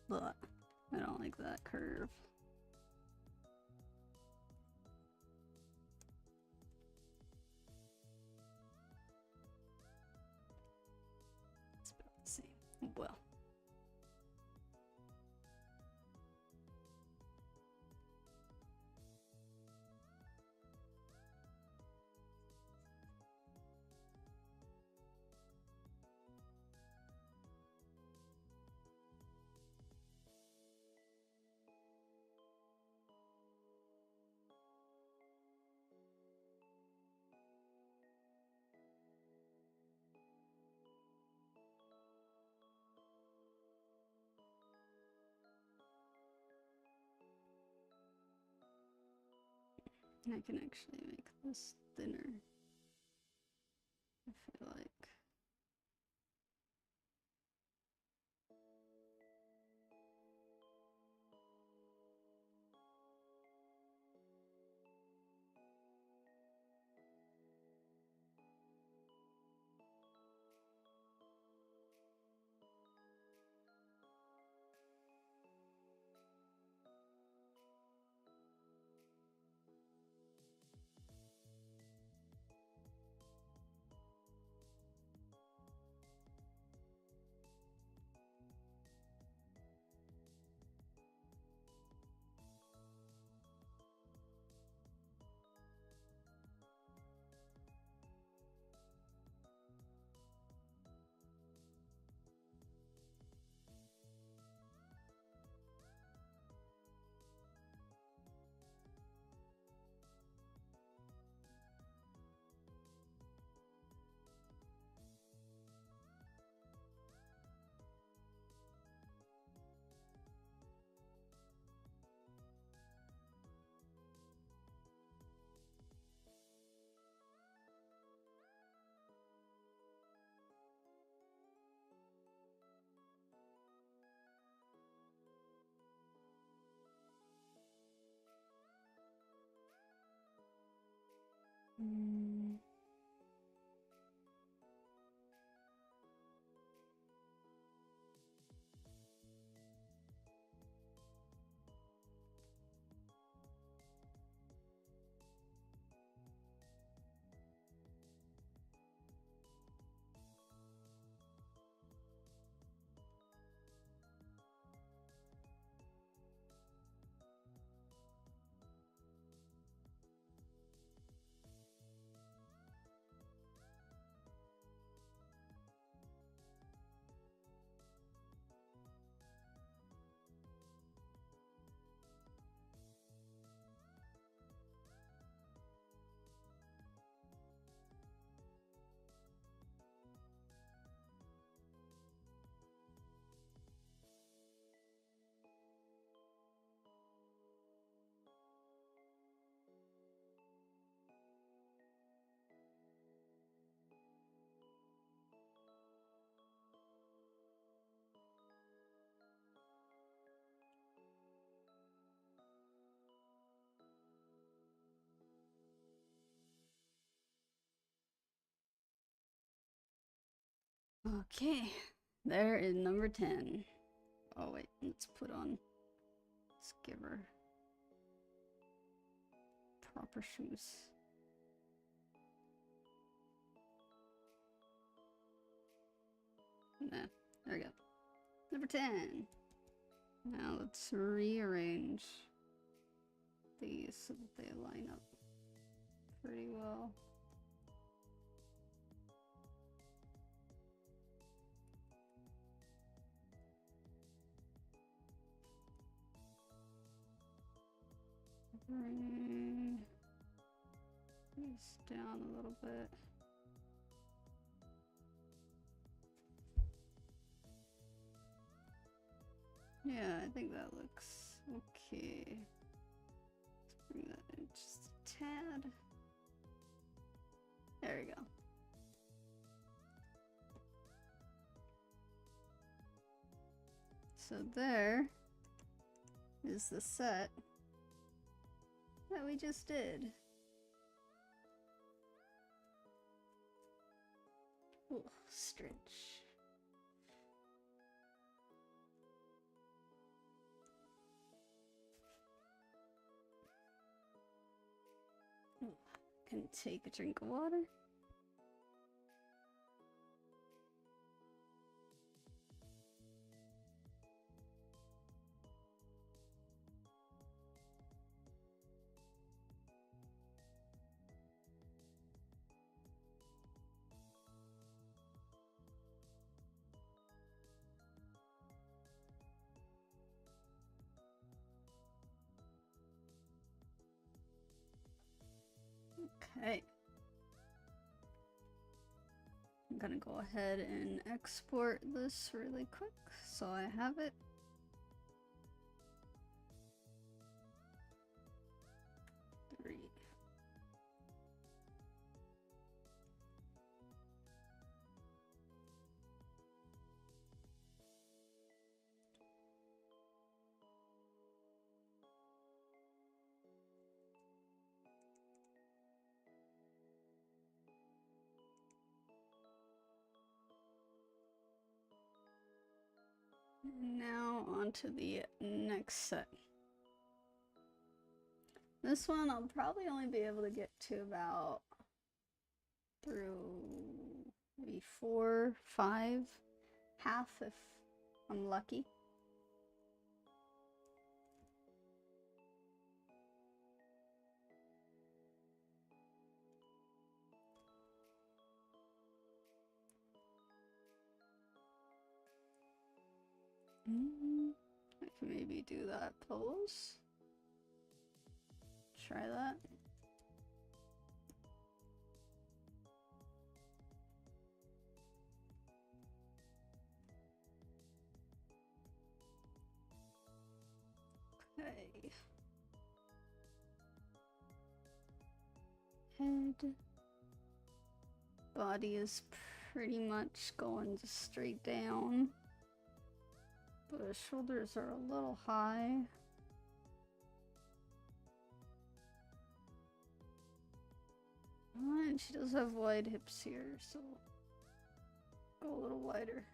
But I don't like that curve. It's about the same. Well. I can actually make this thinner. I feel like. Mm. Okay, there is number 10. Oh wait, let's put on, let's give her proper shoes. Nah, there we go. Number 10. Now let's rearrange these so that they line up pretty well. Bring these down a little bit. Yeah, I think that looks okay. Let's bring that in just a tad. There we go. So there is the set that we just did. Oh, stretch. Can take a drink of water. Okay. I'm gonna go ahead and export this really quick so I have it. Three. Now on to the next set. This one I'll probably only be able to get to about through maybe 4, 5, half if I'm lucky. I can maybe do that pose. Try that. Okay. Head. Body is pretty much going just straight down. But the shoulders are a little high. And she does have wide hips here, so go a little wider.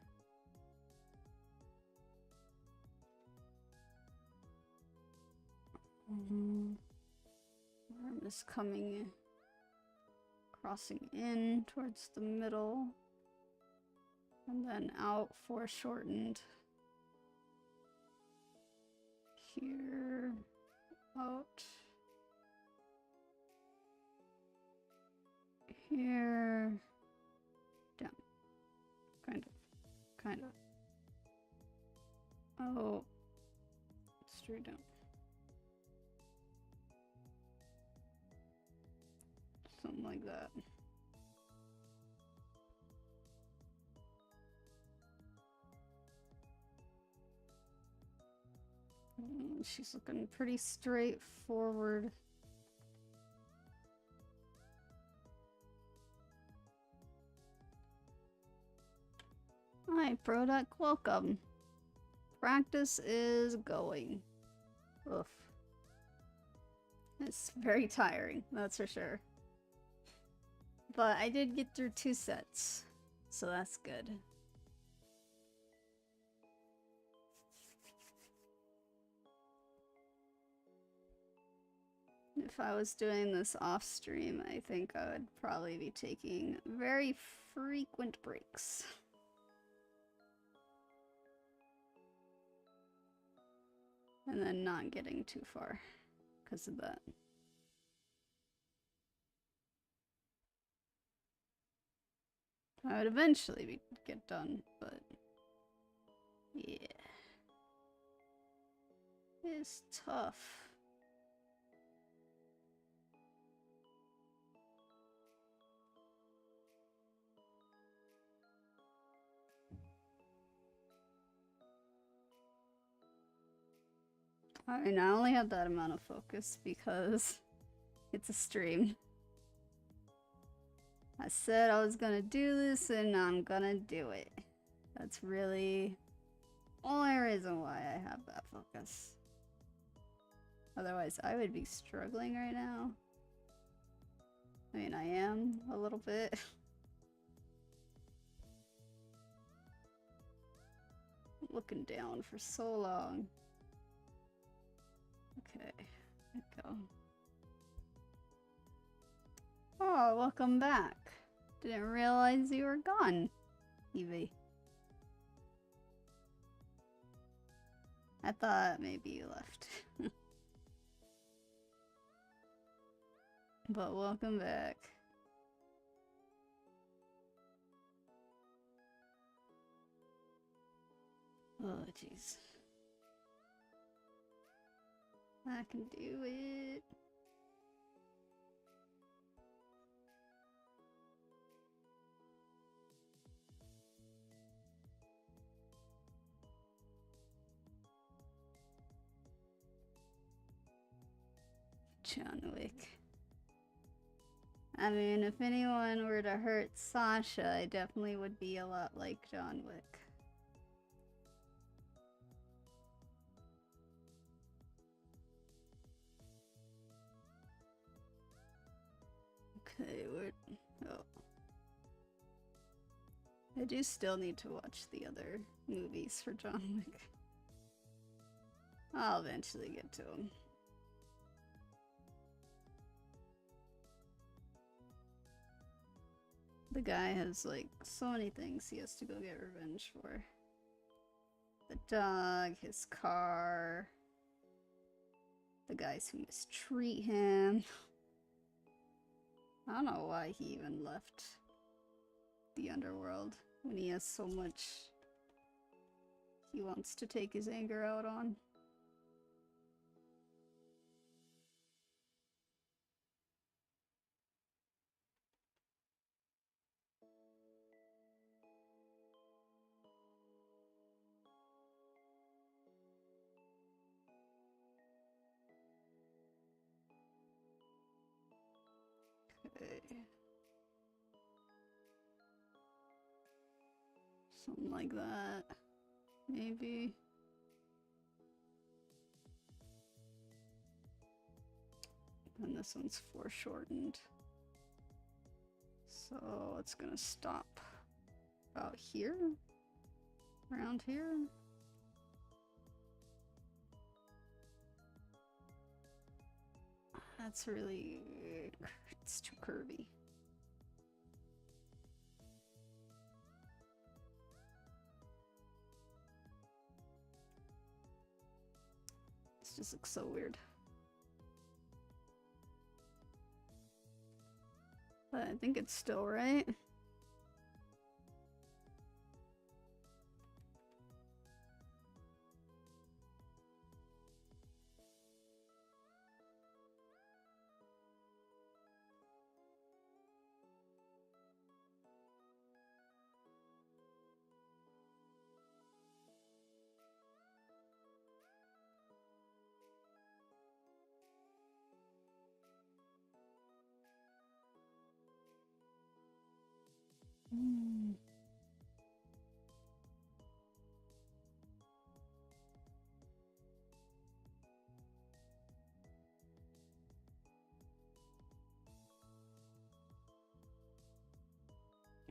Arm is coming, crossing in towards the middle, and then out, foreshortened. Here, out. Here, down. Kind of. Oh, straight down. Something like that. She's looking pretty straightforward. Hi, Product, welcome. Practice is going. Oof. It's very tiring, that's for sure. But I did get through 2 sets, so that's good. If I was doing this off stream, I think I would probably be taking very frequent breaks. And then not getting too far because of that. I would eventually get done, but yeah. It's tough. I mean, I only have that amount of focus because it's a stream. I said I was gonna do this and I'm gonna do it. That's really the only reason why I have that focus. Otherwise, I would be struggling right now. I mean, I am a little bit. Looking down for so long. Okay, let go. Oh, welcome back. Didn't realize you were gone, Evie. I thought maybe you left. But welcome back. Oh, jeez. I can do it. John Wick. I mean, if anyone were to hurt Sasha, I definitely would be a lot like John Wick. Okay, oh. I do still need to watch the other movies for John Wick. I'll eventually get to them. The guy has like so many things he has to go get revenge for. The dog, his car, the guys who mistreat him. I don't know why he even left the underworld when he has so much he wants to take his anger out on. Okay. Something like that, maybe. And this one's foreshortened. So it's gonna stop about here, around here. That's really, it's too curvy. This just looks so weird. But I think it's still right.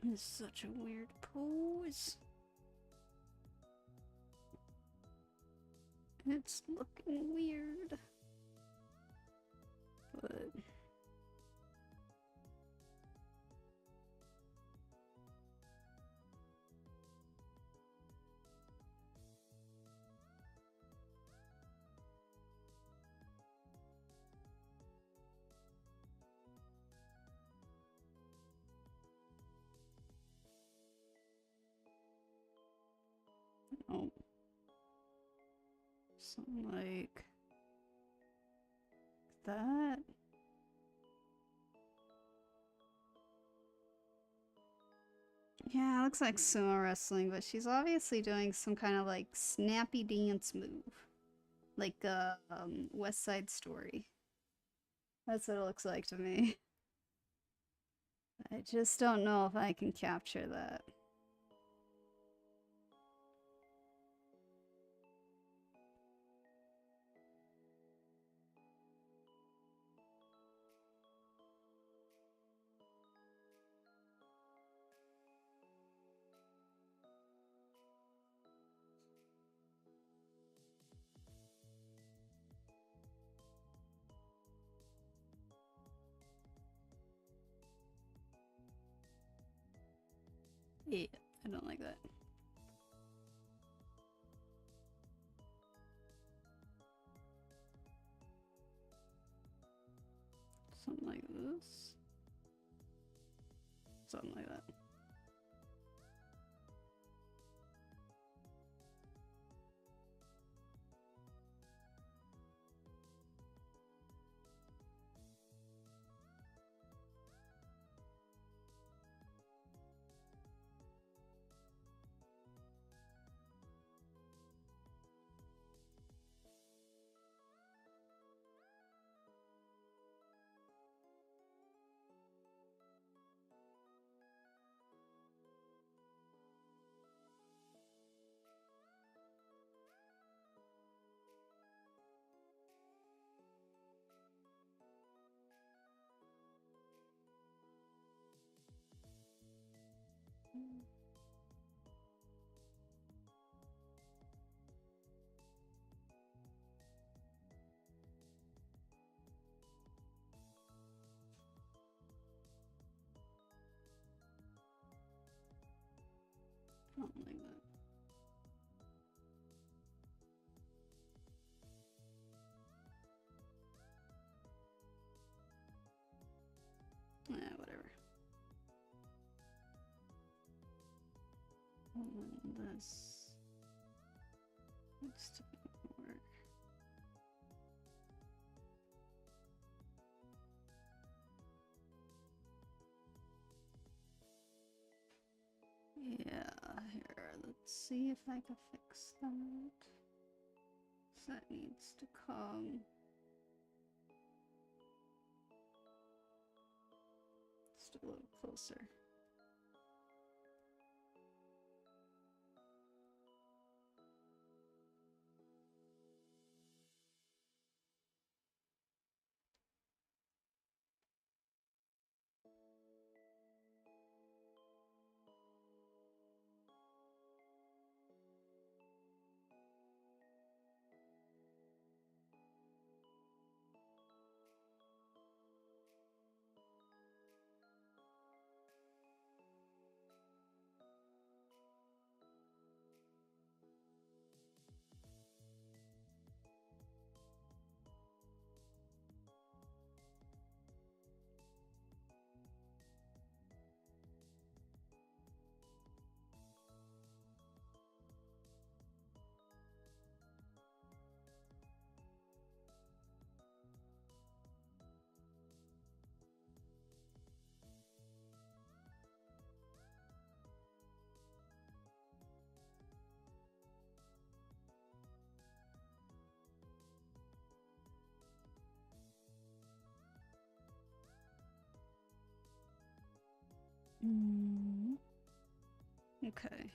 It's such a weird pose. It's looking weird. But oh, something like that. Yeah, it looks like sumo wrestling, but she's obviously doing some kind of like snappy dance move, like West Side Story. That's what it looks like to me. I just don't know if I can capture that. Yeah, I don't like that. Something like this. Something like that. Something like that. Yeah, whatever. And then this needs to be more. Yeah, here, let's see if I can fix that. So that needs to come just a little closer. Okay.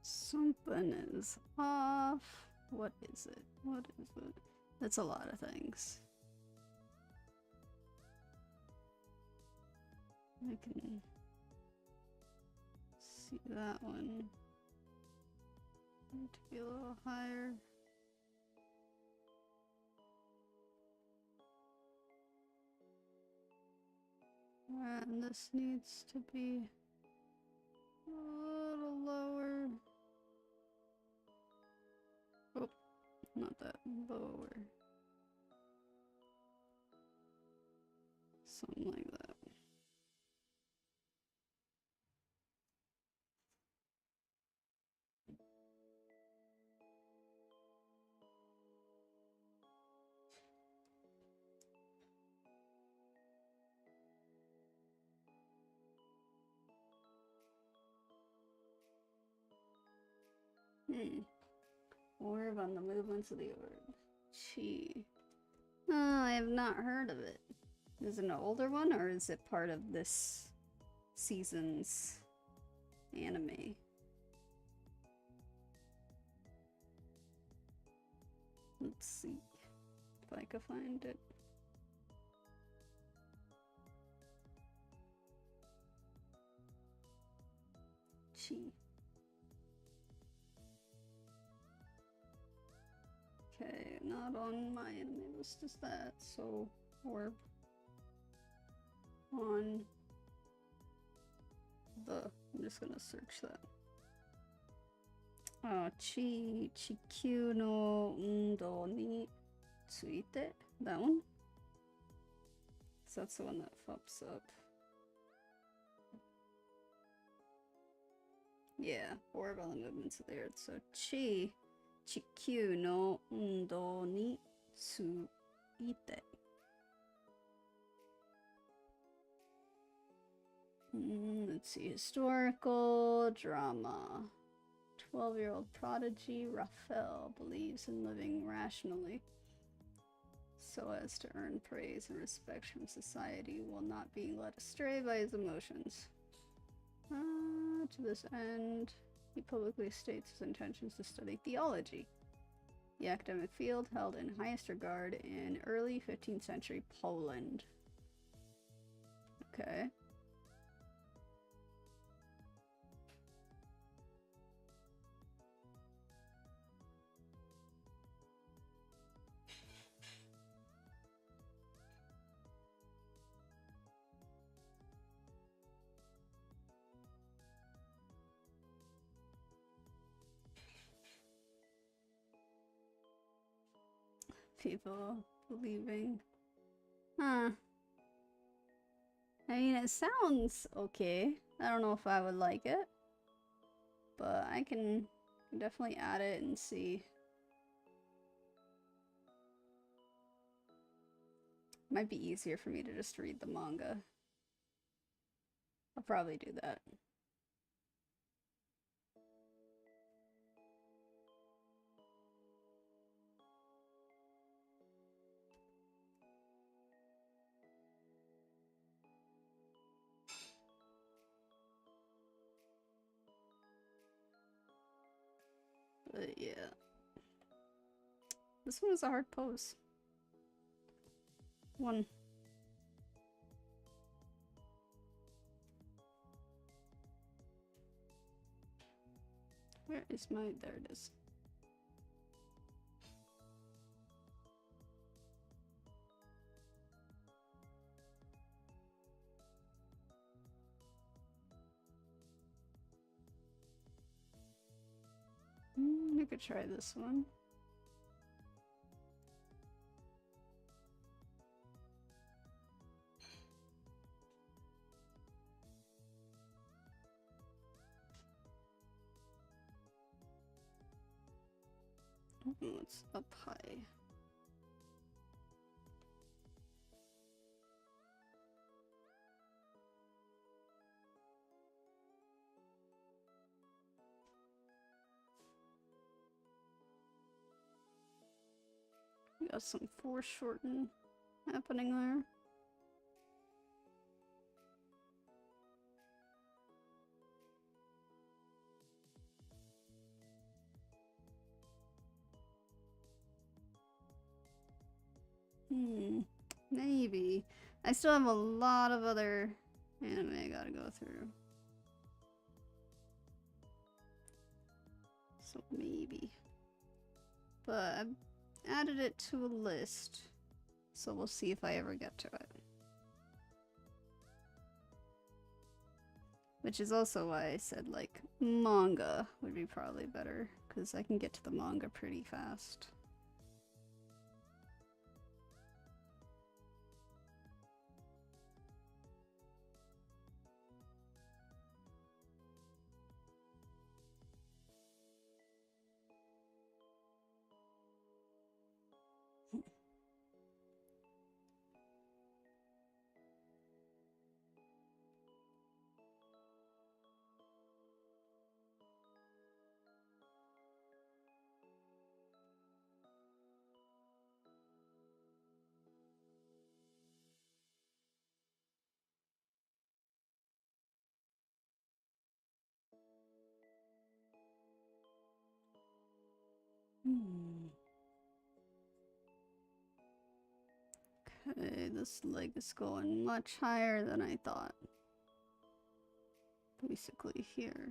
Something is off. What is it? What is it? That's a lot of things. I can see that one. Need to be a little higher. And this needs to be a little lower. Oh, not that, lower. Something like that. Orb on the movements of the orb. Chi. Oh, I have not heard of it. Is it an older one or is it part of this season's anime? Let's see if I can find it. Chi. Okay, not on my anime list is that, so orb on the, I'm just gonna search that. Chikyu no undo ni tsuite, that one? So that's the one that pops up. Yeah, orb on the movements of the earth, so Chikyu no undo ni tsuite. Let's see, historical drama. 12-year-old prodigy Raphael believes in living rationally so as to earn praise and respect from society while not being led astray by his emotions. To this end, he publicly states his intentions to study theology, the academic field held in highest regard in early 15th century Poland. Okay. People believing. Huh. I mean, it sounds okay. I don't know if I would like it, but I can definitely add it and see. Might be easier for me to just read the manga. I'll probably do that. But yeah. This one is a hard pose. One. Where is my... there it is. could try this one. Oh, it's up high. We got some foreshorten happening there. Maybe. I still have a lot of other anime I gotta go through. So maybe. But I've added it to a list. So we'll see if I ever get to it. Which is also why I said, like, manga would be probably better. Because I can get to the manga pretty fast. Okay, this leg is going much higher than I thought. Basically here.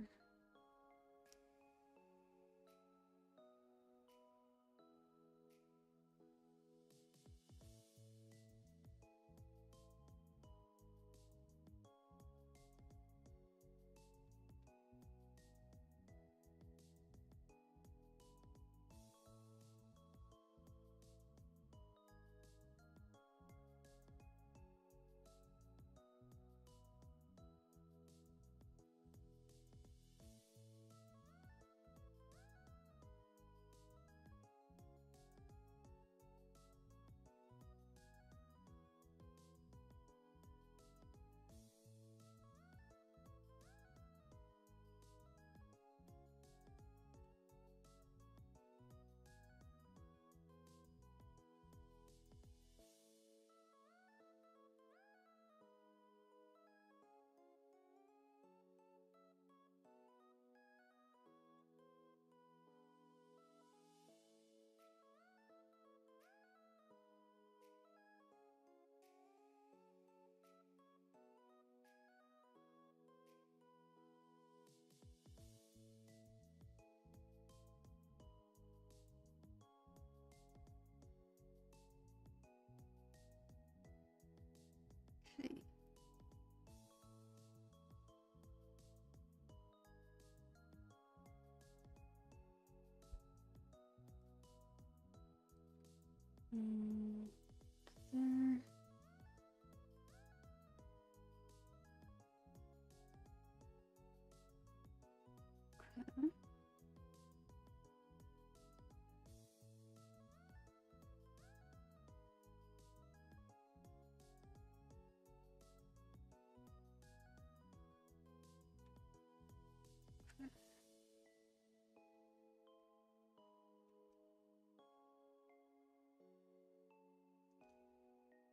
Okay. There. Okay.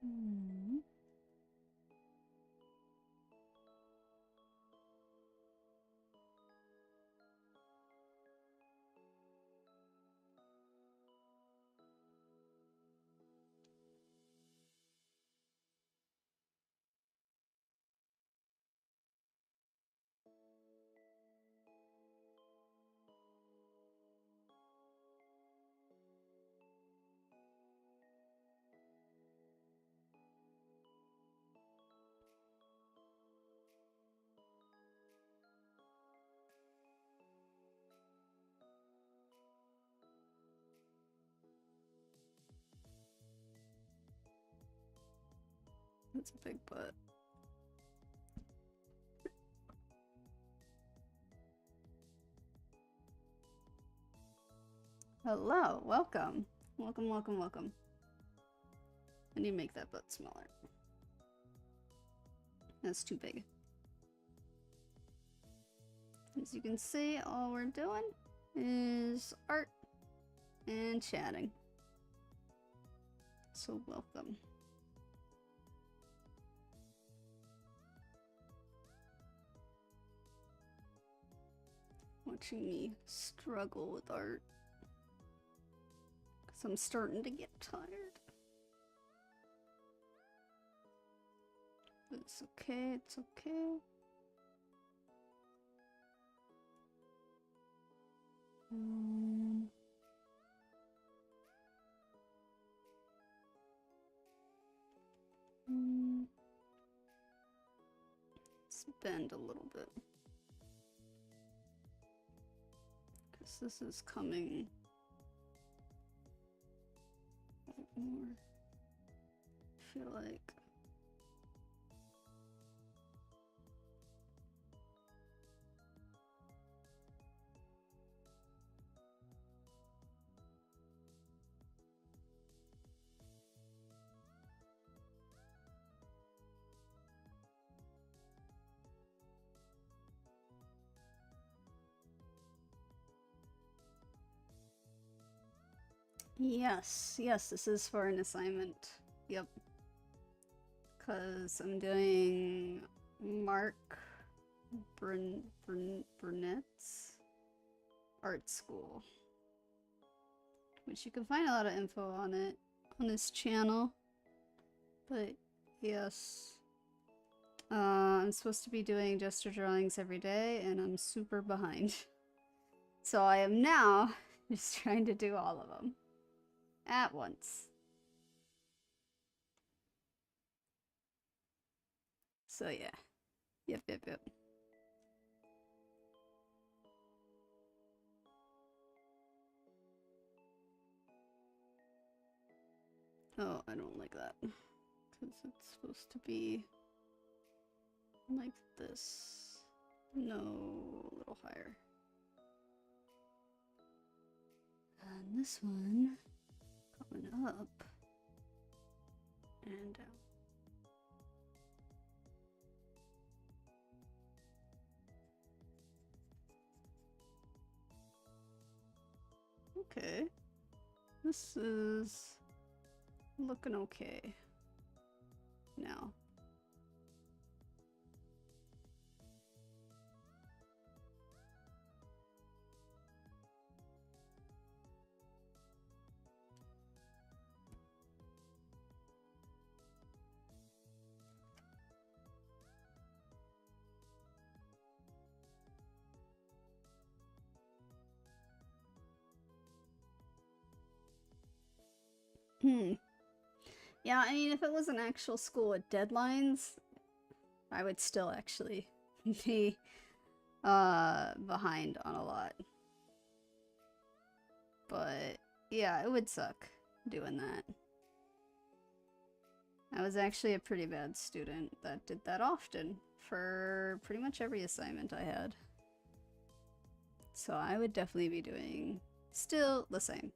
Hmm. That's a big butt. Hello, welcome. Welcome, welcome, welcome. I need to make that butt smaller. That's too big. As you can see, all we're doing is art and chatting. So welcome. Watching me struggle with art. Because I'm starting to get tired. It's okay, it's okay. Let's bend a little bit. Because this is coming a bit more. I feel like. Yes, this is for an assignment. Yep. Because I'm doing Mark Burnett's art school. Which you can find a lot of info on it on this channel. But yes. I'm supposed to be doing gesture drawings every day and I'm super behind. So I am now just trying to do all of them at once. So yeah. Yep. Oh, I don't like that. Because it's supposed to be like this. No, a little higher. And this one coming up and down. Okay. This is looking okay now. Yeah, I mean, if it was an actual school with deadlines, I would still actually be behind on a lot. But yeah, it would suck doing that. I was actually a pretty bad student that did that often for pretty much every assignment I had. So I would definitely be doing still the same.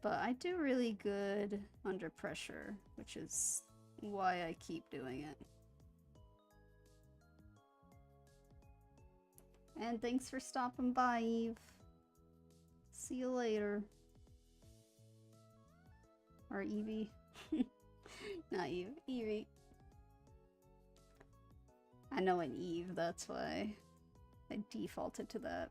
But I do really good under pressure, which is why I keep doing it. And thanks for stopping by, Eve. See you later. Or Evie. Not Eve. Evie. I know an Eve, that's why I defaulted to that.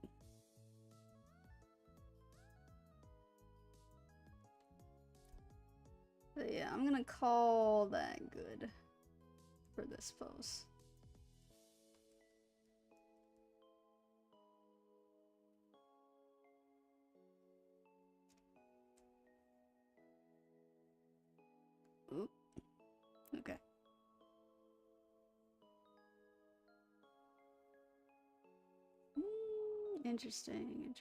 But yeah, I'm gonna call that good for this pose. Oop. Okay. Interesting.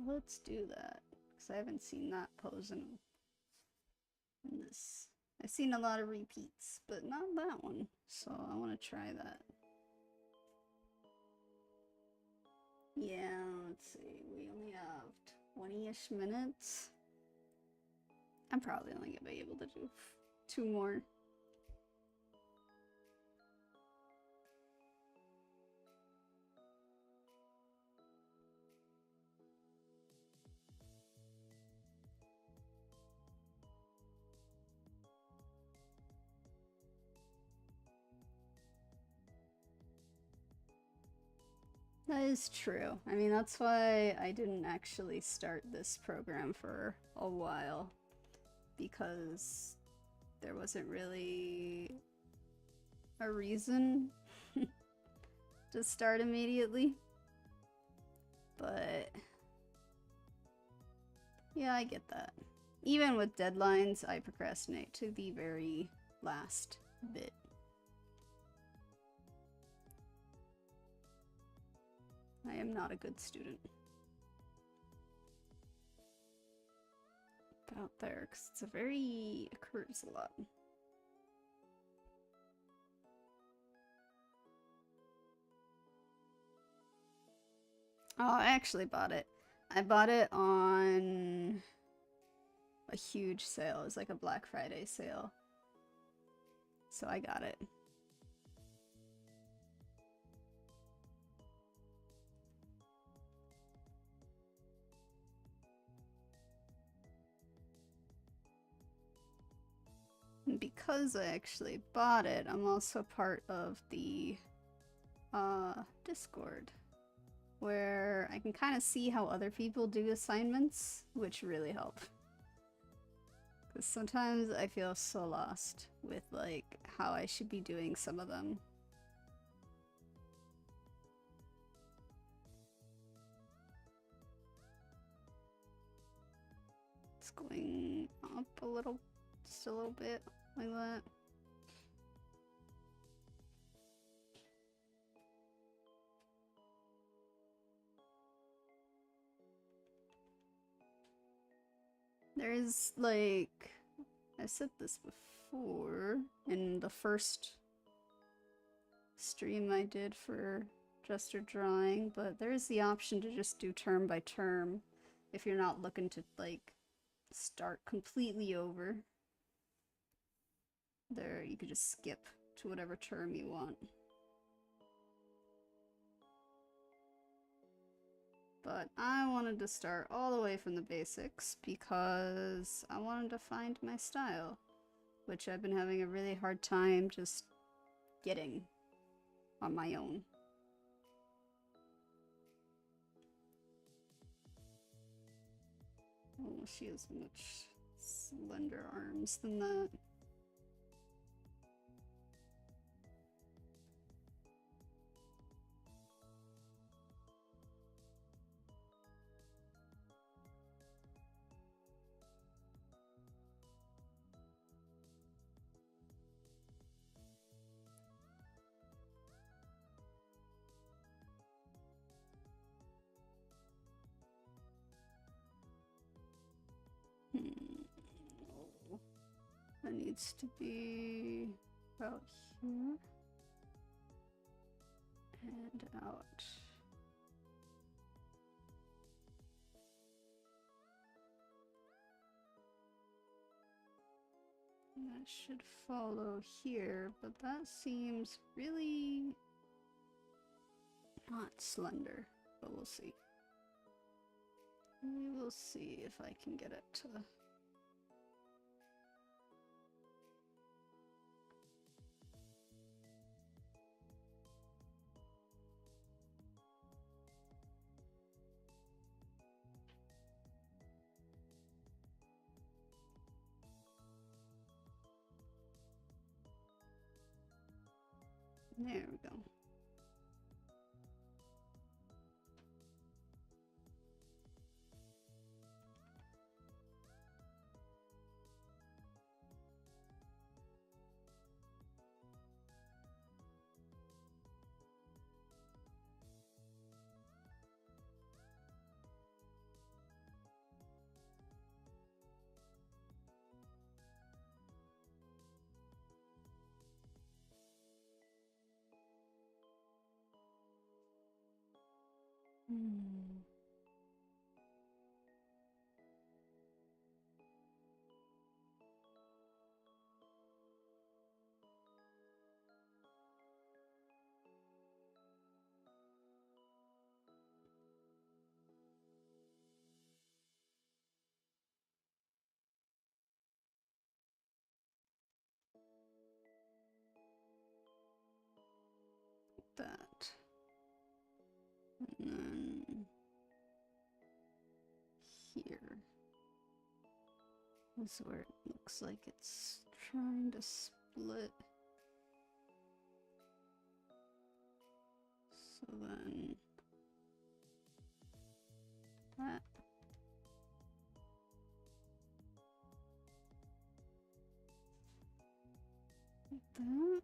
Let's do that. Because I haven't seen that pose in this I've seen a lot of repeats, but not that one, so I want to try that. Yeah, let's see, we only have 20-ish minutes. I'm probably only gonna be able to do 2 more. That is true. I mean, that's why I didn't actually start this program for a while, because there wasn't really a reason to start immediately. But yeah, I get that. Even with deadlines, I procrastinate to the very last bit. I am not a good student. About there, because it's a very occurs a lot. Oh, I actually bought it. I bought it on a huge sale. It was like a Black Friday sale. So I got it. And because I actually bought it, I'm also part of the Discord, where I can kind of see how other people do assignments, which really help. Because sometimes I feel so lost with like how I should be doing some of them. It's going up a little, just a little bit like that. There's like, I said this before in the first stream I did for gesture drawing, but there is the option to just do term by term if you're not looking to like start completely over. There, you could just skip to whatever term you want. But I wanted to start all the way from the basics because I wanted to find my style, which I've been having a really hard time just getting on my own. Oh, she has much slender arms than that. Oh, that needs to be about here and out. That should follow here, but that seems really not slender, but we'll see. We will see if I can get it to... There we go. Hmm. That. And then here is where it looks like it's trying to split. So then that. Like that.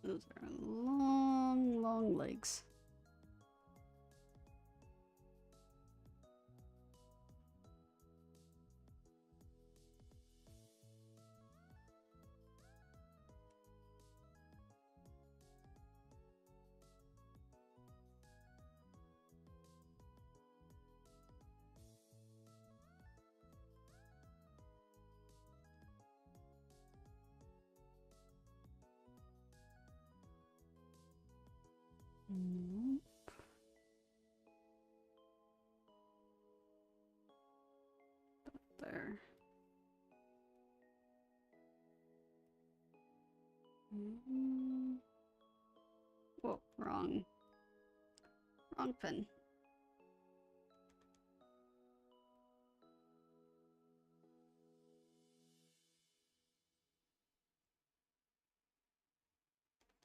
Those are long, long legs. Nope. There. Whoa, wrong pen.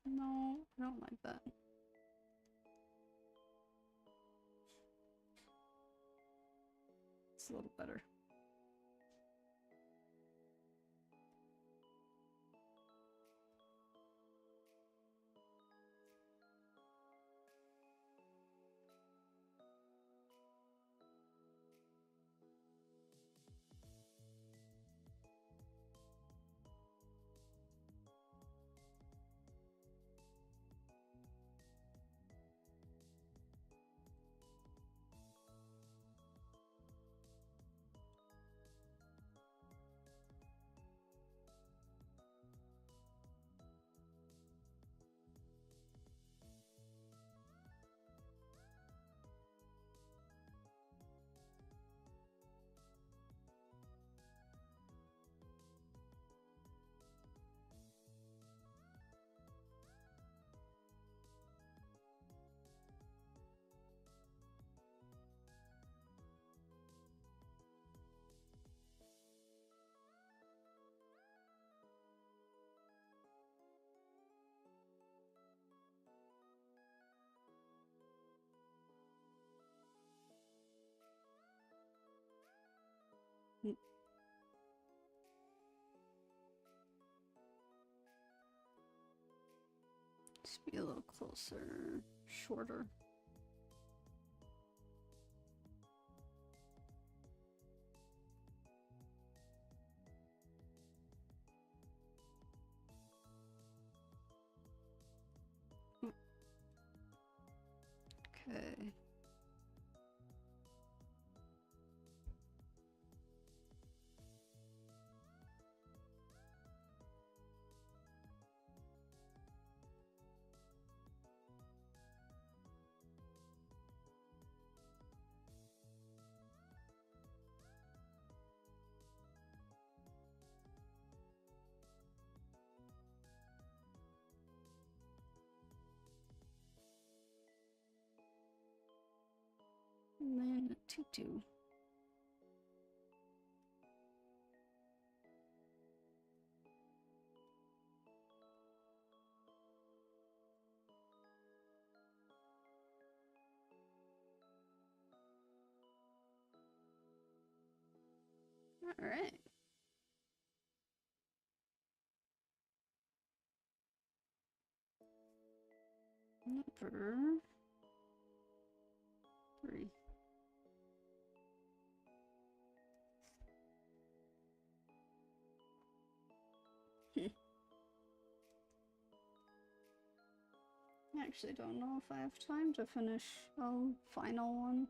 No, I don't like that. It's a little better. Just be a little closer, shorter. Okay. And then a tutu. All right. Number 3. I actually don't know if I have time to finish a final one.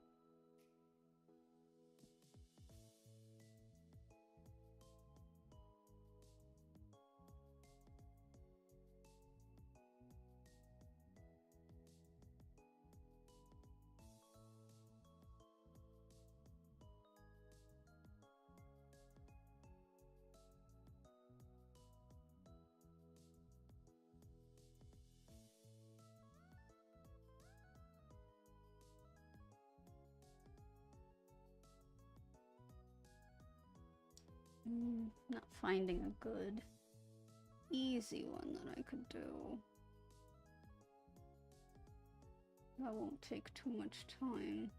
Not finding a good, easy one that I could do. That won't take too much time.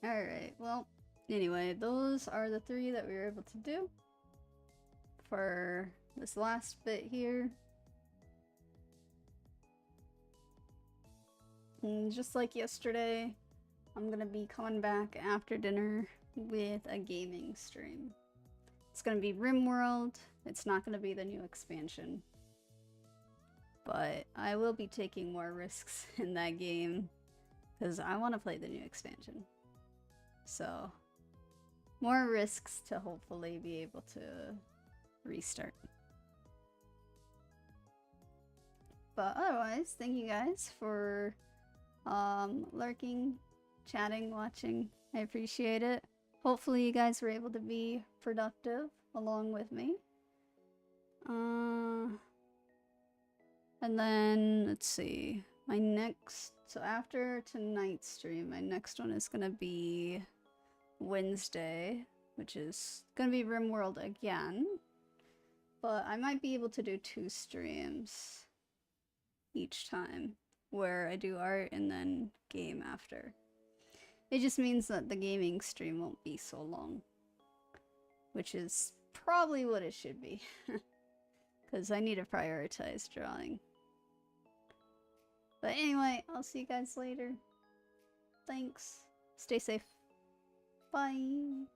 Alright, well, anyway, those are the 3 that we were able to do for this last bit here. And just like yesterday, I'm gonna be coming back after dinner with a gaming stream. It's gonna be RimWorld. It's not gonna be the new expansion. But I will be taking more risks in that game because I want to play the new expansion. So, more risks to hopefully be able to restart. But otherwise, thank you guys for lurking, chatting, watching. I appreciate it. Hopefully you guys were able to be productive along with me. And then, let's see, my next, so after tonight's stream, my next one is gonna be Wednesday, which is gonna be RimWorld again. But I might be able to do 2 streams each time, where I do art and then game after. It just means that the gaming stream won't be so long, which is probably what it should be, because I need to prioritize drawing. But anyway, I'll see you guys later. Thanks. Stay safe. Bye.